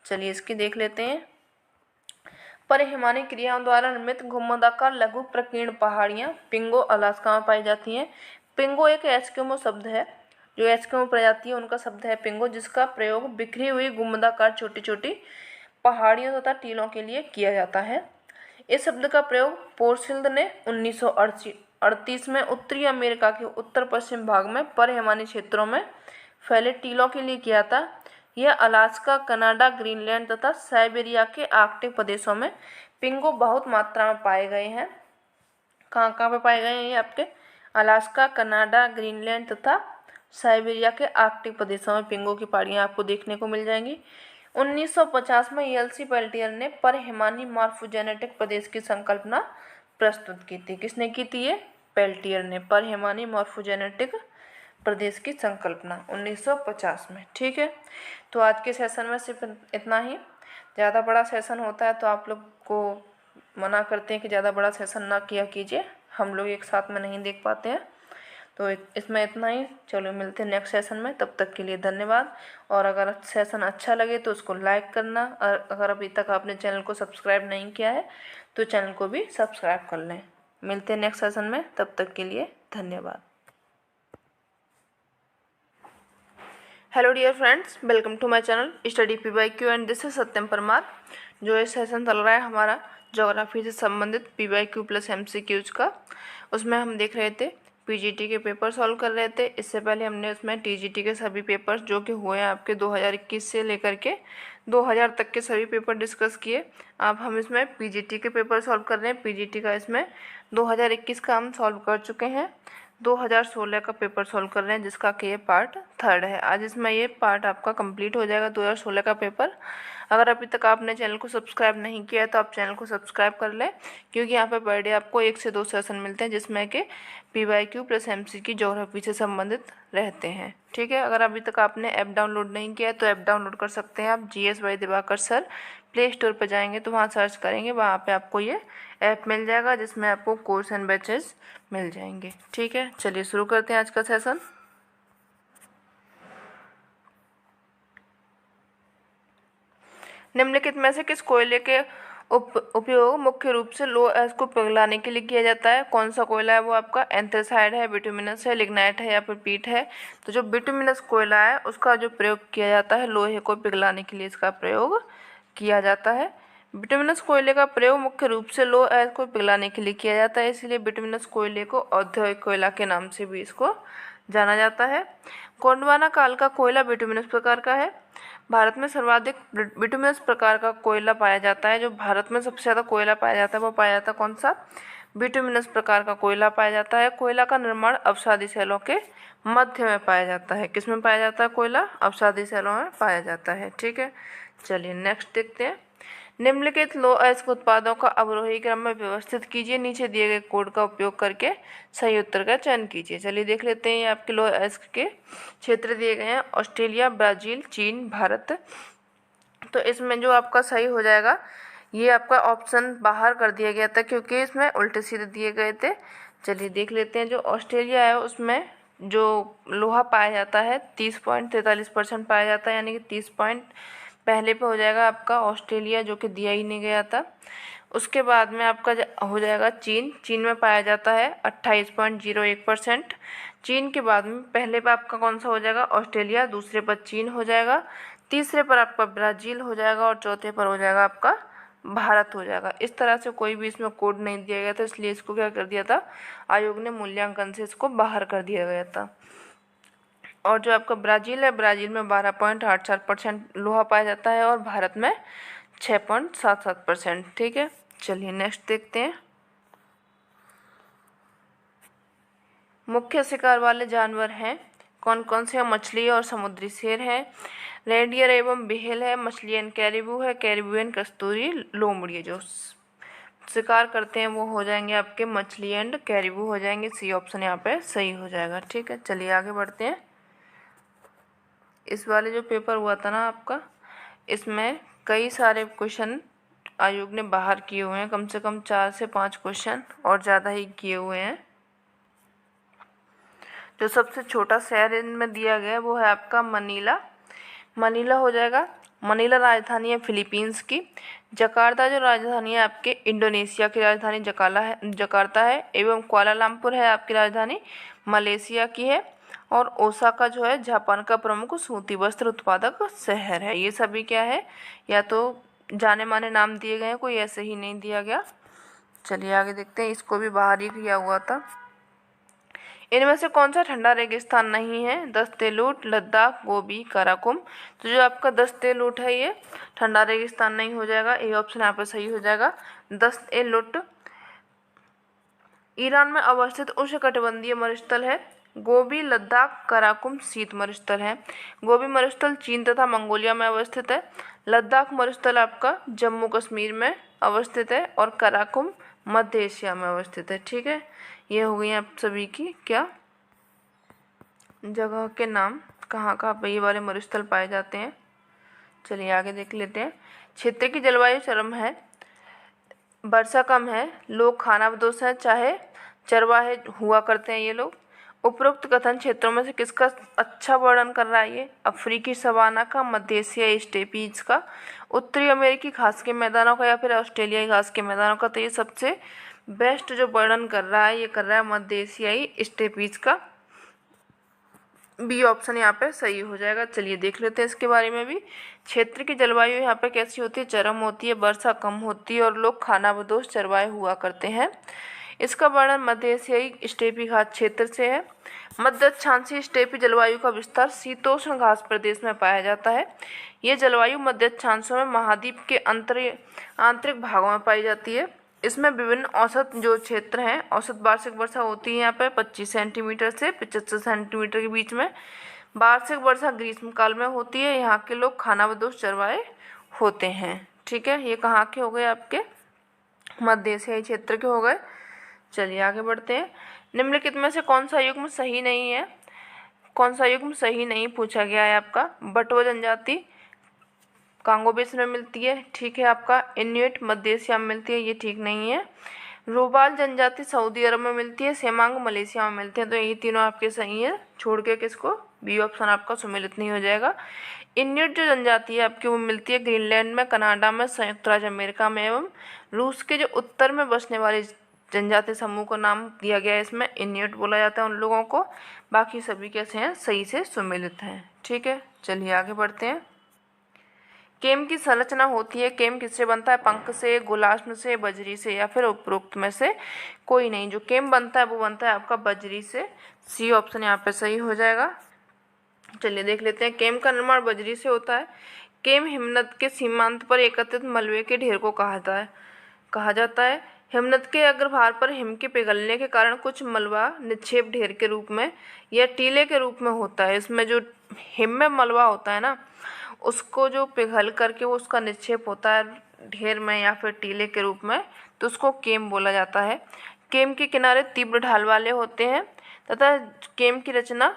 Speaker 1: चलिए इसकी देख लेते हैं, परिहिमानी क्रियाओं द्वारा निर्मित घुम्मदाकार लघु प्रकीर्ण पहाड़ियाँ पिंगो अलास्का में पाई जाती हैं। पिंगो एक एस्किमो शब्द है, जो एस्किमो प्रजाति है उनका शब्द है पिंगो, जिसका प्रयोग बिखरी हुई घुम्मदाकार छोटी छोटी पहाड़ियों तथा टीलों के लिए किया जाता है। इस शब्द का प्रयोग पोर्सिल्द ने 1938 में उत्तरी अमेरिका के उत्तर पश्चिम भाग में परिहिमानी क्षेत्रों में फैले टीलों के लिए किया था। यह अलास्का, कनाडा, ग्रीनलैंड तथा साइबेरिया के आर्कटिक प्रदेशों में पिंगो बहुत मात्रा में पाए गए हैं। कहाँ कहाँ पे पाए गए हैं ये आपके अलास्का, कनाडा, ग्रीनलैंड तथा साइबेरिया के आर्कटिक प्रदेशों में पिंगो की पहाड़ियाँ आपको देखने को मिल जाएंगी। 1950 में एल.सी. पेल्टियर ने परिहिमानी मॉर्फोजेनेटिक प्रदेश की संकल्पना प्रस्तुत की थी। किसने की थी ये, पेल्टियर ने, परिहिमानी मॉर्फोजेनेटिक प्रदेश की संकल्पना 1950 में। ठीक है, तो आज के सेशन में सिर्फ इतना ही। ज़्यादा बड़ा सेशन होता है तो आप लोग को मना करते हैं कि ज़्यादा बड़ा सेशन ना किया कीजिए, हम लोग एक साथ में नहीं देख पाते हैं। तो इसमें इतना ही, चलो मिलते हैं नेक्स्ट सेशन में, तब तक के लिए धन्यवाद। और अगर सेशन अच्छा लगे तो उसको लाइक करना, और अगर अभी तक आपने चैनल को सब्सक्राइब नहीं किया है तो चैनल को भी सब्सक्राइब कर लें। मिलते हैं नेक्स्ट सेशन में, तब तक के लिए धन्यवाद। Hello dear friends, welcome to my channel study PYQ and this is Satyam Parmar. जो ये सेशन चल रहा है हमारा ज्योग्राफी से संबंधित PYQ प्लस MCQs का, उसमें हम देख रहे थे PGT के पेपर सॉल्व कर रहे थे। इससे पहले हमने उसमें TGT के सभी पेपर्स जो कि हुए हैं आपके 2021 से लेकर के 2000 तक के सभी पेपर डिस्कस किए। अब हम इसमें PGT के पेपर सॉल्व कर रहे हैं। PGT का इसमें 2021 का हम सॉल्व कर चुके हैं, 2016 का पेपर सॉल्व कर रहे हैं, जिसका कि ये पार्ट 3 है। आज इसमें ये पार्ट आपका कंप्लीट हो जाएगा 2016 का पेपर। अगर अभी तक आपने चैनल को सब्सक्राइब नहीं किया है तो आप चैनल को सब्सक्राइब कर लें, क्योंकि यहाँ पे पर डे आपको 1 से 2 सेशन मिलते हैं, जिसमें कि PYQ प्लस MCQ ज्योग्राफी से संबंधित रहते हैं। ठीक है, अगर अभी तक आपने ऐप डाउनलोड नहीं किया है तो ऐप डाउनलोड कर सकते हैं आप। GS by Diwakar sir, play store पर जाएंगे तो वहाँ सर्च करेंगे, वहाँ पे आपको ये ऐप मिल जाएगा, जिसमें आपको कोर्स एंड बैचेस मिल जाएंगे। ठीक है, चलिए शुरू करते हैं आज का सेशन। निम्नलिखित में से किस कोयले के उपयोग मुख्य रूप से लो एश को पिघलाने के लिए किया जाता है। कौन सा कोयला है वो आपका एंथ्रासाइड है, बिटुमिनस है, लिग्नाइट है या फिर पीट है। तो जो बिटुमिनस कोयला है उसका जो प्रयोग किया जाता है लोहे को पिघलाने के लिए, इसका प्रयोग किया जाता है। बिटुमिनस कोयले का प्रयोग मुख्य रूप से लौह अयस्क को पिघलाने के लिए किया जाता है, इसलिए बिटुमिनस कोयले को औद्योगिक कोयला के नाम से भी इसको जाना जाता है। गोंडवाना काल का कोयला बिटुमिनस प्रकार का है। भारत में सर्वाधिक बिटुमिनस प्रकार का कोयला पाया जाता है। जो भारत में सबसे ज़्यादा कोयला पाया जाता है वो पाया जाता है कौन सा? बिटुमिनस प्रकार का कोयला पाया जाता है। कोयला का निर्माण अवसादी सेलों के मध्य में पाया जाता है। किस में पाया जाता है कोयला? अवसादी सेलों में पाया जाता है। ठीक है, चलिए नेक्स्ट देखते हैं। निम्नलिखित लौह अयस्क उत्पादों का अवरोही क्रम में व्यवस्थित कीजिए। नीचे दिए गए कोड का उपयोग करके सही उत्तर का चयन कीजिए। चलिए देख लेते हैं। ये आपके लौह अयस्क के क्षेत्र दिए गए हैं, ऑस्ट्रेलिया, ब्राज़ील, चीन, भारत। तो इसमें जो आपका सही हो जाएगा, ये आपका ऑप्शन बाहर कर दिया गया था क्योंकि इसमें उल्टे सीधे दिए गए थे। चलिए देख लेते हैं। जो ऑस्ट्रेलिया है उसमें जो लोहा पाया जाता है 30.43% पाया जाता है, यानी कि 30 पॉइंट पहले पे हो जाएगा आपका ऑस्ट्रेलिया, जो कि दिया ही नहीं गया था। उसके बाद में आपका हो जाएगा चीन। चीन में पाया जाता है 28.01%। चीन के बाद में पहले पे आपका कौन सा हो जाएगा? ऑस्ट्रेलिया। दूसरे पर चीन हो जाएगा। तीसरे पर आपका ब्राज़ील हो जाएगा और चौथे पर हो जाएगा आपका भारत हो जाएगा। इस तरह से कोई भी इसमें कोड नहीं दिया गया था, इसलिए इसको क्या कर दिया था, आयोग ने मूल्यांकन से इसको बाहर कर दिया गया था। और जो आपका ब्राज़ील है, ब्राज़ील में 12.87% लोहा पाया जाता है और भारत में 6.77%। ठीक है, चलिए नेक्स्ट देखते हैं। मुख्य शिकार वाले जानवर हैं कौन कौन से? मछली और समुद्री शेर है, रेंडियर एवं बिहेल है, मछलियन कैरिबू है, कैरिबियन कस्तूरी, लोमड़ी। जो शिकार करते हैं वो हो जाएंगे आपके मछली एंड कैरिबू हो जाएंगे। सी ऑप्शन यहाँ पे सही हो जाएगा। ठीक है, चलिए आगे बढ़ते हैं। इस वाले जो पेपर हुआ था ना आपका, इसमें कई सारे क्वेश्चन आयोग ने बाहर किए हुए हैं, कम से कम 4 से 5 क्वेश्चन और ज़्यादा ही किए हुए हैं। जो सबसे छोटा शहर इनमें दिया गया है वो है आपका मनीला। मनीला हो जाएगा। मनीला राजधानी है फिलीपींस की। जकार्ता जो राजधानी है आपके इंडोनेशिया की राजधानी जकार्ता है एवं कुआलालंपुर है आपकी राजधानी मलेशिया की है। और ओसाका जो है जापान का प्रमुख सूती वस्त्र उत्पादक शहर है। ये सभी क्या है, या तो जाने माने नाम दिए गए हैं, कोई ऐसे ही नहीं दिया गया। चलिए आगे देखते हैं। इसको भी बाहर ही किया हुआ था। इनमें से कौन सा ठंडा रेगिस्तान नहीं है? दस्तेलूट, लद्दाख, गोबी, काराकुम। तो जो आपका दस्तेलूट है ये ठंडा रेगिस्तान नहीं हो जाएगा। ए ऑप्शन यहाँ पे सही हो जाएगा। दस्तेलूट ईरान में अवस्थित उष्णकटिबंधीय मरुस्थल है। गोबी, लद्दाख, काराकुम शीत मरुस्थल है। गोबी मरुस्थल चीन तथा मंगोलिया में अवस्थित है। लद्दाख मरुस्थल आपका जम्मू कश्मीर में अवस्थित है और काराकुम मध्य एशिया में अवस्थित है। ठीक है, ये हो गई आप सभी की क्या जगह के नाम, कहाँ कहाँ पे ये वाले मरुस्थल पाए जाते हैं। चलिए आगे देख लेते हैं। क्षेत्र की जलवायु चरम है, वर्षा कम है, लोग खानाबदोश हैं, चाहे चरवाहे हुआ करते हैं ये लोग। उपरोक्त कथन क्षेत्रों में से किसका अच्छा वर्णन कर रहा है? ये अफ्रीकी सवाना का, मध्य एशियाई स्टेपीज का, उत्तरी अमेरिकी घास के मैदानों का, या फिर ऑस्ट्रेलियाई घास के मैदानों का। तो ये सबसे बेस्ट जो वर्णन कर रहा है, ये कर रहा है मध्य एशियाई स्टेपीज का। बी ऑप्शन यहाँ पे सही हो जाएगा। चलिए देख लेते हैं इसके बारे में भी। क्षेत्र की जलवायु यहाँ पे कैसी होती है? चरम होती है, वर्षा कम होती है और लोग खानाबदोश चरवाहे हुआ करते हैं। इसका वर्णन मध्य एशियाई स्टेपी घास क्षेत्र से है। मध्य अक्षांशीय स्टेपी जलवायु का विस्तार शीतोष्ण घास प्रदेश में पाया जाता है। ये जलवायु मध्य अक्षांशों में महाद्वीप के आंतरिक भागों में पाई जाती है। इसमें विभिन्न औसत जो क्षेत्र हैं, औसत वार्षिक वर्षा होती है यहाँ पे 25 सेंटीमीटर से 75 सेंटीमीटर के बीच में। वार्षिक वर्षा ग्रीष्म काल में होती है। यहाँ के लोग खानाबदोश चरवाहे होते हैं। ठीक है, ये कहाँ के हो गए? आपके मध्य एशियाई क्षेत्र के हो गए। चलिए आगे बढ़ते हैं। निम्नलिखित में से कौन सा युग्म सही नहीं है? कौन सा युग्म सही नहीं पूछा गया है आपका? बटुआ जनजाति कांगो बेसिन में मिलती है, ठीक है। आपका इन्यूट मध्य एशिया में मिलती है, ये ठीक नहीं है। रूबाल जनजाति सऊदी अरब में मिलती है, सेमांग मलेशिया में मिलते हैं। तो ये तीनों आपके सही है। छोड़ के किसको? बी ऑप्शन आपका सुमेलित नहीं हो जाएगा। इन्यूट जो जनजाति है आपकी वो मिलती है ग्रीनलैंड में, कनाडा में, संयुक्त राज्य अमेरिका में एवं रूस के जो उत्तर में बसने वाले जनजाति समूह को नाम दिया गया है, इसमें इन्यूट बोला जाता है उन लोगों को। बाकी सभी कैसे हैं? सही से सुमेलित हैं। ठीक है, चलिए आगे बढ़ते हैं। केम की संरचना होती है। केम किससे बनता है? पंख से, गुलाष्म से, बजरी से, या फिर उपरोक्त में से कोई नहीं। जो केम बनता है वो बनता है आपका बजरी से। सी ऑप्शन यहाँ पे सही हो जाएगा। चलिए देख लेते हैं। केम का निर्माण बजरी से होता है। केम हिमनद के सीमांत पर एकत्रित मलबे के ढेर को कहा जाता है। हिमनद के अग्रभाग पर हिम के पिघलने के कारण कुछ मलबा निक्षेप ढेर के रूप में या टीले के रूप में होता है। इसमें जो हिम में मलबा होता है ना, उसको जो पिघल करके वो उसका निक्षेप होता है ढेर में या फिर टीले के रूप में, तो उसको केम बोला जाता है। केम के किनारे तीव्र ढाल वाले होते हैं तथा केम की रचना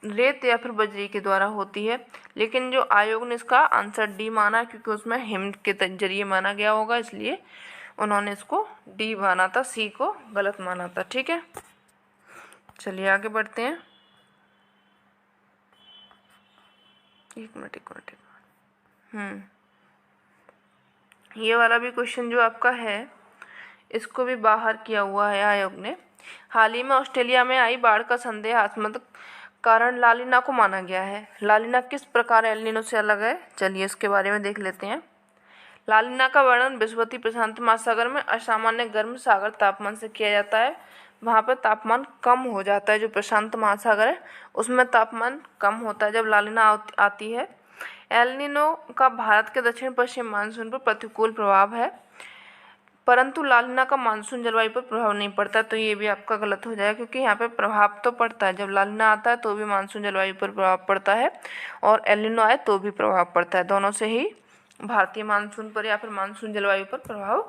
Speaker 1: रेत या फिर बजरी के द्वारा होती है। लेकिन जो आयोग ने इसका आंसर डी माना, क्योंकि उसमें हिम के जरिए माना गया होगा, इसलिए उन्होंने इसको डी माना था, सी को गलत माना था। ठीक है, चलिए आगे बढ़ते हैं। एक मिनट। ये वाला भी क्वेश्चन जो आपका है, इसको भी बाहर किया हुआ है आयोग ने। हाल ही में ऑस्ट्रेलिया में आई बाढ़ का संदेहास्पद कारण लालिना को माना गया है। लालिना किस प्रकार एल नीनो से अलग है? चलिए इसके बारे में देख लेते हैं। लालिना का वर्णन विषुवती प्रशांत महासागर में असामान्य गर्म सागर तापमान से किया जाता है। वहाँ पर तापमान कम हो जाता है। जो प्रशांत महासागर है उसमें तापमान कम होता है जब लालिना आती है। एल नीनो का भारत के दक्षिण पश्चिम मानसून पर प्रतिकूल प्रभाव है, परंतु लालिना का मानसून जलवायु पर प्रभाव नहीं पड़ता। तो ये भी आपका गलत हो जाएगा, क्योंकि यहाँ पे प्रभाव तो पड़ता है। जब लालिना आता है तो भी मानसून जलवायु पर प्रभाव पड़ता है, और एल नीनो आए तो भी प्रभाव पड़ता है। दोनों से ही भारतीय मानसून पर या फिर मानसून जलवायु पर प्रभाव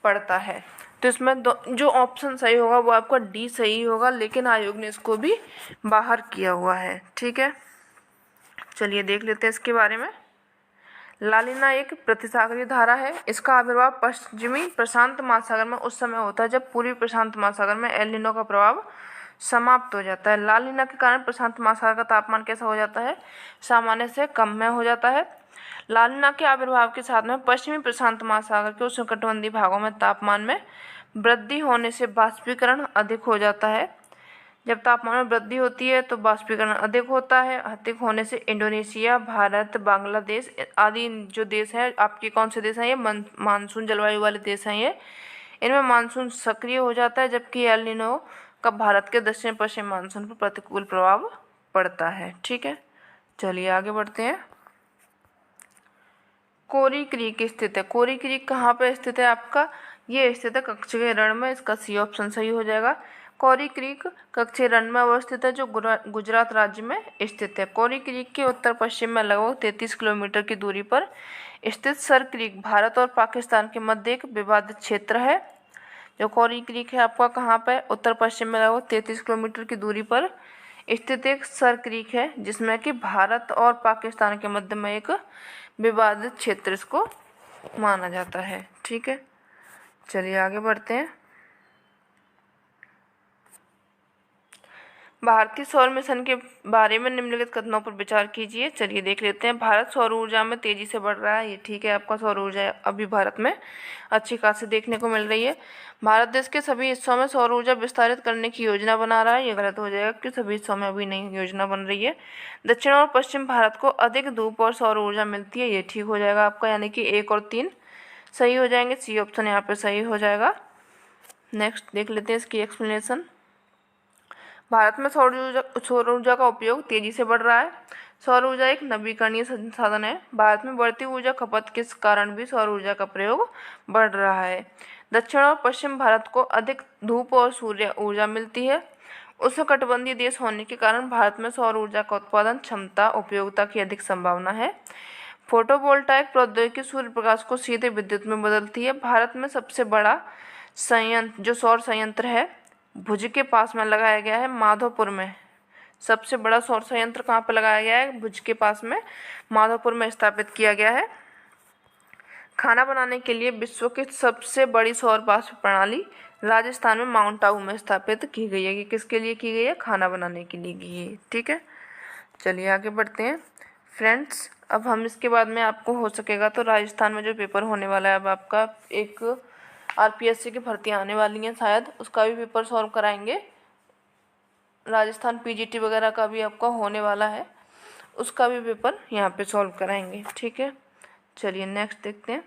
Speaker 1: पड़ता है। तो इसमें जो ऑप्शन सही होगा वो आपका डी सही होगा, लेकिन आयोग ने इसको भी बाहर किया हुआ है। ठीक है, चलिए देख लेते हैं इसके बारे में। लालिना एक प्रतिसागरीय धारा है। इसका आविर्भाव पश्चिमी प्रशांत महासागर में उस समय होता है जब पूर्वी प्रशांत महासागर में एल नीनो का प्रभाव समाप्त हो जाता है। लालिना के कारण प्रशांत महासागर का तापमान कैसा हो जाता है? सामान्य से कम में हो जाता है। लालिना के आविर्भाव के साथ में पश्चिमी प्रशांत महासागर के उष्णकटिबंधीय भागों में तापमान में वृद्धि होने से बाष्पीकरण अधिक हो जाता है। जब तापमान में वृद्धि होती है तो बाष्पीकरण अधिक होता है। अधिक होने से इंडोनेशिया, भारत, बांग्लादेश आदि जो देश हैं, आपके कौन से देश हैं? ये मानसून जलवायु वाले देश हैं ये। इनमें मानसून सक्रिय हो जाता है, जबकि एल नीनो का भारत के दक्षिण पश्चिम मानसून पर प्रतिकूल प्रभाव पड़ता है। ठीक है, चलिए आगे बढ़ते हैं। कोरी क्रीक स्थित है। कोरी क्रीक कहाँ पर स्थित है आपका? ये स्थित है कक्षीय रण में। इसका सी ऑप्शन सही हो जाएगा। कोरी क्रीक कक्षीय रण में अवस्थित है, जो गुजरात राज्य में स्थित है। कोरी क्रीक के उत्तर पश्चिम में लगभग 33 किलोमीटर की दूरी पर स्थित सर क्रीक भारत और पाकिस्तान के मध्य एक विवादित क्षेत्र है। जो कोरी क्रीक है आपका कहाँ पर? उत्तर पश्चिम में लगभग 33 किलोमीटर की दूरी पर स्थित एक सर क्रीक है, जिसमें कि भारत और पाकिस्तान के मध्य में एक विवादित क्षेत्र इसको माना जाता है। ठीक है, चलिए आगे बढ़ते हैं। भारतीय सौर मिशन के बारे में निम्नलिखित कथनों पर विचार कीजिए। चलिए देख लेते हैं। भारत सौर ऊर्जा में तेजी से बढ़ रहा है। ये ठीक है, आपका सौर ऊर्जा अभी भारत में अच्छी खासी देखने को मिल रही है। भारत देश के सभी हिस्सों में सौर ऊर्जा विस्तारित करने की योजना बना रहा है। ये गलत हो जाएगा, क्योंकि सभी हिस्सों में अभी नई योजना बन रही है। दक्षिण और पश्चिम भारत को अधिक धूप और सौर ऊर्जा मिलती है। ये ठीक हो जाएगा आपका, यानी कि 1 और 3 सही हो जाएंगे। सी ऑप्शन यहाँ पे सही हो जाएगा। नेक्स्ट देख लेते हैं इसकी एक्सप्लेनेशन। भारत में सौर ऊर्जा का उपयोग तेजी से बढ़ रहा है। सौर ऊर्जा एक नवीकरणीय संसाधन है। भारत में बढ़ती ऊर्जा खपत के कारण भी सौर ऊर्जा का प्रयोग बढ़ रहा है। दक्षिण और पश्चिम भारत को अधिक धूप और सूर्य ऊर्जा मिलती है। उष्णकटिबंधीय देश होने के कारण भारत में सौर ऊर्जा का उत्पादन क्षमता उपयोगिता की अधिक संभावना है। फोटोवोल्टाइक प्रौद्योगिकी सूर्य प्रकाश को सीधे विद्युत में बदलती है। भारत में सबसे बड़ा संयंत्र जो सौर संयंत्र है भुज के पास में लगाया गया है, माधोपुर में। सबसे बड़ा सौर संयंत्र कहाँ पर लगाया गया है? भुज के पास में, माधोपुर में स्थापित किया गया है। खाना बनाने के लिए विश्व की सबसे बड़ी सौर वाष्प प्रणाली राजस्थान में माउंट आबू में स्थापित की गई है। कि किसके लिए की गई है? खाना बनाने के लिए की है। ठीक है, चलिए आगे बढ़ते हैं फ्रेंड्स। अब हम इसके बाद में आपको हो सकेगा तो राजस्थान में जो पेपर होने वाला है, अब आपका एक आरपीएससी की भर्तियाँ आने वाली हैं शायद, उसका भी पेपर सॉल्व कराएंगे। राजस्थान पीजीटी वगैरह का भी आपका होने वाला है, उसका भी पेपर यहाँ पे सॉल्व कराएंगे। ठीक है, चलिए नेक्स्ट देखते हैं।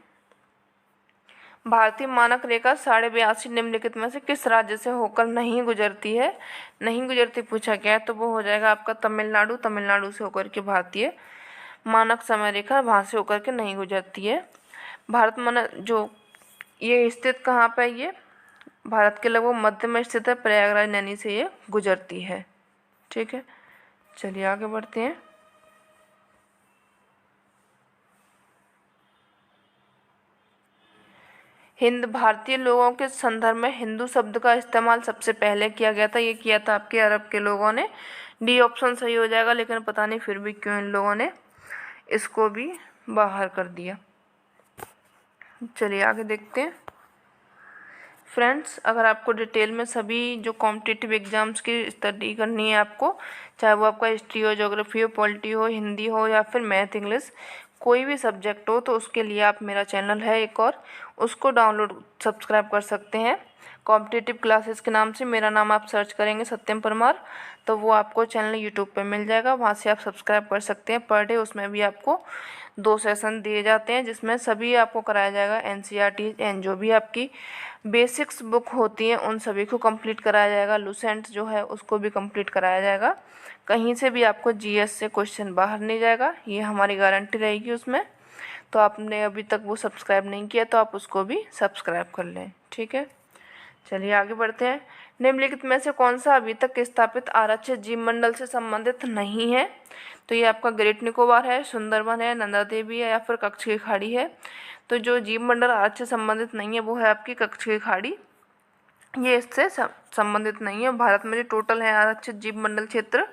Speaker 1: भारतीय मानक रेखा 82.5 निम्नलिखित में से किस राज्य से होकर नहीं गुजरती है? नहीं गुजरती पूछा गया है तो वो हो जाएगा आपका तमिलनाडु। तमिलनाडु से होकर के भारतीय मानक समय रेखा वहाँ से होकर के नहीं गुजरती है। भारत मानक जो ये स्थित कहाँ पे है? ये भारत के लगभग मध्य में स्थित है, प्रयागराज नैनी से ये गुजरती है। ठीक है, चलिए आगे बढ़ते हैं। हिंद भारतीय लोगों के संदर्भ में हिंदू शब्द का इस्तेमाल सबसे पहले किया गया था, ये किया था आपके अरब के लोगों ने। डी ऑप्शन सही हो जाएगा, लेकिन पता नहीं फिर भी क्यों इन लोगों ने इसको भी बाहर कर दिया। चलिए आगे देखते हैं। फ्रेंड्स, अगर आपको डिटेल में सभी जो कॉम्पिटिटिव एग्जाम्स की स्टडी करनी है आपको, चाहे वो आपका हिस्ट्री हो, ज्योग्राफी हो, पॉलिटी हो, हिंदी हो या फिर मैथ, इंग्लिश, कोई भी सब्जेक्ट हो, तो उसके लिए आप मेरा चैनल है एक और, उसको डाउनलोड सब्सक्राइब कर सकते हैं। कॉम्पिटिटिव क्लासेस के नाम से मेरा नाम आप सर्च करेंगे सत्यम परमार, तो वो आपको चैनल यूट्यूब पे मिल जाएगा, वहाँ से आप सब्सक्राइब कर सकते हैं। पर डे उसमें भी आपको 2 सेशन दिए जाते हैं, जिसमें सभी आपको कराया जाएगा। एनसीईआरटी एंड जो भी आपकी बेसिक्स बुक होती हैं उन सभी को कंप्लीट कराया जाएगा। लुसेंट जो है उसको भी कंप्लीट कराया जाएगा। कहीं से भी आपको जीएस से क्वेश्चन बाहर नहीं जाएगा, ये हमारी गारंटी रहेगी उसमें। तो आपने अभी तक वो सब्सक्राइब नहीं किया तो आप उसको भी सब्सक्राइब कर लें। ठीक है, चलिए आगे बढ़ते हैं। निम्नलिखित में से कौन सा अभी तक स्थापित आरक्षित जीव मंडल से संबंधित नहीं है? तो ये आपका ग्रेट निकोबार है, सुंदरबन है, नंदा देवी है या फिर कच्छ की खाड़ी है। तो जो जीव मंडल आरक्षित संबंधित नहीं है वो है आपकी कच्छ की खाड़ी, ये इससे संबंधित नहीं है। भारत में जो टोटल है आरक्षित जीव मंडल क्षेत्र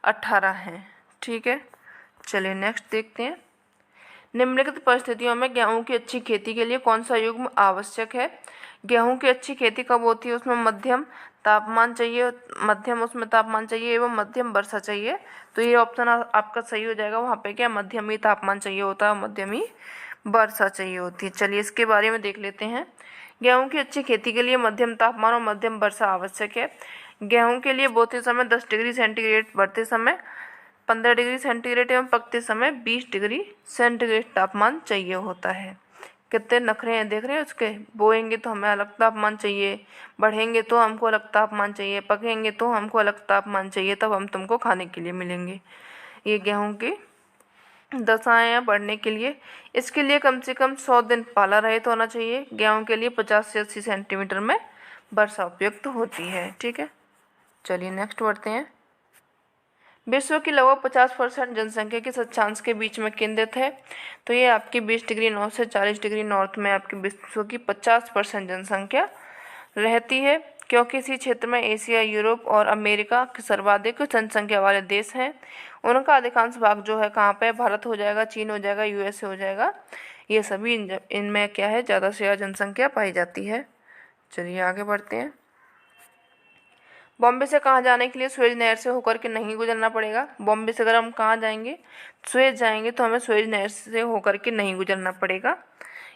Speaker 1: 18 हैं। ठीक है, चलिए नेक्स्ट देखते हैं। निम्नलिखित परिस्थितियों में गेहूं की अच्छी खेती के लिए कौन सा युग्म आवश्यक है? गेहूं की अच्छी खेती कब होती है? उसमें मध्यम तापमान चाहिए, मध्यम उसमें तापमान चाहिए एवं मध्यम वर्षा चाहिए। तो ये ऑप्शन आपका सही हो जाएगा। वहाँ पे क्या मध्यम ही तापमान चाहिए होता है, मध्यम ही वर्षा चाहिए होती है। चलिए इसके बारे में देख लेते हैं। गेहूं की अच्छी खेती के लिए मध्यम तापमान और मध्यम वर्षा आवश्यक है। गेहूं के लिए बोते समय 10 डिग्री सेंटीग्रेड, बढ़ते समय 15 डिग्री सेंटीग्रेड एवं पकते समय 20 डिग्री सेंटीग्रेड तापमान चाहिए होता है। कितने नखरे हैं देख रहे हैं उसके। बोएंगे तो हमें अलग तापमान चाहिए, बढ़ेंगे तो हमको अलग तापमान चाहिए, पकेंगे तो हमको अलग तापमान चाहिए, तब हम तुमको खाने के लिए मिलेंगे। ये गेहूं की दशाएं बढ़ने के लिए, इसके लिए कम से कम 100 दिन पाला रहित होना चाहिए। गेहूं के लिए 50 से 80 सेंटीमीटर में वर्षा उपयुक्त होती है। ठीक है, चलिए नेक्स्ट बढ़ते हैं। विश्व की लगभग 50% जनसंख्या किस अक्षांश के बीच में केंद्रित है? तो ये आपकी 20 डिग्री नॉर्थ से 40 डिग्री नॉर्थ में आपकी विश्व की 50% जनसंख्या रहती है, क्योंकि इसी क्षेत्र में एशिया, यूरोप और अमेरिका के सर्वाधिक जनसंख्या वाले देश हैं। उनका अधिकांश भाग जो है कहाँ पे? भारत हो जाएगा, चीन हो जाएगा, यूएसए हो जाएगा। ये सभी इनमें क्या है, ज़्यादा से ज़्यादा जनसंख्या पाई जाती है। चलिए आगे बढ़ते हैं। बॉम्बे से कहाँ जाने के लिए सुएज नहर से होकर के नहीं गुजरना पड़ेगा? बॉम्बे से अगर हम कहाँ जाएंगे, सुएज जाएंगे, तो हमें सुएज नहर से होकर के नहीं गुजरना पड़ेगा,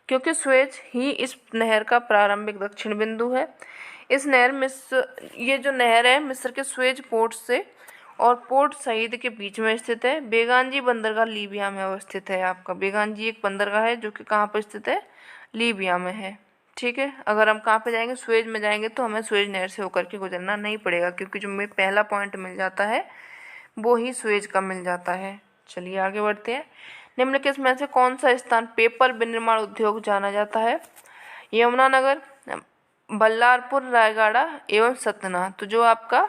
Speaker 1: क्योंकि सुएज ही इस नहर का प्रारंभिक दक्षिण बिंदु है। इस नहर ये जो नहर है मिस्र के सुएज पोर्ट से और पोर्ट सईद के बीच में स्थित है। बेगांजी बंदरगाह लीबिया में अवस्थित है। आपका बेगांजी एक बंदरगाह है जो कि कहाँ पर स्थित है? लीबिया में है। ठीक है, अगर हम कहाँ पे जाएंगे, सुएज में जाएंगे, तो हमें सुएज नहर से होकर के गुजरना नहीं पड़ेगा, क्योंकि जो हमें पहला पॉइंट मिल जाता है वो ही सुएज का मिल जाता है। चलिए आगे बढ़ते हैं। निम्नलिखित में से कौन सा स्थान पेपर विनिर्माण उद्योग जाना जाता है? यमुनानगर, बल्लारपुर, रायगढ़ एवं सतना। तो जो आपका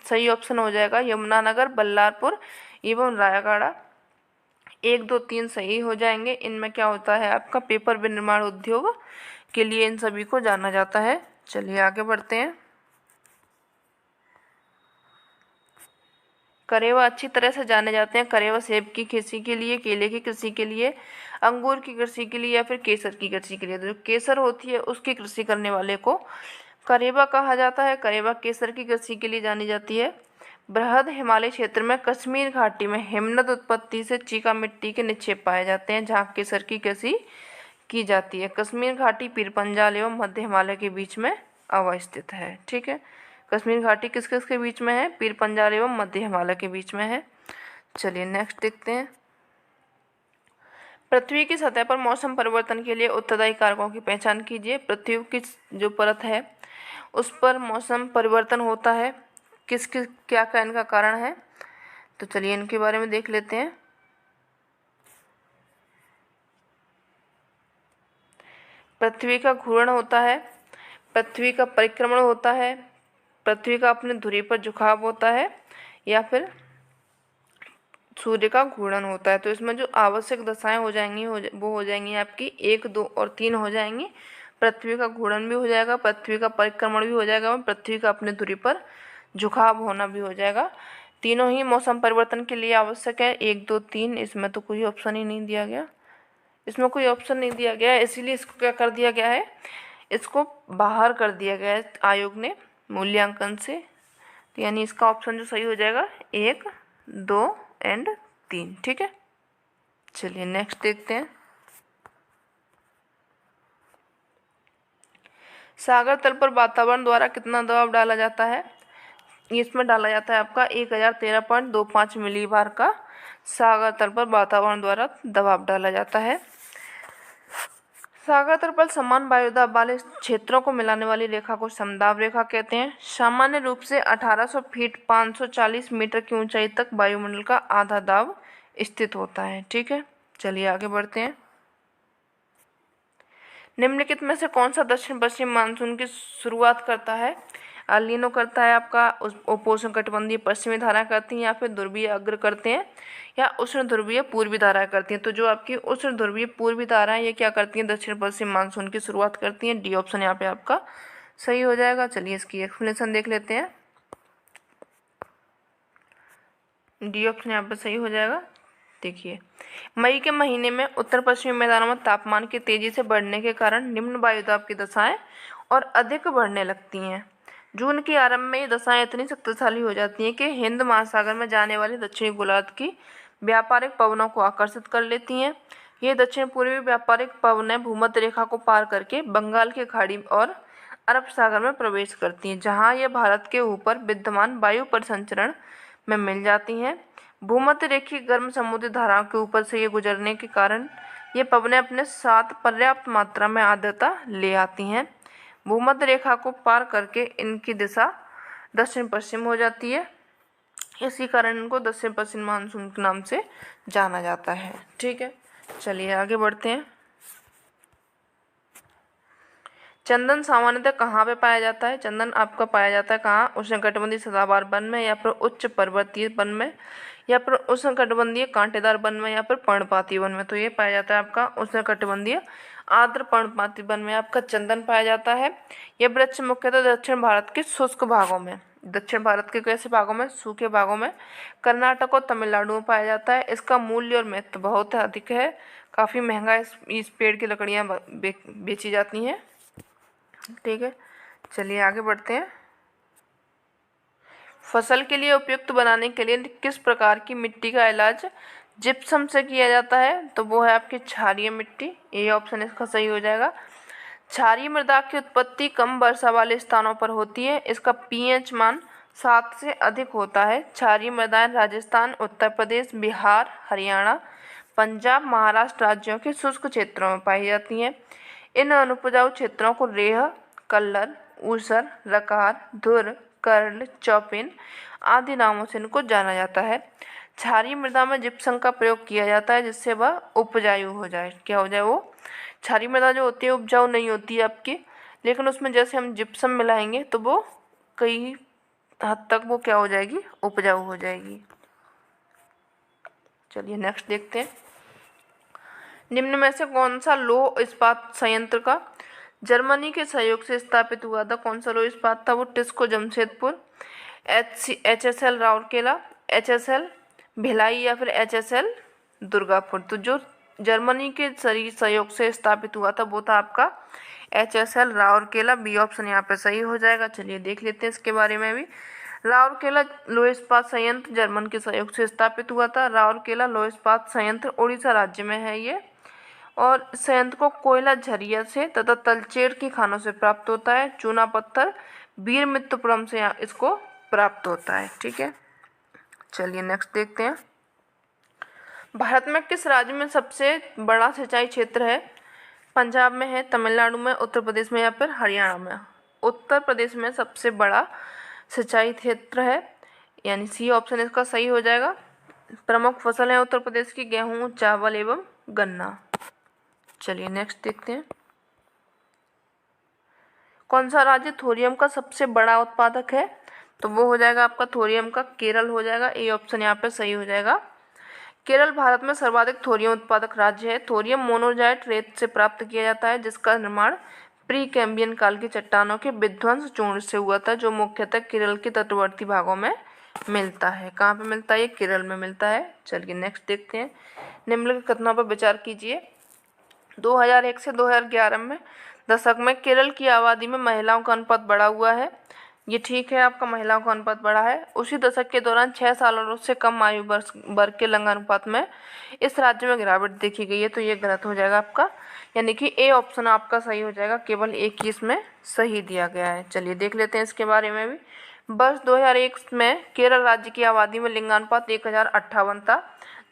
Speaker 1: सही ऑप्शन हो जाएगा यमुनानगर, बल्लारपुर एवं रायगढ़। 1, 2, 3 सही हो जाएंगे। इनमें क्या होता है आपका पेपर विनिर्माण उद्योग के लिए इन सभी को जाना जाता है। चलिए आगे बढ़ते हैं। करेवा अच्छी तरह से जाने जाते हैं। करेवा सेब की कृषि के लिए, केले की कृषि के लिए, अंगूर की कृषि के लिए या फिर केसर की कृषि के लिए। तो जो केसर होती है उसकी कृषि करने वाले को करेवा कहा जाता है। करेवा केसर की कृषि के लिए जानी जाती है। बृहद हिमालय क्षेत्र में कश्मीर घाटी में हिमनद उत्पत्ति से चीका मिट्टी के निक्षेप पाए जाते हैं, जहाँ केसर की कृषि की जाती है। कश्मीर घाटी पीर पंजाल एवं मध्य हिमालय के बीच में अवस्थित है। ठीक है, कश्मीर घाटी किस किस के बीच में है? पीर पंजाल एवं मध्य हिमालय के बीच में है। चलिए नेक्स्ट देखते हैं। पृथ्वी की सतह पर मौसम परिवर्तन के लिए उत्तरदायी कारकों की पहचान कीजिए। पृथ्वी की जो परत है उस पर मौसम परिवर्तन होता है, किस किस क्या क्या इनका कारण है, तो चलिए इनके बारे में देख लेते हैं। पृथ्वी का घूर्णन होता है, पृथ्वी का परिक्रमण होता है, पृथ्वी का अपनी धुरी पर झुकाव होता है, या फिर सूर्य का घूर्णन होता है। तो इसमें जो आवश्यक दशाएं हो जाएंगी वो हो जाएंगी आपकी 1, 2 और 3 हो जाएंगी। पृथ्वी का घूर्णन भी हो जाएगा, पृथ्वी का परिक्रमण भी हो जाएगा और पृथ्वी का अपनी धुरी पर झुकाव होना भी हो जाएगा। तीनों ही मौसम परिवर्तन के लिए आवश्यक है। 1, 2, 3 इसमें तो कोई ऑप्शन ही नहीं दिया गया, इसमें कोई ऑप्शन नहीं दिया गया है, इसीलिए इसको क्या कर दिया गया है, इसको बाहर कर दिया गया है आयोग ने मूल्यांकन से। तो यानी इसका ऑप्शन जो सही हो जाएगा 1, 2 एंड 3। ठीक है, चलिए नेक्स्ट देखते हैं। सागर तल पर वातावरण द्वारा कितना दबाव डाला जाता है? इसमें डाला जाता है आपका 1013.25 मिलीबार का सागर तल पर वातावरण द्वारा दबाव डाला जाता है। सागर तल पर समान वायुदाब वाले क्षेत्रों को मिलाने वाली रेखा को समदाब रेखा कहते हैं। सामान्य रूप से 1800 फीट 540 मीटर की ऊंचाई तक वायुमंडल का आधा दाब स्थित होता है। ठीक है, चलिए आगे बढ़ते हैं। निम्नलिखित में से कौन सा दक्षिण पश्चिम मानसून की शुरुआत करता है? अल-नीनो करता है आपका, उपोष्णकटिबंधीय पश्चिमी धारा करती हैं, या फिर ध्रुवीय अग्र करते हैं, या उष्ण ध्रुवीय पूर्वी धारा करती हैं। तो जो आपकी उष्ण ध्रुवीय पूर्वी धारा है ये क्या करती हैं? दक्षिण पश्चिम मानसून की शुरुआत करती हैं। डी ऑप्शन यहाँ पे आपका सही हो जाएगा। चलिए इसकी एक्सप्लेनेशन देख लेते हैं। डी ऑप्शन यहाँ पे सही हो जाएगा। देखिए, मई के महीने में उत्तर पश्चिमी मैदानों में तापमान के तेजी से बढ़ने के कारण निम्न वायुदाब की दशाएं और अधिक बढ़ने लगती हैं। जून के आरंभ में ये दशाएं इतनी शक्तिशाली हो जाती हैं कि हिंद महासागर में जाने वाली दक्षिणी गोलार्ध की व्यापारिक पवनों को आकर्षित कर लेती हैं। ये दक्षिण पूर्वी व्यापारिक पवनें भूमध्य रेखा को पार करके बंगाल की खाड़ी और अरब सागर में प्रवेश करती हैं, जहां ये भारत के ऊपर विद्यमान वायु परिसंचरण में मिल जाती हैं। भूमध्य रेखीय गर्म समुद्री धाराओं के ऊपर से ये गुजरने के कारण ये पवनें अपने साथ पर्याप्त मात्रा में आर्द्रता ले आती हैं। भूमध्य रेखा को पार करके इनकी दिशा दक्षिण पश्चिम हो जाती है, इसी कारण इनको दक्षिण पश्चिम मानसून के नाम से जाना जाता है। ठीक है, चलिए आगे बढ़ते हैं। चंदन सामान्यतः कहाँ पे पाया जाता है? चंदन आपका पाया जाता है कहाँ? उष्णकटिबंधीय सदाबहार वन में, या फिर उच्च पर्वतीय वन में, या फिर उष्णकटिबंधीय कांटेदार वन में, या फिर पर्णपाती वन में। तो ये पाया जाता है आपका उष्णकटिबंधीय आर्द्र पर्णपाती वन में आपका चंदन पाया जाता है। यह वृक्ष मुख्यतः दक्षिण भारत के शुष्क भागों में, दक्षिण भारत के कैसे भागों में? सूखे भागों में, कर्नाटक और तमिलनाडु में पाया जाता है। इसका मूल्य और महत्व बहुत अधिक है, काफ़ी महंगा इस पेड़ की लकड़ियाँ बेची जाती हैं। ठीक है, चलिए आगे बढ़ते हैं। फसल के लिए उपयुक्त बनाने के लिए किस प्रकार की मिट्टी का इलाज जिप्सम से किया जाता है? तो वो है आपकी क्षारीय मिट्टी। ए ऑप्शन इसका सही हो जाएगा। क्षारीय मृदा की उत्पत्ति कम वर्षा वाले स्थानों पर होती है। इसका पीएच मान 7 से अधिक होता है। क्षारीय मृदाएं राजस्थान, उत्तर प्रदेश, बिहार, हरियाणा, पंजाब, महाराष्ट्र राज्यों के शुष्क क्षेत्रों में पाई जाती हैं। इन अनुपजाऊ क्षेत्रों को रेह, कल्लर, ऊसर, रकार, धुर, कर्ल, चौपिन आदि नामों से इनको जाना जाता है। क्षारीय मृदा में जिप्सम का प्रयोग किया जाता है जिससे वह उपजाऊ हो जाए। क्या हो जाए? वो क्षारीय मृदा जो होती है उपजाऊ नहीं होती है आपकी, लेकिन उसमें जैसे हम जिप्सम मिलाएंगे तो वो कई हद तक वो क्या हो जाएगी? उपजाऊ हो जाएगी। चलिए नेक्स्ट देखते हैं। निम्न में से कौन सा लौह इस्पात संयंत्र का जर्मनी के सहयोग से स्थापित हुआ था? कौन सा लौह इस्पात था? वो टिस्को जमशेदपुर, HSL राउरकेला, HSL भिलाई, या फिर HSL दुर्गापुर। तो जो जर्मनी के सहयोग से स्थापित हुआ था वो था आपका HSL राउरकेला। बी ऑप्शन यहाँ पे सही हो जाएगा। चलिए देख लेते हैं इसके बारे में भी। राउरकेला लौह इस्पात संयंत्र जर्मन के सहयोग से स्थापित हुआ था। राउरकेला लौह इस्पात संयंत्र उड़ीसा राज्य में है ये, और संयंत्र को कोयला झरिया से तथा तलचेर की खानों से प्राप्त होता है। चूना पत्थर वीरमित्रपुरम से इसको प्राप्त होता है। ठीक है, चलिए नेक्स्ट देखते हैं। भारत में किस राज्य में सबसे बड़ा सिंचाई क्षेत्र है? पंजाब में है, तमिलनाडु में, उत्तर प्रदेश में या फिर हरियाणा में? उत्तर प्रदेश में सबसे बड़ा सिंचाई क्षेत्र है, यानी सी ऑप्शन इसका सही हो जाएगा। प्रमुख फसल है उत्तर प्रदेश की गेहूं, चावल एवं गन्ना। चलिए नेक्स्ट देखते हैं। कौन सा राज्य थोरियम का सबसे बड़ा उत्पादक है? तो वो हो जाएगा आपका थोरियम का केरल हो जाएगा। ए ऑप्शन यहाँ पे सही हो जाएगा। केरल भारत में सर्वाधिक थोरियम उत्पादक राज्य है। थोरियम मोनोजाइट रेत से प्राप्त किया जाता है, जिसका निर्माण प्री कैम्बियन काल की चट्टानों के विध्वंस चूर्ण से हुआ था, जो मुख्यतः केरल के तटवर्ती भागों में मिलता है। कहाँ पे मिलता है? ये केरल में मिलता है। चलिए नेक्स्ट देखते हैं। निम्नलिखित कथनों पर विचार कीजिए। 2001 से 2011 में दशक में केरल की आबादी में महिलाओं का अनुपात बढ़ा हुआ है। ये ठीक है, आपका महिलाओं का अनुपात बढ़ा है। उसी दशक के दौरान 6 सालों से कम आयु वर्ग के लिंगानुपात में इस राज्य में गिरावट देखी गई है। तो ये गलत हो जाएगा आपका, यानी कि ए ऑप्शन आपका सही हो जाएगा। केवल एक ही इसमें सही दिया गया है। चलिए देख लेते हैं इसके बारे में भी। वर्ष 2001 में केरल राज्य की आबादी में लिंगानुपात 1058 था,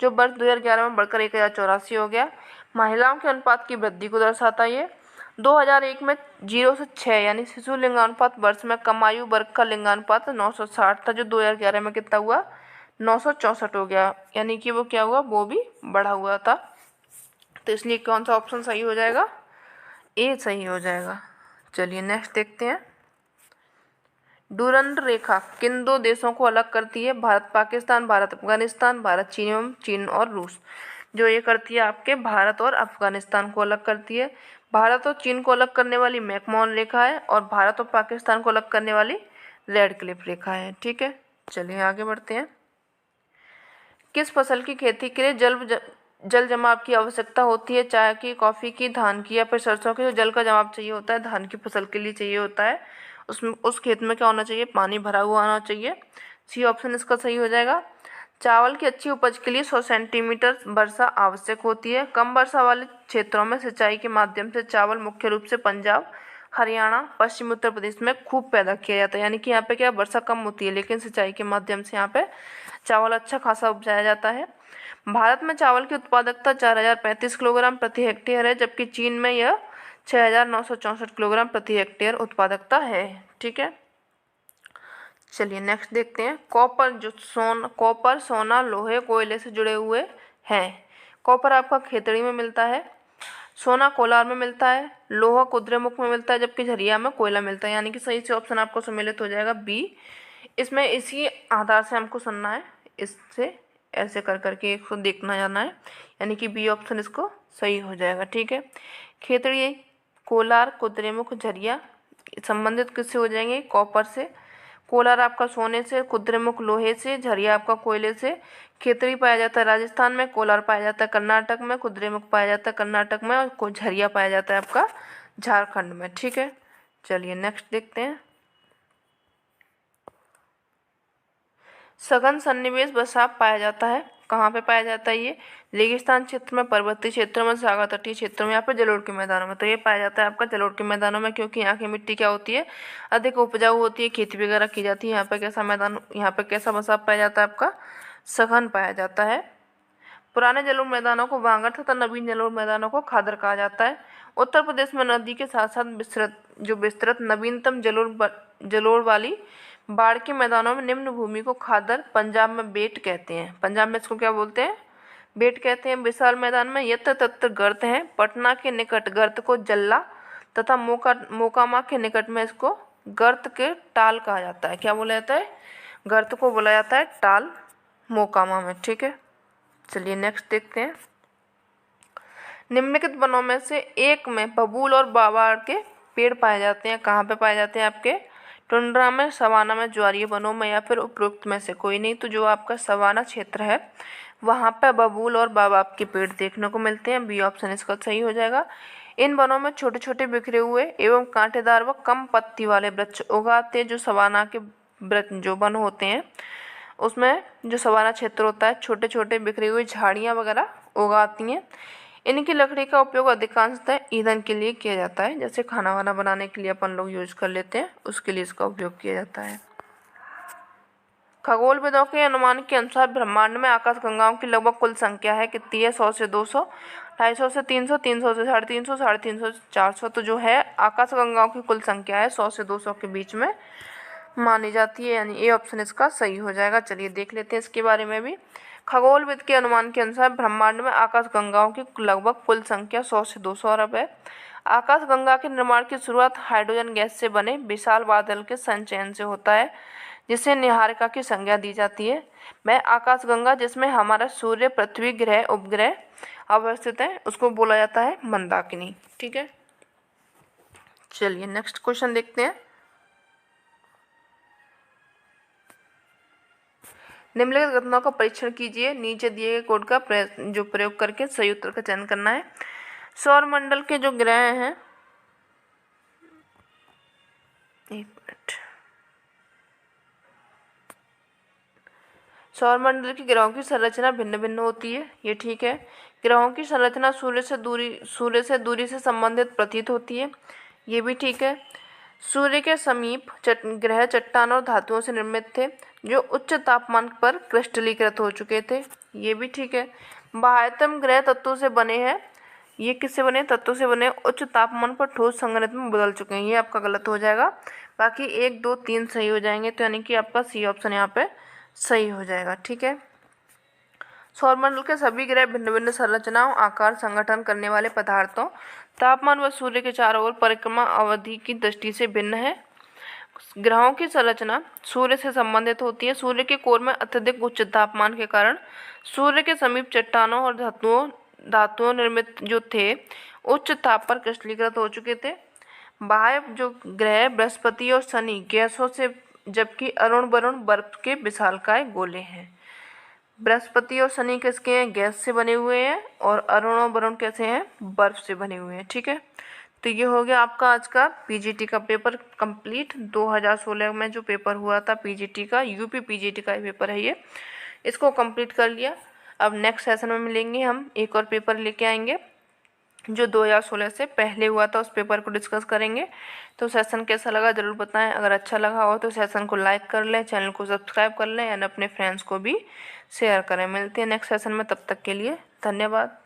Speaker 1: जो वर्ष 2011 में बढ़कर 1084 हो गया। महिलाओं के अनुपात की वृद्धि को दर्शाता ये। 2001 में 0 से 6 यानी शिशु लिंगानुपात वर्ष में कम आयु वर्ग का लिंगानुपात 960 था, जो 2011 में कितना हुआ? 964 हो गया, यानी कि वो क्या हुआ? वो भी बढ़ा हुआ था। तो इसलिए कौन सा ऑप्शन सही हो जाएगा? ए सही हो जाएगा। चलिए नेक्स्ट देखते हैं। डुरंड रेखा किन दो देशों को अलग करती है? भारत पाकिस्तान, भारत अफगानिस्तान, भारत चीन एवं चीन और रूस। जो ये करती है आपके भारत और अफगानिस्तान को अलग करती है। भारत और चीन को अलग करने वाली मैकमोहन रेखा है, और भारत और पाकिस्तान को अलग करने वाली रेड क्लिफ रेखा है। ठीक है, चलिए आगे बढ़ते हैं। किस फसल की खेती के लिए जल जमाव की आवश्यकता होती है? चाय की, कॉफ़ी की, धान की या फिर सरसों की? जो जल का जमाव चाहिए होता है धान की फसल के लिए चाहिए होता है। उसमें उस खेत में क्या होना चाहिए? पानी भरा हुआ होना चाहिए। सी ऑप्शन इसका सही हो जाएगा। चावल की अच्छी उपज के लिए 100 सेंटीमीटर वर्षा आवश्यक होती है। कम वर्षा वाले क्षेत्रों में सिंचाई के माध्यम से चावल मुख्य रूप से पंजाब, हरियाणा, पश्चिमी उत्तर प्रदेश में खूब पैदा किया जाता है। यानी कि यहाँ पे क्या वर्षा कम होती है, लेकिन सिंचाई के माध्यम से यहाँ पे चावल अच्छा खासा उपजाया जाता है। भारत में चावल की उत्पादकता 4035 किलोग्राम प्रति हेक्टेयर है, जबकि चीन में यह 6964 किलोग्राम प्रति हेक्टेयर उत्पादकता है। ठीक है, चलिए नेक्स्ट देखते हैं। कॉपर, सोना, लोहे, कोयले से जुड़े हुए हैं। कॉपर आपका खेतड़ी में मिलता है, सोना कोलार में मिलता है, लोहा कुद्रेमुख में मिलता है, जबकि झरिया में कोयला मिलता है। यानी कि सही से ऑप्शन आपको सम्मिलित हो जाएगा बी। इसमें इसी आधार से हमको सुनना है, इससे ऐसे कर करके इसको देखना जाना है, यानी कि बी ऑप्शन इसको सही हो जाएगा। ठीक है, खेतड़ी, कोलार, कुद्रेमुख, झरिया संबंधित किससे हो जाएंगे? कॉपर से। कोलार आपका सोने से, कुद्रेमुख लोहे से, झरिया आपका कोयले से। खेतड़ी पाया जाता है राजस्थान में, कोलार पाया जाता है कर्नाटक में, कुद्रेमुख पाया जाता है कर्नाटक में, और झरिया पाया जाता है आपका झारखंड में। ठीक है, चलिए नेक्स्ट देखते हैं। सघन सन्निवेश बसाव पाया जाता है। कहाँ पे पाया जाता है ये? रेगिस्तान क्षेत्र में, पर्वतीय क्षेत्रों में, सागर तटीय क्षेत्रों में, या फिर जलोढ़ के मैदानों में। तो ये पाया जाता है आपका जलोढ़ के मैदानों में, क्योंकि यहाँ की मिट्टी क्या होती है? अधिक उपजाऊ होती है, खेती वगैरह की जाती है। यहाँ पे कैसा मैदान, यहाँ पे कैसा बसाव पाया जाता है? आपका सघन पाया जाता है। पुराने जलोढ़ मैदानों को वांगड़ तथा नवीन जलोढ़ मैदानों को खादर कहा जाता है। उत्तर प्रदेश में नदी के साथ साथ विस्तृत नवीनतम जलोढ़ वाली बाढ़ के मैदानों में निम्न भूमि को खादर, पंजाब में बेट कहते हैं। पंजाब में इसको क्या बोलते हैं? बेट कहते हैं। विशाल मैदान में यत्र तत्र गर्त हैं। पटना के निकट गर्त को जल्ला तथा मोकामा के निकट में इसको गर्त के टाल कहा जाता है। क्या बोला जाता है? गर्त को बोला जाता है टाल, मोकामा में। ठीक है, चलिए नेक्स्ट देखते हैं। निम्नलिखित वनों में से एक में बबूल और बावड़ के पेड़ पाए जाते हैं। कहाँ पे पाए जाते हैं? आपके टुंड्रा में, सवाना में, ज्वारीय वनों में, या फिर उपरोक्त में से कोई नहीं। तो जो आपका सवाना क्षेत्र है वहाँ पे बबूल और बावड़ के पेड़ देखने को मिलते हैं। बी ऑप्शन इसका सही हो जाएगा। इन वनों में छोटे छोटे बिखरे हुए एवं कांटेदार व कम पत्ती वाले वृक्ष उगाते हैं। जो सवाना के जो वन होते हैं उसमें, जो सवाना क्षेत्र होता है, छोटे छोटे बिखरी हुई झाड़ियाँ वगैरह उगाती हैं। इनकी लकड़ी का उपयोग अधिकांशतः ईंधन के लिए किया जाता है। जैसे खाना वाना बनाने के लिए अपन लोग यूज कर लेते हैं, उसके लिए इसका उपयोग किया जाता है। खगोलविदों के अनुमान के अनुसार ब्रह्मांड में आकाशगंगाओं की लगभग कुल संख्या है कितनी है? 100 से 200, 250 से 300, 300 से 350, 350 से 400। तो जो है आकाशगंगाओं की कुल संख्या है 100 से 200 के बीच में मानी जाती है, यानी ए ऑप्शन इसका सही हो जाएगा। चलिए देख लेते हैं इसके बारे में भी। खगोलविद के अनुमान के अनुसार ब्रह्मांड में आकाशगंगाओं की लगभग कुल संख्या 100 से 200 अरब है। आकाशगंगा के निर्माण की शुरुआत हाइड्रोजन गैस से बने विशाल बादल के संचयन से होता है, जिसे निहारिका की संज्ञा दी जाती है। वह आकाशगंगा जिसमें हमारा सूर्य, पृथ्वी, ग्रह, उपग्रह अवस्थित है, उसको बोला जाता है मंदाकिनी। ठीक है, चलिए नेक्स्ट क्वेश्चन देखते हैं। निम्नलिखित घटनाओं का परीक्षण कीजिए। नीचे दिए गए कोड का प्रयोग करके सही उत्तर का चयन करना है। सौर मंडल के जो ग्रह हैं, एक मिनट, सौर मंडल के ग्रहों की संरचना भिन्न भिन्न होती है, ये ठीक है। ग्रहों की संरचना सूर्य से दूरी से संबंधित प्रतीत होती है, ये भी ठीक है। सूर्य के समीप ग्रह चट्टानों और धातुओं से निर्मित थे जो उच्च तापमान पर क्रिस्टलीकृत हो चुके थे, ये भी ठीक है। बाह्यतम ग्रह तत्वों से बने हैं, ये किससे बने? तत्वों से बने, उच्च तापमान पर ठोस संघनित में बदल चुके हैं, ये आपका गलत हो जाएगा। बाकी 1, 2, 3 सही हो जाएंगे, तो यानी कि आपका सी ऑप्शन यहाँ पे सही हो जाएगा। ठीक है। सौरमंडल के सभी ग्रह भिन्न भिन्न संरचनाओं, आकार, संगठन करने वाले पदार्थों, तापमान व सूर्य के चारों ओर परिक्रमा अवधि की दृष्टि से भिन्न है। ग्रहों की संरचना सूर्य से संबंधित होती है। सूर्य के कोर में अत्यधिक उच्च तापमान के कारण सूर्य के समीप चट्टानों और धातुओं निर्मित जो थे उच्च ताप पर क्रिस्टलीकृत हो चुके थे। बाह्य जो ग्रह बृहस्पति और शनि गैसों से, जबकि अरुण वरुण बर्फ के विशालकाय गोले हैं। बृहस्पति और शनि किसके हैं? गैस से बने हुए हैं, और अरुण और वरुण कैसे हैं? बर्फ से बने हुए हैं। ठीक है, तो ये हो गया आपका आज का पीजीटी का पेपर कंप्लीट। 2016 में जो पेपर हुआ था पीजीटी का, यूपी पीजीटी का पेपर है ये, इसको कंप्लीट कर लिया। अब नेक्स्ट सेशन में मिलेंगे, हम एक और पेपर लेके आएंगे जो 2016 से पहले हुआ था, उस पेपर को डिस्कस करेंगे। तो सेशन कैसा लगा ज़रूर बताएं। अगर अच्छा लगा हो तो सेशन को लाइक कर लें, चैनल को सब्सक्राइब कर लें, एंड अपने फ्रेंड्स को भी शेयर करें। मिलते हैं नेक्स्ट सेशन में, तब तक के लिए धन्यवाद।